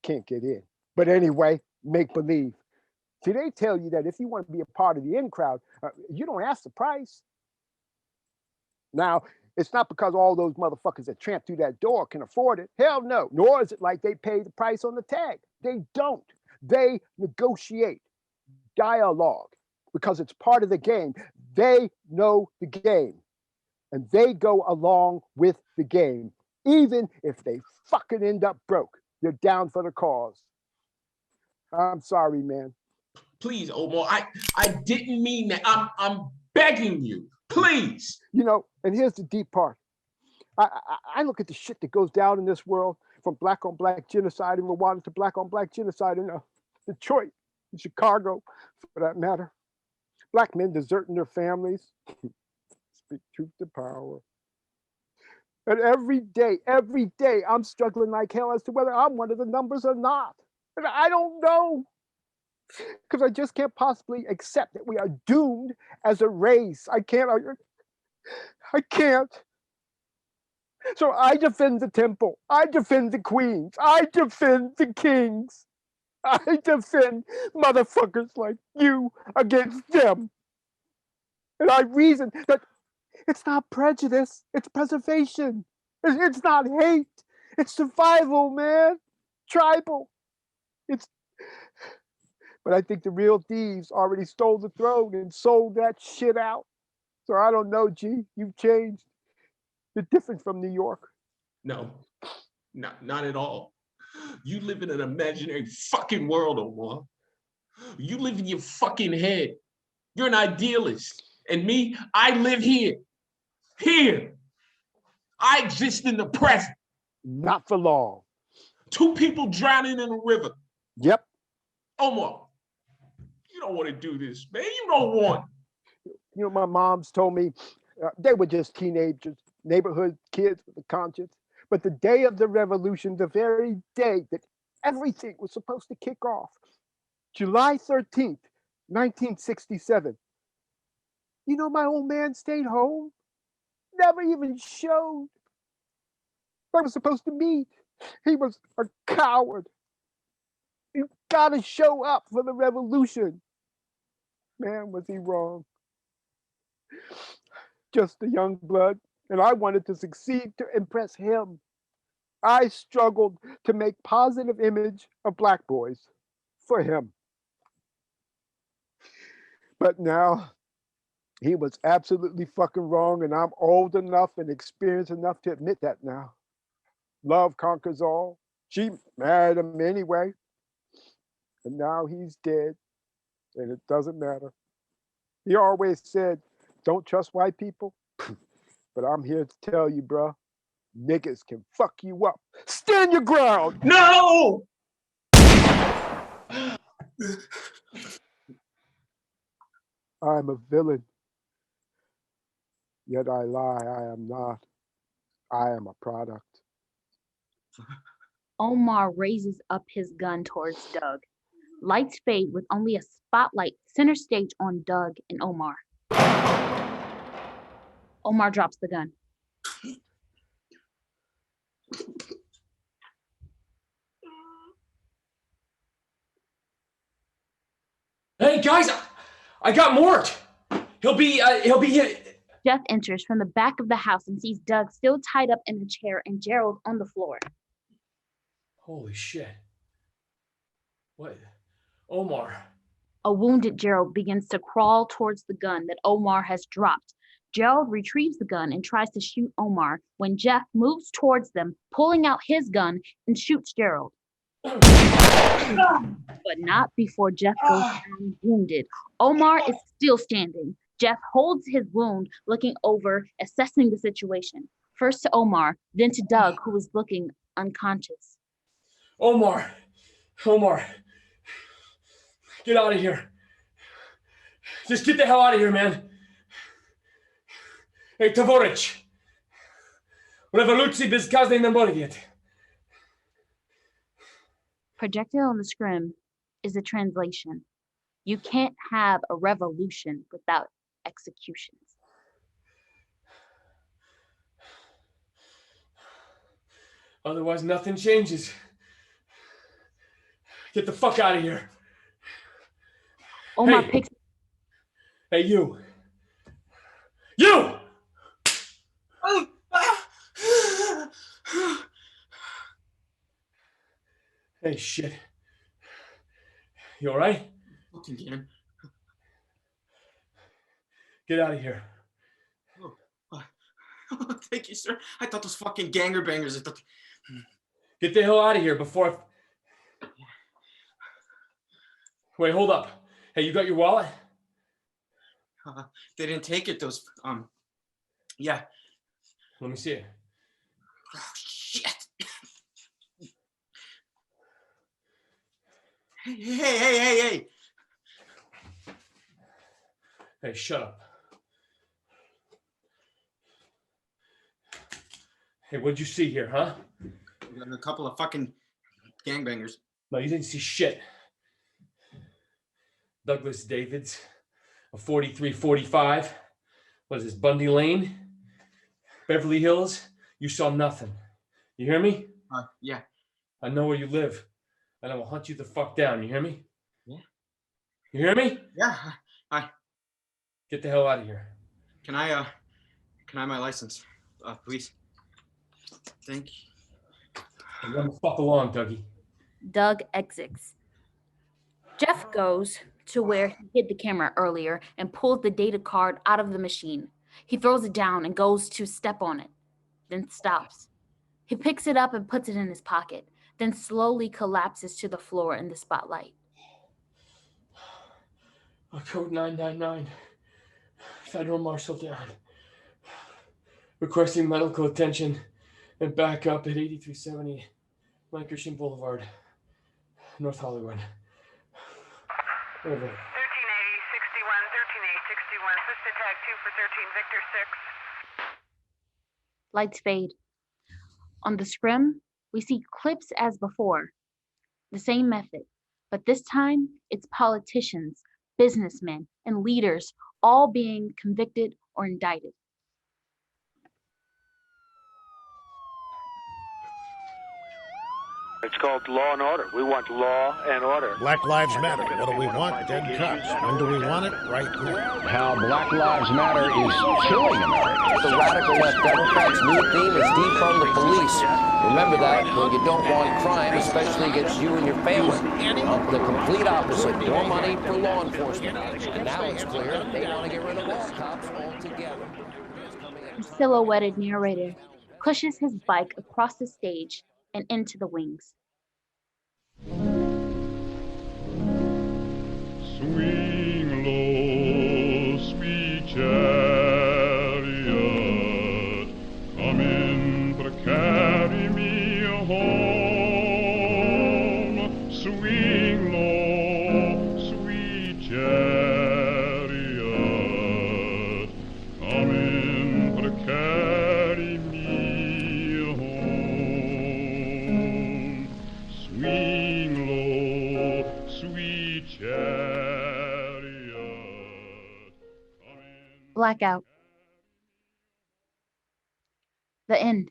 can't get in. But anyway, make believe. See, they tell you that if you want to be a part of the in crowd, you don't ask the price. Now, it's not because all those motherfuckers that tramp through that door can afford it. Hell no. Nor is it like they pay the price on the tag. They don't. They negotiate dialogue because it's part of the game. They know the game and they go along with the game. Even if they fucking end up broke, they're down for the cause. I'm sorry, man. Please, Omar, I didn't mean that. I'm begging you, please. And here's the deep part. I look at the shit that goes down in this world, from black on black genocide in Rwanda to black on black genocide in Detroit, in Chicago, for that matter. Black men deserting their families. Speak truth to power. And every day, I'm struggling like hell as to whether I'm one of the numbers or not. And I don't know. Because I just can't possibly accept that we are doomed as a race. I can't. I can't. So I defend the temple. I defend the queens. I defend the kings. I defend motherfuckers like you against them. And I reason that it's not prejudice, it's preservation. It's not hate, it's survival, man. Tribal. But I think the real thieves already stole the throne and sold that shit out. So I don't know, G. You've changed. You're different from New York. No, not at all. You live in an imaginary fucking world, Omar. You live in your fucking head. You're an idealist. And me, I live here. Here. I exist in the present. Not for long. 2 people drowning in a river. Yep. Omar, you don't want to do this, man. You don't want. You know, my mom's told me they were just teenagers, neighborhood kids with a conscience. But the day of the revolution, the very day that everything was supposed to kick off, July 13th, 1967, you know, my old man stayed home, never even showed. I was supposed to meet. He was a coward. You gotta show up for the revolution. Man, was he wrong. Just a young blood, and I wanted to succeed to impress him. I struggled to make positive image of Black boys for him. But now, he was absolutely fucking wrong, and I'm old enough and experienced enough to admit that now. Love conquers all. She married him anyway. And now he's dead, and it doesn't matter. He always said, don't trust white people. But I'm here to tell you, bro, niggas can fuck you up. Stand your ground. No! I'm a villain. Yet I lie, I am not. I am a product. Omar raises up his gun towards Doug. Lights fade with only a spotlight center stage on Doug and Omar. Omar drops the gun. Hey guys, I got Mort. He'll be here. Jeff enters from the back of the house and sees Doug still tied up in a chair and Gerald on the floor. Holy shit. What? Omar. A wounded Gerald begins to crawl towards the gun that Omar has dropped. Gerald retrieves the gun and tries to shoot Omar when Jeff moves towards them, pulling out his gun and shoots Gerald. But not before Jeff goes down wounded. Omar is still standing. Jeff holds his wound, looking over, assessing the situation. First to Omar, then to Doug, who is looking unconscious. Omar, get out of here. Just get the hell out of here, man. Hey, Tavoric. Revolucji bez każdej naborygiet. Projected on the scrim is a translation. You can't have a revolution without executions. Otherwise, nothing changes. Get the fuck out of here. Omar Hey. picks. Hey, you. You! Hey, shit. You all right? Fucking again. Get out of here. Thank you, sir. I thought those fucking ganger bangers. I thought. Get the hell out of here before I... Wait, hold up. Hey, you got your wallet? They didn't take it. Those. Yeah. Let me see it. Oh, shit. Hey. Hey, shut up. Hey, what'd you see here, huh? A couple of fucking gangbangers. No, you didn't see shit. Douglas Davids, a 4345. Was this Bundy Lane? Beverly Hills? You saw nothing. You hear me? Yeah. I know where you live, and I will hunt you the fuck down. You hear me? Yeah. You hear me? Yeah. Get the hell out of here. Can I have my license, please? Thank you. And run the fuck along, Dougie. Doug exits. Jeff goes to where he hid the camera earlier and pulls the data card out of the machine. He throws it down and goes to step on it, then stops. He picks it up and puts it in his pocket, then slowly collapses to the floor in the spotlight. Code 999. Federal Marshal down. Requesting medical attention and backup at 8370 Lancashire Boulevard, North Hollywood. Over. 13A 61, 13A 61. Push to tag 2 for 13 Victor 6. Lights fade. On the scrim, we see clips as before. The same method, but this time it's politicians, businessmen, and leaders all being convicted or indicted. It's called law and order. We want law and order. Black Lives Matter. What do we want? Dead cops. When do we want it? Right now. How Black Lives Matter is killing America. The radical left Democrats' new theme is defund the police. Remember that when you don't want crime, especially against you and your family. The complete opposite. More money for law enforcement. And now it's clear they want to get rid of all cops altogether. The silhouetted narrator pushes his bike across the stage and into the wings. Swing low, sweet chariot, come in to carry me home. Swing low, sweet chariot, come in to carry me home. Swing low, sweet chariot. Blackout. The end.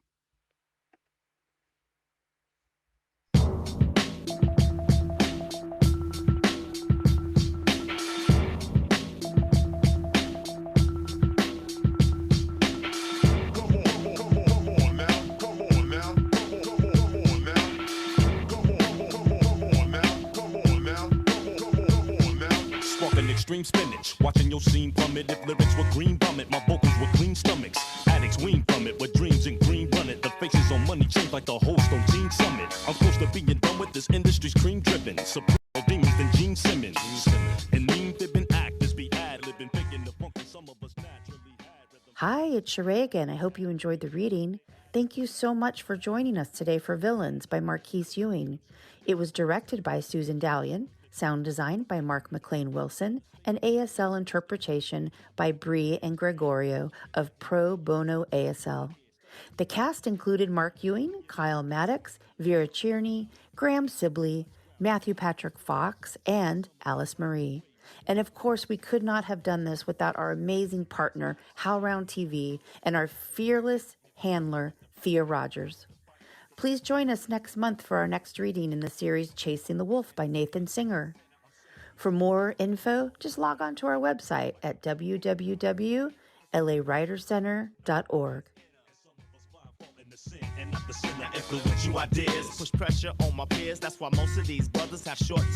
Sparking extreme spinach, watching your scene plummet. If lyrics were green vomit, my vocals were clean stomachs. Addicts wean from it, with dreams and green run it. The faces on money change like the host on Teen Summit. I'm close to being done with this industry's cream dripping. Supreme demons than Gene Simmons. And mean fibbing actors be ad-libbing, faking the funk that some of us naturally had. Hi, it's Sheree again. I hope you enjoyed the reading. Thank you so much for joining us today for Villains by Marquise Ewing. It was directed by Susan Dallion, sound design by Mark McLean Wilson, and ASL interpretation by Bree and Gregorio of Pro Bono ASL. The cast included Mark Ewing, Kyle Maddox, Vera Tierney, Graham Sibley, Matthew Patrick Fox, and Alice Marie. And of course, we could not have done this without our amazing partner, HowlRound TV, and our fearless handler, Thea Rogers. Please join us next month for our next reading in the series Chasing the Wolf by Nathan Singer. For more info, just log on to our website at www.lawritercenter.org. Influence you ideas, push pressure on my peers. That's why most of these brothers have short-term